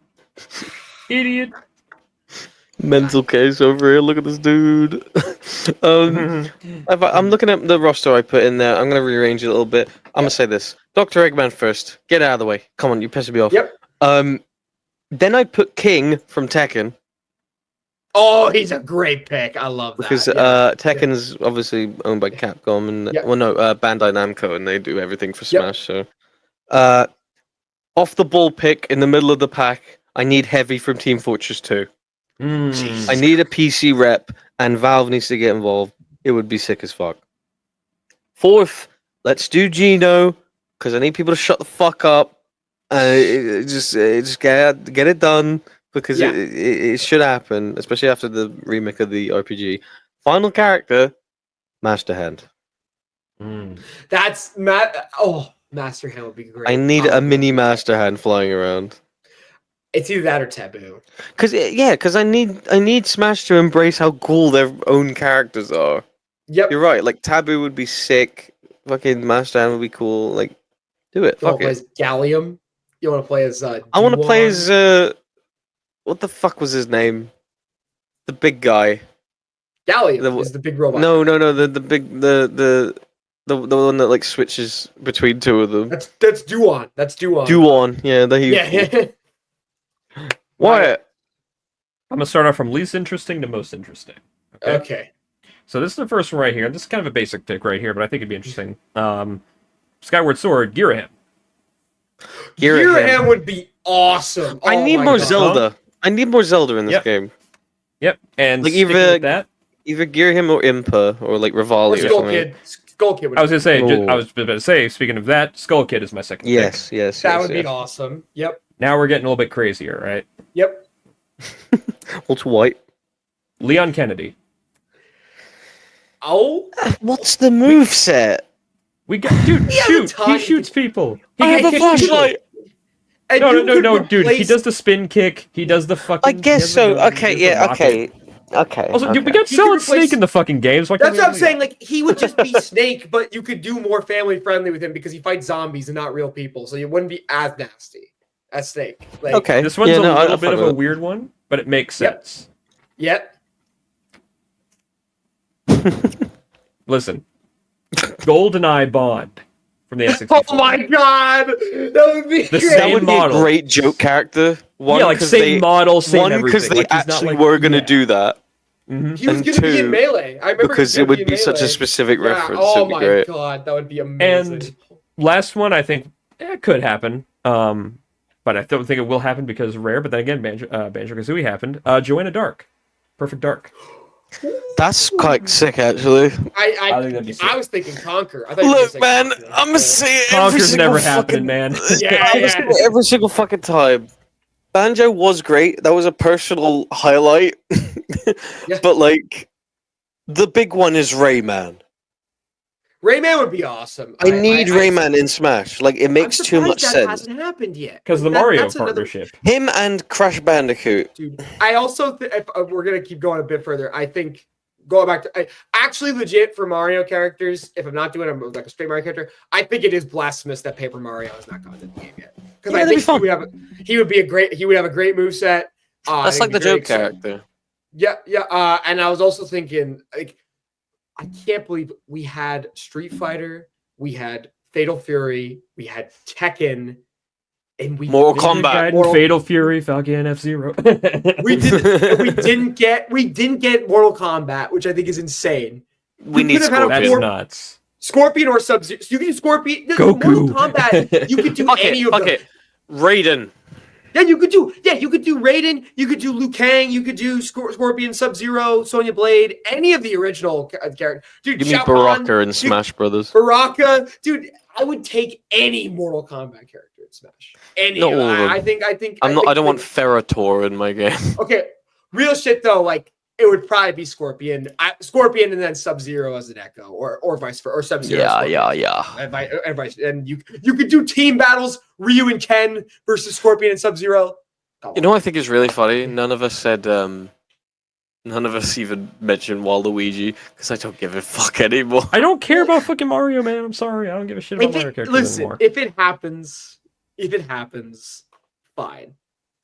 Idiot. Mental case over here. Look at this dude. I'm looking at the roster I put in there. I'm gonna rearrange it a little bit. I'm gonna say this: Dr. Eggman first. Get out of the way. Come on, you're pissing me off. Yep. Then I put King from Tekken. Oh, he's a great pick. I love that. Because Tekken's obviously owned by Capcom and Bandai Namco, and they do everything for Smash. So, off the ball pick in the middle of the pack, I need Heavy from Team Fortress 2. I need a PC rep, and Valve needs to get involved. It would be sick as fuck. Fourth, let's do Gino, because I need people to shut the fuck up. Just get it done. Because it should happen, especially after the remake of the RPG. Final character, Master Hand. That's Master Hand would be great. I need a mini Master Hand flying around. It's either that or Taboo. Because I need Smash to embrace how cool their own characters are. Yep. You're right. Like Taboo would be sick. Fucking Master Hand would be cool. Like, do it. You Fuck want to play it. as Gallium? You want to play as I want to play Duan? as what the fuck was his name? The big guy. Gallium is the big robot. No. The one that like switches between 2 of them. That's Duan. That's Duan. Duan. Yeah, the Wyatt. I'm gonna start off from least interesting to most interesting. Okay. So this is the first one right here. This is kind of a basic pick right here, but I think it'd be interesting. Skyward Sword, Girahim. Girahim would be awesome. I need more Zelda. I need more Zelda in this game. Yep, and like either that, either Girahim or Impa or like Rivali or Skull something. Kid. Skull Kid. I was gonna say. I was about to say. Speaking of that, Skull Kid is my second. Yes, pick. yes. That would be awesome. Yep. Now we're getting a little bit crazier, right? Yep. What's white? Leon Kennedy. Oh, what's the move set? We got dude. He shoots people. I have a flashlight. No, dude. He does the spin kick. He does the fucking. I guess so. Okay, yeah, okay. Also, dude, we got Solid Snake in the fucking games. That's what I'm saying. Like, he would just be Snake, but you could do more family friendly with him because he fights zombies and not real people, so you wouldn't be as nasty as Snake. Like, okay. This one's a little bit of a weird one, but it makes sense. Yep. Listen, GoldenEye Bond. from the N64. Oh my god, that would be The great. same That would model. be a great joke character. One, Yeah, like 'cause same they, model, same one everything. because they Like, he's not actually like- were going to yeah. do that, Mhm. He was and going to be in two, Melee. I remember because he it was gonna would be such a Melee. specific Yeah. reference. Oh It'd be my great. god, that would be amazing. And last one, I think it could happen. But I don't think it will happen because rare. But then again, Banjo-Kazooie happened. Joanna Dark, Perfect Dark. That's quite sick, actually. I think that'd be sick. I was thinking Conquer. I thought you were gonna Look, say man, Conquer. I'm gonna say it every Conker's single never fucking happening, man. Yeah, I'm gonna say it every single fucking time. Banjo was great. That was a personal highlight. Yeah. But like, the big one is Rayman. Rayman would be awesome. I need Rayman in Smash. Like, it makes I'm too much surprised that sense. hasn't happened yet. Because the That- Mario that's another- partnership. Him and Crash Bandicoot. Dude, I also if we're gonna keep going a bit further. I think going back to actually legit for Mario characters. If I'm not doing like a straight Mario character, I think it is blasphemous that Paper Mario has not gotten to the game yet. Because Yeah, I that'd think be he would have a great moveset. That's like the joke character. Yeah. And I was also thinking, like, I can't believe we had Street Fighter, we had Fatal Fury, we had Tekken, and we Mortal didn't Kombat. get Gaiden, Fatal Fury, Falcon, F-Zero. We didn't get Mortal Kombat, which I think is insane. We need could have had a That's Scorpion. nuts. Scorpion or Sub-Zero. You can do Scorpion. Goku. Mortal Kombat. You could do Fuck any it, of fuck them. it. Raiden. Yeah, you could do Raiden, you could do Liu Kang, you could do Scorpion, Sub-Zero, Sonya Blade, any of the original characters. Dude, Give me Shao Kahn, Baraka in dude, Smash Brothers. Baraka, dude, I would take any Mortal Kombat character in Smash. Any. Not all of them. I think. I don't want Ferrator in my game. Okay, real shit though. Like it would probably be Scorpion, Scorpion, and then Sub-Zero as an Echo, or vice versa, or Sub-Zero. Yeah. And you could do team battles, Ryu and Ken versus Scorpion and Sub-Zero. You know what I think is really funny? None of us said, none of us even mentioned Waluigi, because I don't give a fuck anymore. I don't care about fucking Mario, man. I'm sorry. I don't give a shit about Mario characters anymore. If it happens, fine.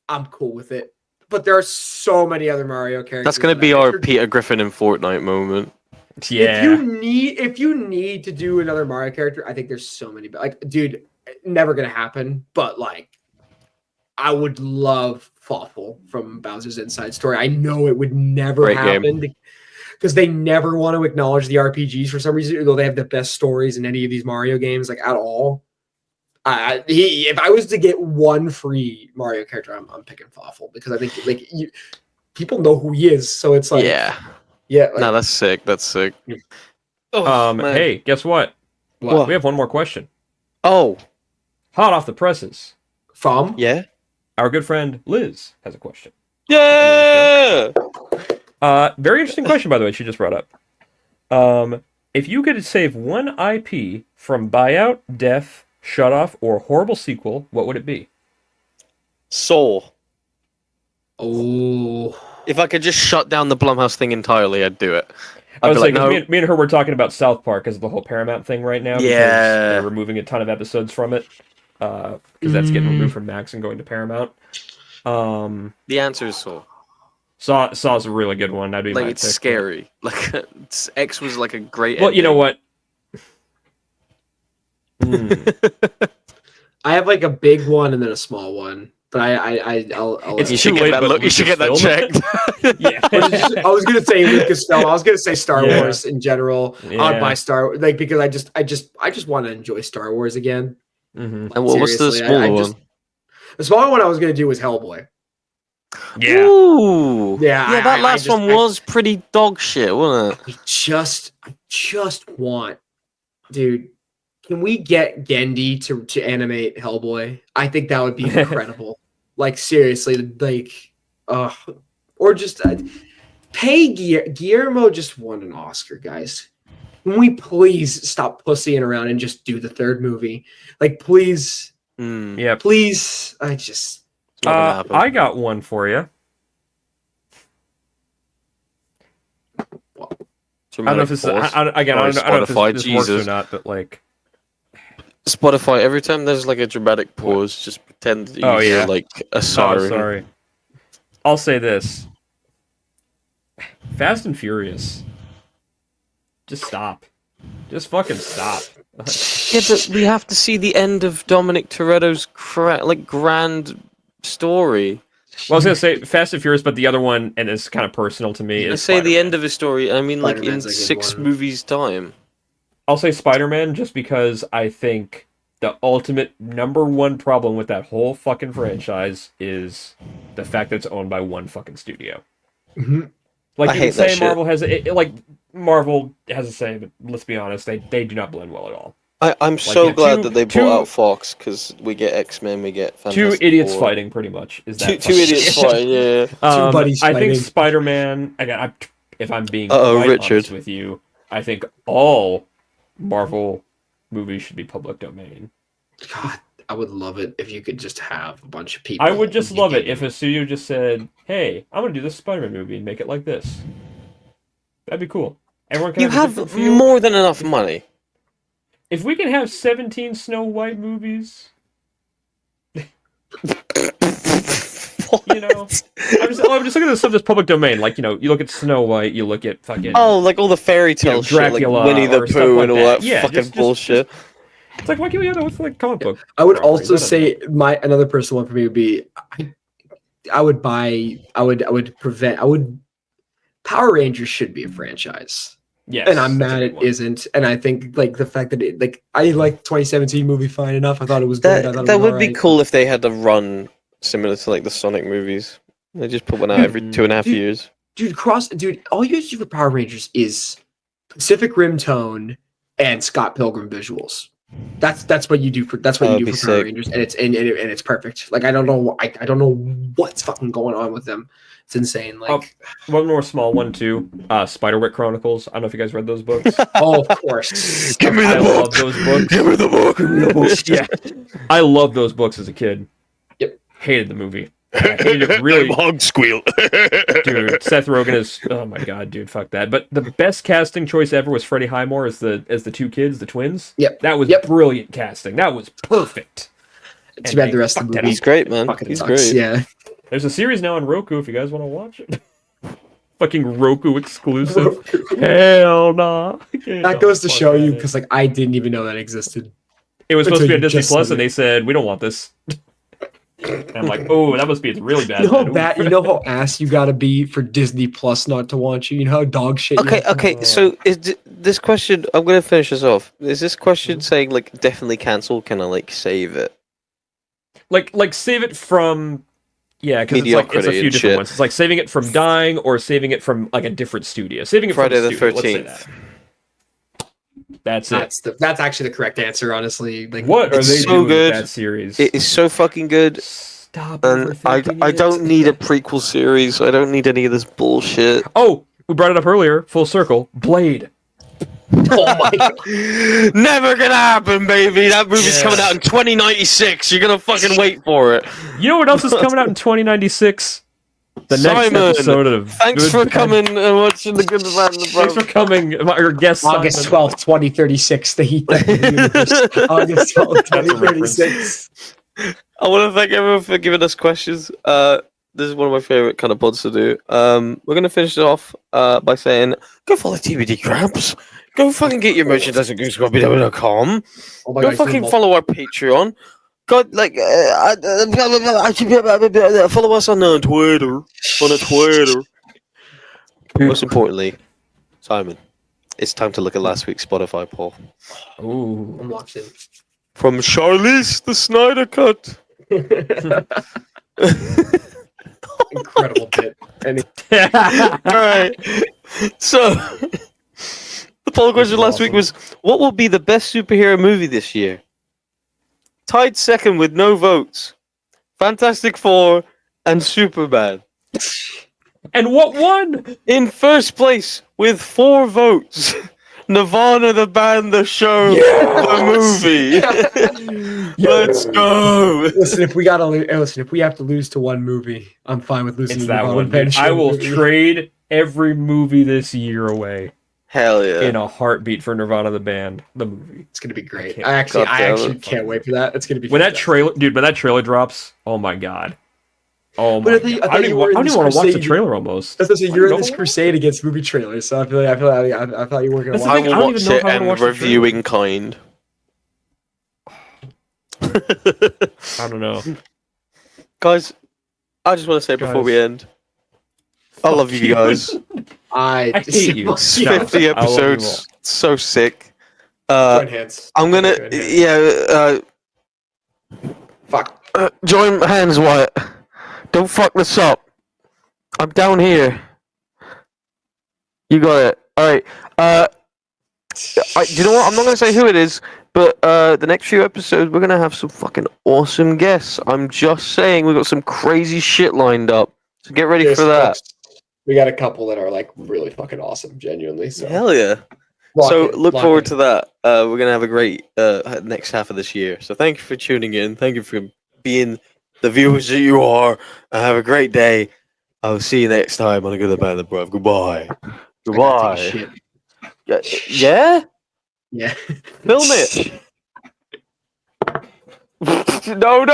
I'm cool with it. But there are so many other Mario characters. That's going to be our Peter Griffin in Fortnite moment. Yeah. If you need to do another Mario character, I think there's so many. Like, dude, never gonna happen. But like, I would love Fawful from Bowser's Inside Story. I know it would never Great happen because they never want to acknowledge the RPGs for some reason, although they have the best stories in any of these Mario games, like at all. If I was to get one free Mario character, I'm picking Fawful because I think people know who he is, so it's like Yeah. Like, No, that's sick. That's sick. Oh, man. Hey, guess what? What? We have one more question. Oh, Hot off the presses. from yeah. Our good friend Liz has a question. Yeah. Very interesting question, by the way, she just brought up. If you could save one IP from buyout, death, shut off, or horrible sequel, what would it be? Soul. Oh, If I could just shut down the Blumhouse thing entirely, I'd do it. I I'd was be like, no. me and her were talking about South Park as the whole Paramount thing right now. Because Yeah. they're removing a ton of episodes from it. Because that's getting removed from Max and going to Paramount. The answer is Soul. Saw's a really good one. That'd be Like, my it's pick. scary. Like, X was like a great. Well, you know what? I have like a big one and then a small one, but I'll It's You too should late, get that. but You should get that Lucasfilm. checked. Yeah. I was gonna say Lucasfilm. I was gonna say Star Yeah. Wars in general. Yeah. I'd buy because I just want to enjoy Star Wars again. Mhm. And what's the Seriously, smaller I one? just- The smaller one I was gonna do was Hellboy. Yeah. Ooh. Yeah, Yeah, that I last just- one was pretty dog shit, wasn't it? I just want, dude. Can we get Gendy to animate Hellboy? I think that would be incredible. Like seriously, like, or just pay Guillermo just won an Oscar, guys. Can we please stop pussying around and just do the third movie? Like, please, Yeah. please. I just It's not gonna happen. I got one for you. I don't know if this is, Pause. I don't know if Spotify, this works or Jesus. not, but like, Spotify, every time there's like a dramatic pause, just pretend that you Oh, hear yeah. like a oh, siren. sorry. I'll say this: Fast and Furious. Just stop. Just fucking stop. Yeah, but we have to see the end of Dominic Toretto's grand story. Well, I was gonna say Fast and Furious, but the other one, and it's kind of personal to me. I Is say the Spider-Man. end of his story. I mean, like in Spider-Man's a good 6 one. movies' time. I'll say Spider-Man just because I think the ultimate number one problem with that whole fucking franchise is the fact that it's owned by one fucking studio. Mhm. Like I you hate can say that shit. Marvel has a say, but let's be honest, they do not blend well at all. I'm so yeah, glad two- that they two- bought out Fox because we get X-Men, we get Fantastic Two idiots Four. fighting, pretty much. Is that Two fucking idiots shit. fighting, yeah. Two buddies I think fighting. Spider-Man. Again, if I'm being Uh-oh, quite Richard. honest with you, I think all Marvel movies should be public domain. God, I would love it if you could just have a bunch of people. I would just love it making- if a studio just said, "Hey, I'm gonna do this Spider-Man movie and make it like this." That'd be cool. Everyone can You have a different have feel. more than enough money. If we can have 17 Snow White movies, you know, I'm just looking at the stuff that's public domain. Like, you know, you look at Snow White, you look at fucking. Oh, like all the fairy tale shit, like Dracula Winnie the or stuff Pooh like and all that. that Yeah, fucking just- bullshit. It's like, why can't we have that with like comic book? I would properties? also I don't say another personal one for me would be I would Power Rangers should be a franchise. Yes, And I'm that's a mad good it one. isn't. And I think like the fact that I like the 2017 movie fine enough. I thought it was good. I thought That it was would be alright. cool if they had a run similar to like the Sonic movies. They just put one out every 2.5 Dude. years. Dude, all you have to do for Power Rangers is Pacific Rim tone and Scott Pilgrim visuals. That's what you do for That Power would be sick. Rangers, and it's perfect. Like I don't know what's fucking going on with them. It's insane. Like One more small one too. Spiderwick Chronicles. I don't know if you guys read those books. oh, of course. Give me I the love book. those books. Give me the book. Yeah, I love those books as a kid. Yep. Hated the movie. I hated it really. Hog squeal. Dude, Seth Rogen is oh my god, dude, fuck that. But the best casting choice ever was Freddie Highmore as the two kids, the twins. Yep. That was Yep. brilliant casting. That was perfect. Too bad the rest of the fucked movie it He's great, man. fucking He's sucks. great. Yeah. There's a series now on Roku if you guys want to watch it. Fucking Roku exclusive. Hell nah. That goes to show you because like I didn't even know that existed. it was supposed to be on until you Disney just Plus, said and they said we don't want this. And I'm like, oh, that must be really bad. You know how then. Ooh. bad, you know how ass you gotta be for Disney Plus not to want you. You know how dog shit. you Okay, have to- okay. So is this question? I'm gonna finish this off. Is this question saying like definitely cancel? Can I like save it? like save it from because it's a Mediocrity few and different shit. ones. It's like saving it from dying or saving it from like a different studio. Saving it Friday from the a studio, let's say 13th. that. That's it. That's actually the correct answer, honestly. Like What are It's they so doing good. with that series? It is so fucking good, Stop. and I overthinking don't it. need a prequel series. I don't need any of this bullshit. Oh, we brought it up earlier. Full circle. Blade. Oh my god. Never gonna happen, baby. That movie's Yeah. coming out in 2096. You're gonna fucking wait for it. You know what else is coming out in 2096? The next Simon, episode of Thanks Good for Bad- coming and watching the Good, the Bad, and the Thanks for Bruv. coming, our guest August Simon. 12th, 2036. The Heat Death of the Universe. August 12th, That's a 2036. I want to thank everyone for giving us questions. This is one of my favorite kind of pods to do. We're gonna finish it off by saying, go follow TBD Cramps. Go fucking get your merchandise at goosebump.com. Oh my Go god, fucking follow our Patreon. Go follow us on Twitter. Most importantly, Simon, it's time to look at last week's Spotify poll. Ooh. I'm locked in. From Charlize the Snyder Cut. Incredible bit. And Alright. So the poll question last week was, what will be the best superhero movie this year? Tied second with no votes. Fantastic Four and Superman. And what won? In first place with 4 votes. Nirvana, the band, the show, the movie. Let's go. listen, if we have to lose to one movie, I'm fine with losing It's to that Nirvana one. Dude. Band I Show will movie. trade every movie this year away Hell yeah. in a heartbeat for Nirvana the band, the movie. It's gonna be great. can't- I actually God damn it. can't wait for that. It's gonna be When that fantastic. trailer drops, oh my god. Oh But my I think- god. I I thought don't you even, were in I don't this even want to watch the crusade- trailer almost. As I say, you're in I this don't know. crusade against movie trailers, so I thought you were gonna That's the watch. thing, I I will don't watch even know it if I'm gonna and watch the reviewing kind. I don't know. Guys, I just want to say before we Guys. end, I love you guys. I hate you. Stop. 50 I love you episodes, so sick. Join hands. I'm gonna, Join hands. Fuck. join hands, Wyatt. Don't fuck this up. I'm down here. You got it. Alright, do you know what? I'm not gonna say who it is, but the next few episodes we're gonna have some fucking awesome guests. I'm just saying, we've got some crazy shit lined up. So get ready for that. We got a couple that are like really fucking awesome, genuinely. So Hell yeah. Look forward to that. We're gonna have a great next half of this year. So thank you for tuning in. Thank you for being the viewers that you are. Have a great day. I'll see you next time on A Good, The Bad, and The Bruv. Goodbye. Goodbye. Yeah? Yeah. Film it. No.